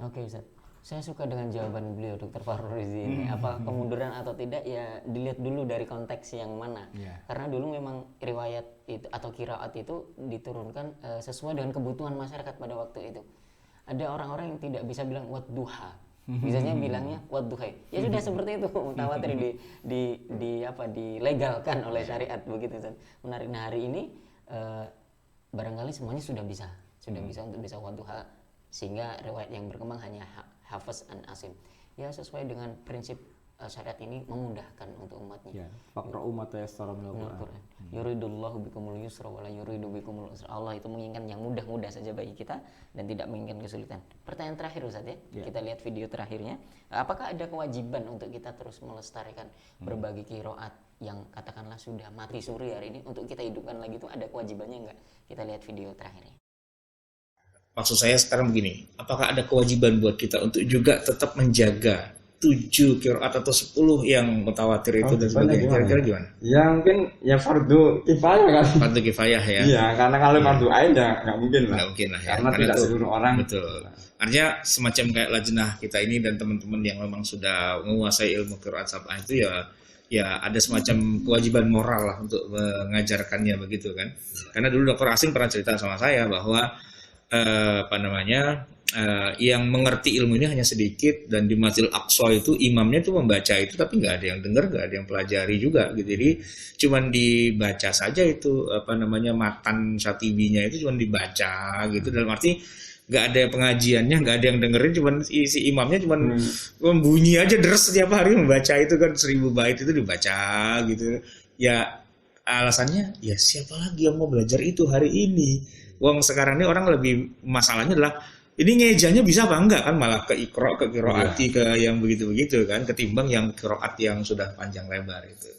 [SPEAKER 1] Oke Ustaz, saya suka dengan jawaban beliau Dr. Fahru Rizi ini. Apa kemunduran atau tidak ya dilihat dulu dari konteks yang mana. Karena dulu memang riwayat itu atau qiraat itu diturunkan sesuai dengan kebutuhan masyarakat pada waktu itu. Ada orang-orang yang tidak bisa bilang wadduha, biasanya bilangnya wadduha. Ya sudah seperti itu, mutawatir dilegalkan oleh syariat begitu Ustaz. Menarik. Nah hari ini barangkali semuanya sudah bisa untuk bisa wadduha, sehingga riwayat yang berkembang hanya Hafiz an Asim. Ya sesuai dengan prinsip syariat ini memudahkan untuk umatnya.
[SPEAKER 2] Faqra'u ma tayassara minal Qur'an.
[SPEAKER 1] Yuridullahu bikumul yusra wa la yuridu bikumul usra. Allah itu menginginkan yang mudah-mudah saja bagi kita dan tidak menginginkan kesulitan. Pertanyaan terakhir Ustaz ya. Kita lihat video terakhirnya. Apakah ada kewajiban untuk kita terus melestarikan berbagai qiraat yang katakanlah sudah mati suri hari ini untuk kita hidupkan lagi, itu ada kewajibannya enggak? Kita lihat video terakhirnya.
[SPEAKER 3] Maksud saya sekarang begini, apakah ada kewajiban buat kita untuk juga tetap menjaga 7 qiraat atau 10 yang mutawatir itu dan sebagainya? Kira-kira gimana?
[SPEAKER 4] Ya mungkin ya fardu kifayah kan.
[SPEAKER 3] Fardu kifayah ya.
[SPEAKER 4] Iya, karena kalau fardu ain ya nggak mungkin lah.
[SPEAKER 3] Nggak mungkin lah ya.
[SPEAKER 4] Karena tidak seluruh orang.
[SPEAKER 3] Betul. Artinya semacam kayak lajnah kita ini dan teman-teman yang memang sudah menguasai ilmu qiraat sab'ah itu ya ada semacam kewajiban moral lah untuk mengajarkannya begitu kan. Karena dulu Dr. Asing pernah cerita sama saya bahwa yang mengerti ilmu ini hanya sedikit, dan di Masjidil Aqsa itu imamnya itu membaca itu tapi nggak ada yang dengar, nggak ada yang pelajari juga gitu. Jadi cuman dibaca saja itu matan Syatibinya itu cuman dibaca gitu, dalam arti nggak ada pengajiannya, nggak ada yang dengerin, cuman si imamnya cuman membunyi aja deres setiap hari membaca itu kan 1000 bait itu dibaca gitu. Ya alasannya ya siapa lagi yang mau belajar itu hari ini? Wong sekarang ini orang lebih masalahnya adalah ini ngejanya bisa apa enggak kan, malah ke ikro, ke qiraati, ke yang begitu-begitu kan, ketimbang yang qiraat yang sudah panjang lebar itu.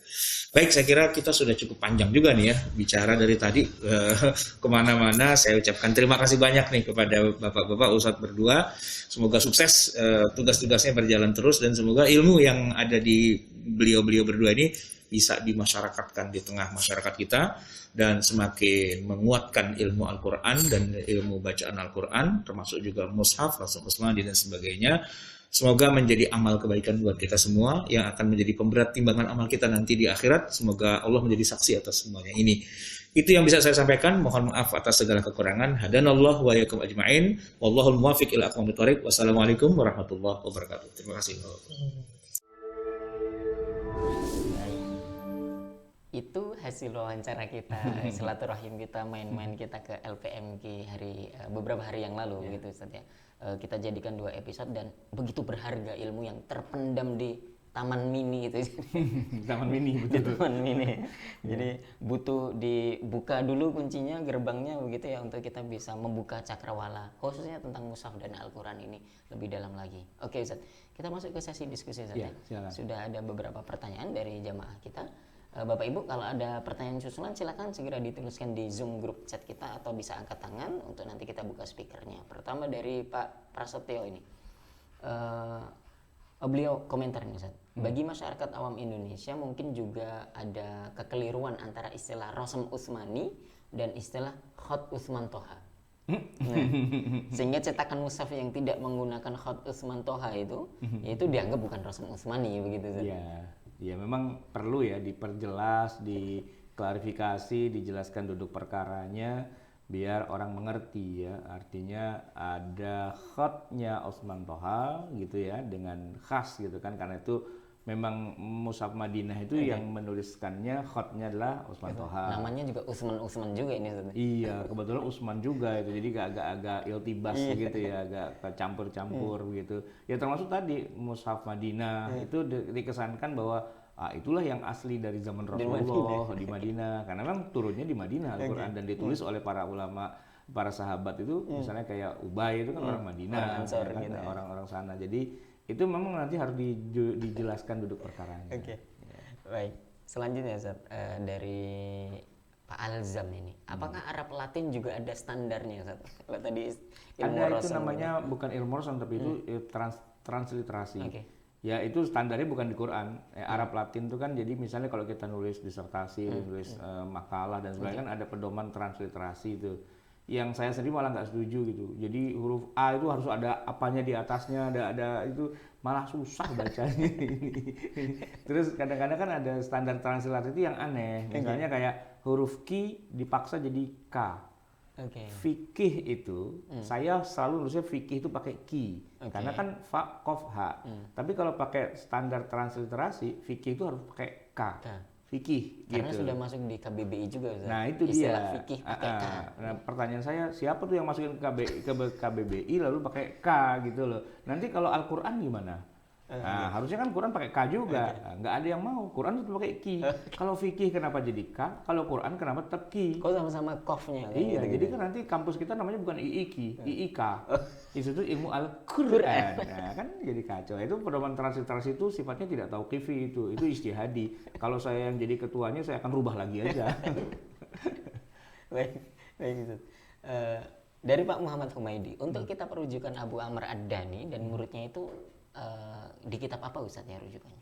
[SPEAKER 3] Baik, saya kira kita sudah cukup panjang juga nih ya bicara dari tadi kemana-mana. Saya ucapkan terima kasih banyak nih kepada bapak-bapak ustadz berdua. Semoga sukses tugas-tugasnya berjalan terus, dan semoga ilmu yang ada di beliau-beliau berdua ini bisa dimasyarakatkan di tengah masyarakat kita dan semakin menguatkan ilmu Al-Quran dan ilmu bacaan Al-Quran, termasuk juga mushaf, rasul usmani dan sebagainya. Semoga menjadi amal kebaikan buat kita semua yang akan menjadi pemberat timbangan amal kita nanti di akhirat. Semoga Allah menjadi saksi atas semuanya ini. Itu yang bisa saya sampaikan. Mohon maaf atas segala kekurangan. Hadanallahu wa iyyakum ajma'in. Wallahul muwaffiq ila aqwamit thoriq. Wassalamualaikum warahmatullahi wabarakatuh. Terima kasih.
[SPEAKER 1] Itu hasil wawancara kita, silaturahim kita, main-main kita ke LPMK beberapa hari yang lalu begitu Ustaz ya. Kita jadikan 2 episode dan begitu berharga ilmu yang terpendam di taman mini itu.
[SPEAKER 2] Taman mini, betul.
[SPEAKER 1] Taman mini. Jadi butuh dibuka dulu kuncinya, gerbangnya begitu ya, untuk kita bisa membuka cakrawala khususnya tentang mushaf dan Al-Quran ini lebih dalam lagi. Oke Ustaz, kita masuk ke sesi diskusi Ustaz. Sudah ada beberapa pertanyaan dari jamaah kita. Bapak Ibu, kalau ada pertanyaan susulan silakan segera dituliskan di Zoom grup chat kita atau bisa angkat tangan untuk nanti kita buka speakernya. Pertama dari Pak Prasetyo ini. Beliau komentar nih Ustaz. Bagi masyarakat awam Indonesia mungkin juga ada kekeliruan antara istilah Rasm Utsmani dan istilah Khat Utsman Toha. Nah, sehingga cetakan mushaf yang tidak menggunakan Khat Utsman Toha itu yaitu dianggap bukan Rasm Utsmani begitu Ustaz.
[SPEAKER 2] Ya memang perlu ya diperjelas, diklarifikasi, dijelaskan duduk perkaranya biar orang mengerti ya. Artinya ada khatnya Utsman Toha gitu ya, dengan khas gitu kan, karena itu memang mushaf Madinah itu yang menuliskannya khatnya adalah Utsman Toha.
[SPEAKER 1] Namanya juga Utsman juga ini Ustaz.
[SPEAKER 2] Iya, kebetulan Utsman juga itu, jadi agak iltibas gitu ya, agak campur-campur begitu. Ya termasuk tadi mushaf Madinah itu dikesankan bahwa itulah yang asli dari zaman Rasulullah di Madinah, karena memang turunnya di Madinah Al-Quran dan ditulis oleh para ulama, para sahabat itu, misalnya kayak Ubay itu kan orang Madinah, orang-orang sana. Jadi itu memang nanti harus dijelaskan duduk perkaranya.
[SPEAKER 1] Baik. Selanjutnya Ustaz, dari Pak Alzam ini, apakah Arab Latin juga ada standarnya Ustaz? Kalau tadi
[SPEAKER 2] ada itu namanya bukan ilmu rosam tapi itu transliterasi. Ya itu standarnya bukan di Quran. Arab Latin itu kan, jadi misalnya kalau kita nulis disertasi, nulis makalah dan sebagainya kan ada pedoman transliterasi itu. Yang saya sendiri malah nggak setuju gitu. Jadi huruf A itu harus ada apanya di atasnya, ada itu malah susah bacanya ini. Terus kadang-kadang kan ada standar transliterasi itu yang aneh. Misalnya kayak huruf Q dipaksa jadi K. Fikih itu saya selalu nulisnya fikih itu pakai ki, karena kan fa kof ha. Tapi kalau pakai standar transliterasi fikih itu harus pakai k. Fikih
[SPEAKER 1] karena
[SPEAKER 2] gitu.
[SPEAKER 1] Sudah masuk di KBBI juga Ustaz.
[SPEAKER 2] Nah itu
[SPEAKER 1] istilah
[SPEAKER 2] dia
[SPEAKER 1] fikih pakai k.
[SPEAKER 2] Nah pertanyaan saya, siapa tuh yang masukin ke KBBI lalu pakai k gitu loh. Nanti kalau Al-Quran gimana? Nah, harusnya kan Quran pakai K juga. Nggak ada yang mau. Quran itu pakai Ki. Kalau fikih kenapa jadi K? Kalau Quran kenapa tetap Ki?
[SPEAKER 1] Kok sama-sama kofnya?
[SPEAKER 2] Iya, jadi kan nanti kampus kita namanya bukan IIK, IIK. Itu tuh ilmu Al-Quran. Nah, kan jadi kacau. Itu pedoman transliterasi itu sifatnya tidak tauqifi itu ijtihadi. Kalau saya yang jadi ketuanya saya akan rubah lagi aja.
[SPEAKER 1] Baik itu. Dari Pak Muhammad Humaydi, untuk kitab rujukan Abu Amr Ad-Dani dan muridnya itu di kitab apa Ustaz ya rujukannya?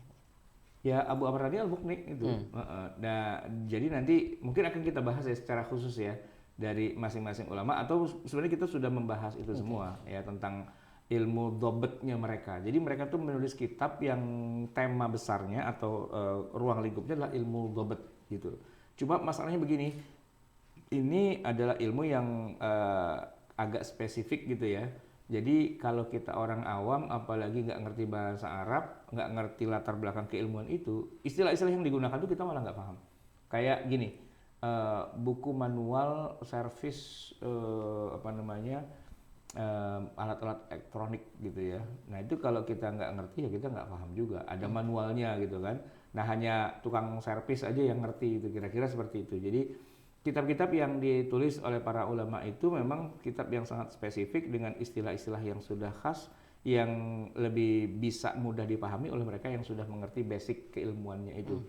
[SPEAKER 2] Ya Abu Amr Al-Bukhari itu. Nah, jadi nanti mungkin akan kita bahas ya secara khusus ya dari masing-masing ulama, atau sebenarnya kita sudah membahas itu semua ya tentang ilmu dobetnya mereka. Jadi mereka tuh menulis kitab yang tema besarnya atau ruang lingkupnya adalah ilmu dobet gitu. Cuma masalahnya begini, ini adalah ilmu yang agak spesifik gitu ya. Jadi kalau kita orang awam, apalagi nggak ngerti bahasa Arab, nggak ngerti latar belakang keilmuan itu, istilah-istilah yang digunakan itu kita malah nggak paham. Kayak gini, buku manual servis alat-alat elektronik gitu ya. Nah itu kalau kita nggak ngerti ya kita nggak paham juga. Ada manualnya gitu kan. Nah hanya tukang servis aja yang ngerti itu, kira-kira seperti itu. Jadi kitab-kitab yang ditulis oleh para ulama itu memang kitab yang sangat spesifik dengan istilah-istilah yang sudah khas, yang lebih bisa mudah dipahami oleh mereka yang sudah mengerti basic keilmuannya itu.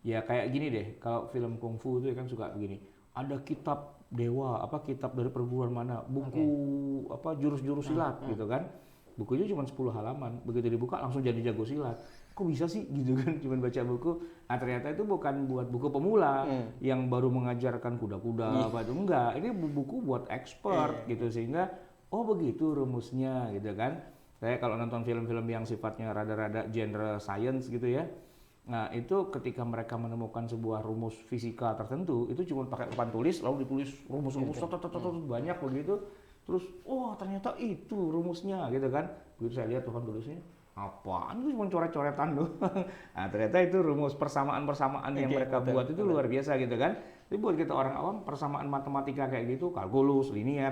[SPEAKER 2] Ya kayak gini deh, kalau film kungfu itu kan suka begini, ada kitab dewa, kitab dari perguruan mana, buku jurus-jurus silat gitu kan. Bukunya cuma 10 halaman, begitu dibuka langsung jadi jago silat. Kok bisa sih gitu kan, cuma baca buku. Nah ternyata itu bukan buat buku pemula yang baru mengajarkan kuda-kuda itu enggak. Ini buku buat expert gitu, sehingga begitu rumusnya gitu kan. Saya kalau nonton film-film yang sifatnya rada-rada genre science gitu ya, nah itu ketika mereka menemukan sebuah rumus fisika tertentu, itu cuma pakai papan tulis lalu ditulis rumus-rumus banyak begitu. Terus, ternyata itu rumusnya gitu kan. Begitu saya lihat papan tulisnya, apaan itu cuma coret-coretan doang. Nah ternyata itu rumus persamaan-persamaan yang mereka buat itu luar biasa gitu kan. Jadi buat kita orang awam, persamaan matematika kayak gitu, kalkulus, linier,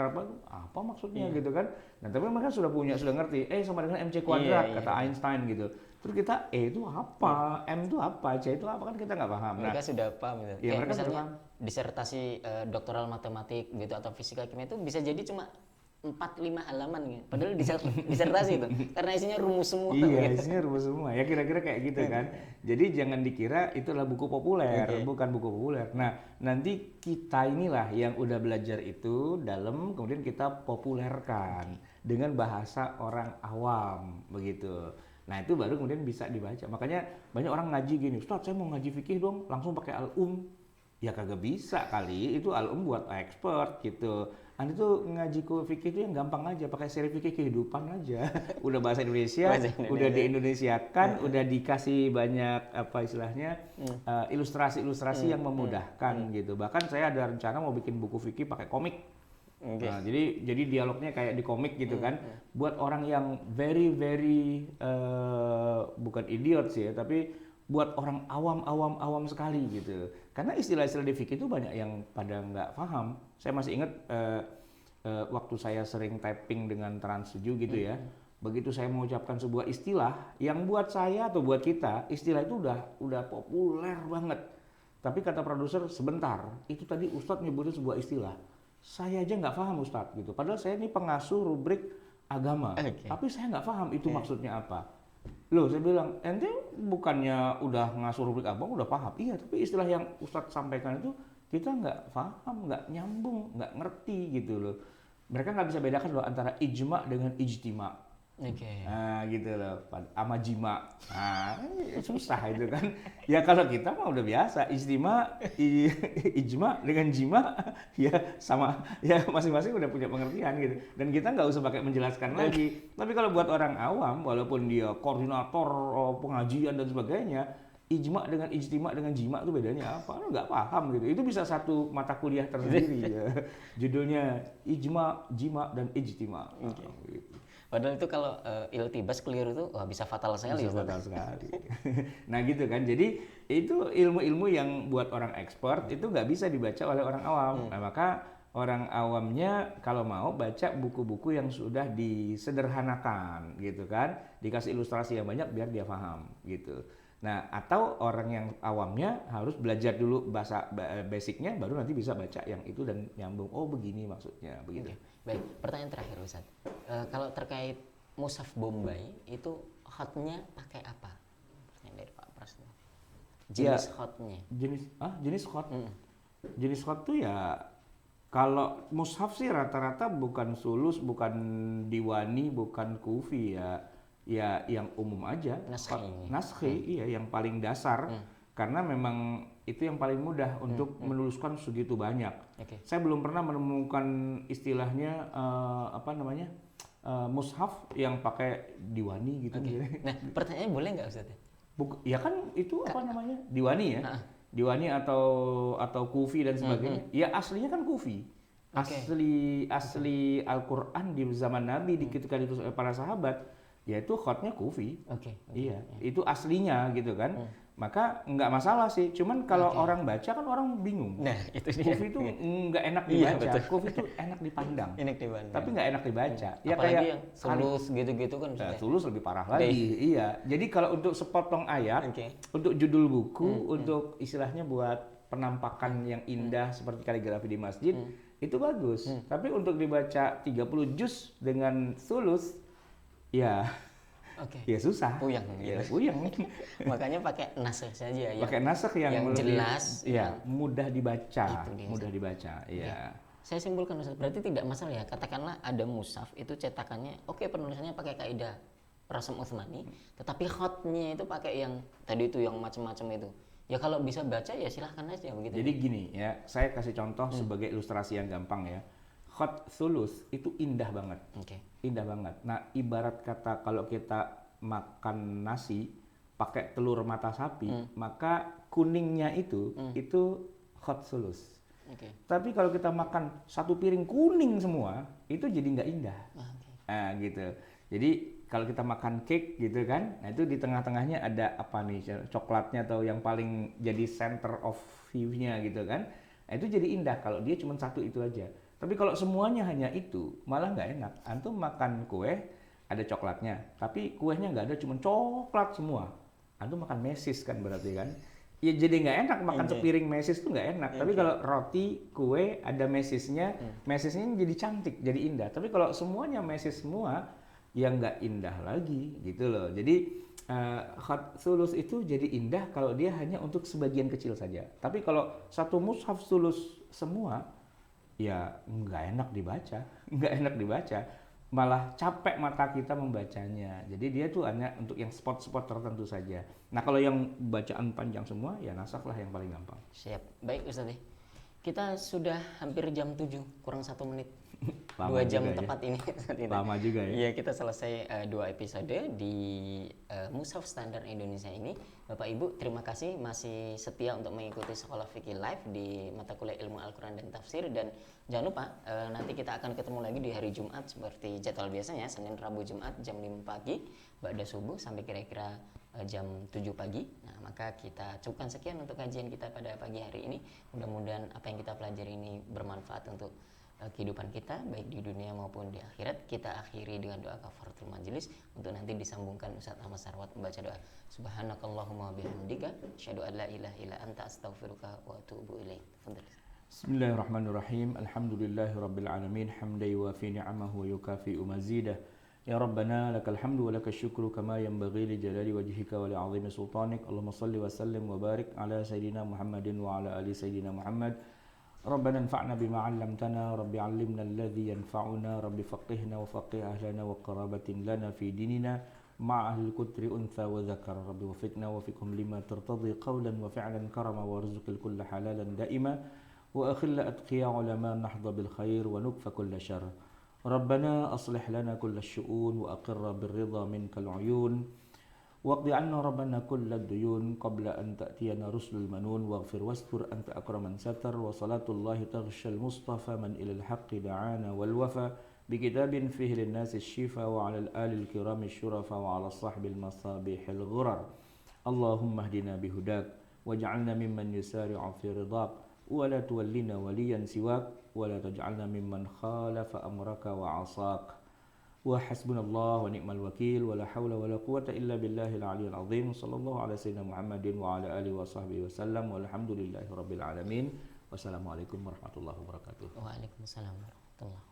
[SPEAKER 2] apa maksudnya gitu kan. Nah tapi mereka sudah ngerti, sama dengan MC kuadrat kata Einstein gitu. Terus kita itu apa, M itu apa, C itu apa, kan kita nggak paham.
[SPEAKER 1] Mereka sudah paham gitu.
[SPEAKER 2] Ya,
[SPEAKER 1] Kayak
[SPEAKER 2] mereka sudah
[SPEAKER 1] misalnya
[SPEAKER 2] paham.
[SPEAKER 1] disertasi doktoral matematik gitu atau fisika kimia itu bisa jadi cuma 4-5 halaman gitu. Padahal disertasi itu karena isinya rumus semua.
[SPEAKER 2] Iya,
[SPEAKER 1] gitu.
[SPEAKER 2] isinya rumus semua. Ya kira-kira kayak gitu kan. Jadi jangan dikira itulah buku populer, bukan buku populer. Nah, nanti kita inilah yang udah belajar itu dalam, kemudian kita populerkan dengan bahasa orang awam begitu. Nah, itu baru kemudian bisa dibaca. Makanya banyak orang ngaji gini, "Ustaz, saya mau ngaji fikih dong, langsung pakai Al-Um." Ya kagak bisa kali, itu Al-Um buat expert gitu. Anda tuh ngaji fikih itu yang gampang aja, pakai seri fikih kehidupan aja. Udah bahasa Indonesia, udah di-Indonesiakan, udah dikasih banyak apa istilahnya ilustrasi-ilustrasi yang memudahkan gitu. Bahkan saya ada rencana mau bikin buku fikih pakai komik. Nah, jadi dialognya kayak di komik gitu kan. Buat orang yang very bukan idiot sih ya, tapi buat orang awam sekali gitu. Karena istilah-istilah di fikih itu banyak yang pada nggak paham. Saya masih ingat waktu saya sering typing dengan Trans 7 gitu ya. Begitu saya mengucapkan sebuah istilah yang buat saya atau buat kita, istilah itu udah populer banget. Tapi kata produser, sebentar, itu tadi Ustadz nyebutin sebuah istilah. Saya aja nggak paham Ustadz gitu. Padahal saya ini pengasuh rubrik agama. Tapi saya nggak paham itu maksudnya apa. Loh, saya bilang, ente bukannya udah ngasuh rubrik abang, udah paham. Iya, tapi istilah yang Ustadz sampaikan itu kita nggak paham, nggak nyambung, nggak ngerti gitu loh. Mereka nggak bisa bedakan loh antara ijma dengan ijtima. Nah gitu loh, sama jima. Nah, susah itu kan. Ya kalau kita mah udah biasa, ijma dengan jima ya sama, ya masing-masing udah punya pengertian gitu. Dan kita nggak usah pakai menjelaskan lagi. Tapi kalau buat orang awam, walaupun dia koordinator pengajian dan sebagainya, ijma dengan ijtima dengan jima itu bedanya apa? Nggak paham gitu. Itu bisa satu mata kuliah tersendiri ya. Judulnya ijma, jima dan ijtima. Gitu.
[SPEAKER 1] Padahal itu kalau iltibas keliru itu bisa fatal sekali.
[SPEAKER 2] Bisa fatal sekali. Nah gitu kan. Jadi itu ilmu-ilmu yang buat orang expert itu nggak bisa dibaca oleh orang awam. Nah maka orang awamnya kalau mau baca buku-buku yang sudah disederhanakan gitu kan. Dikasih ilustrasi yang banyak biar dia paham gitu. Nah, atau orang yang awamnya harus belajar dulu bahasa basicnya, baru nanti bisa baca yang itu dan nyambung. Oh begini maksudnya, begitu.
[SPEAKER 1] Baik, pertanyaan terakhir Ustaz. Kalau terkait mushaf Bombay itu hotnya pakai apa? Pertanyaan dari Pak Prasno. Jenis hotnya.
[SPEAKER 2] Jenis hot. Jenis hot tuh ya kalau mushaf sih rata-rata bukan sulus, bukan diwani, bukan kufi ya yang umum aja. Naskhi, iya yang paling dasar. Karena memang itu yang paling mudah untuk menuliskan segitu banyak. Saya belum pernah menemukan istilahnya mushaf yang pakai diwani gitu.
[SPEAKER 1] Nah, pertanyaannya boleh nggak Ustaz?
[SPEAKER 2] Ya kan itu apa namanya? Diwani ya. Diwani atau kufi dan sebagainya. Ya aslinya kan kufi. Asli Al-Qur'an di zaman Nabi ketika ditulis oleh para sahabat, yaitu khotnya kufi. Iya, itu aslinya gitu kan. Maka nggak masalah sih. Cuman kalau orang baca kan orang bingung.
[SPEAKER 1] Nah, itu dia.
[SPEAKER 2] Kufi itu nggak enak dibaca. Kufi itu enak dipandang. Tapi nggak enak dibaca. Ya
[SPEAKER 1] apalagi
[SPEAKER 2] kayak
[SPEAKER 1] yang sulus gitu-gitu kan.
[SPEAKER 2] Sulus lebih parah lagi. Iya. Jadi kalau untuk sepotong ayat, untuk judul buku, untuk istilahnya buat penampakan yang indah seperti kaligrafi di masjid, itu bagus. Tapi untuk dibaca 30 juz dengan sulus, ya susah.
[SPEAKER 1] Puyeng. Makanya pakai nasakh saja.
[SPEAKER 2] Pakai nasakh yang
[SPEAKER 1] jelas,
[SPEAKER 2] mudah dibaca. Iya.
[SPEAKER 1] Saya simpulkan Ustaz, berarti tidak masalah ya. Katakanlah ada mushaf itu cetakannya, penulisannya pakai kaidah Rasm Utsmani, tetapi khotnya itu pakai yang tadi itu yang macam-macam itu. Ya kalau bisa baca ya silahkan aja begitu.
[SPEAKER 2] Jadi gini ya, saya kasih contoh sebagai ilustrasi yang gampang ya. Khot sulus itu indah banget. Indah banget. Nah, ibarat kata kalau kita makan nasi pakai telur mata sapi, maka kuningnya itu khot sulus. Tapi kalau kita makan satu piring kuning semua, itu jadi nggak indah. Nah, gitu. Jadi kalau kita makan cake gitu kan, nah itu di tengah-tengahnya ada apa nih, coklatnya atau yang paling jadi center of view-nya gitu kan. Nah, itu jadi indah kalau dia cuma satu itu aja. Tapi kalau semuanya hanya itu, malah nggak enak. Antum makan kue, ada coklatnya, tapi kuenya nggak ada, cuma coklat semua. Antum makan mesis kan berarti kan? Ya jadi nggak enak makan sepiring mesis tuh nggak enak. Tapi kalau roti, kue ada mesisnya, mesisnya jadi cantik, jadi indah. Tapi kalau semuanya mesis semua, ya nggak indah lagi gitu loh. Jadi khat sulus itu jadi indah kalau dia hanya untuk sebagian kecil saja. Tapi kalau satu mushaf sulus semua, ya nggak enak dibaca, nggak enak dibaca. Malah capek mata kita membacanya. Jadi dia tuh hanya untuk yang spot-spot tertentu saja. Nah kalau yang bacaan panjang semua, ya nasakh lah yang paling gampang.
[SPEAKER 1] Siap. Baik Ustaz. Kita sudah hampir jam 7, kurang 1 menit.
[SPEAKER 2] Lama
[SPEAKER 1] 2 jam
[SPEAKER 2] juga
[SPEAKER 1] tepat
[SPEAKER 2] ya.
[SPEAKER 1] ini.
[SPEAKER 2] Lama juga ya.
[SPEAKER 1] Iya, kita selesai 2 episode di Mushaf Standar Indonesia ini. Bapak Ibu, terima kasih masih setia untuk mengikuti Sekolah Fikih Live di mata kuliah Ilmu Al-Quran dan Tafsir. Dan jangan lupa nanti kita akan ketemu lagi di hari Jumat seperti jadwal biasanya, Senin, Rabu, Jumat jam 5 pagi ba'da subuh sampai kira-kira jam 7 pagi. Nah, maka kita cukupkan sekian untuk kajian kita pada pagi hari ini. Mudah-mudahan apa yang kita pelajari ini bermanfaat untuk kehidupan kita baik di dunia maupun di akhirat. Kita akhiri dengan doa kafaratul majelis untuk nanti disambungkan Ustaz Ahmad Sarwat membaca doa. Subhanakallahumma bihamdika asyhadu an la ilaha illa anta astaghfiruka wa atubu ilaik.
[SPEAKER 2] Bismillahirrahmanirrahim. Alhamdulillahirabbil alamin hamdan yuwafi ni'amahu wa yukafi'u mazidah. Ya Rabbana lakal hamdu wa lakal syukru kama yanbaghi li jalali wajhika wa li 'azimi sultanik. Allahumma shalli wa sallim wa barik ala sayidina Muhammadin wa ala ali sayidina Muhammad. ربنا انفعنا بما علمتنا رب علمنا الذي ينفعنا رب فقهنا وفقه أهلنا وقرابة لنا في ديننا مع أهل الكتر أنثى وذكر رب وفقنا وفقهم لما ترتضي قولا وفعلا كرما وارزق الكل حلالا دائما وأخل أتقيا علماء نحظى بالخير ونكفى كل شر ربنا أصلح لنا كل الشؤون وأقر بالرضا منك العيون واقض عنا ربنا كل الديون قبل أن تأتينا رسل المنون واغفر واستر أنت أكرم من ستر وصلاة الله تغشى المصطفى من إلى الحق دعانا والوفى بكتاب فيه للناس الشفاء وعلى الآل الكرام الشرفاء وعلى الصحب المصابيح الغرر اللهم اهدنا بهداك واجعلنا ممن يسارع في رضاك ولا تولنا وليا سواك ولا تجعلنا ممن خالف أمرك وعصاك وحسبنا الله ونعم الوكيل ولا حول ولا قوة إلا بالله العلي العظيم صلى الله على سيدنا محمد وعلى آله وصحبه وسلم والحمد لله رب العالمين والسلام عليكم ورحمة الله وبركاته.
[SPEAKER 1] Waalaikumsalam warahmatullahi wabarakatuh.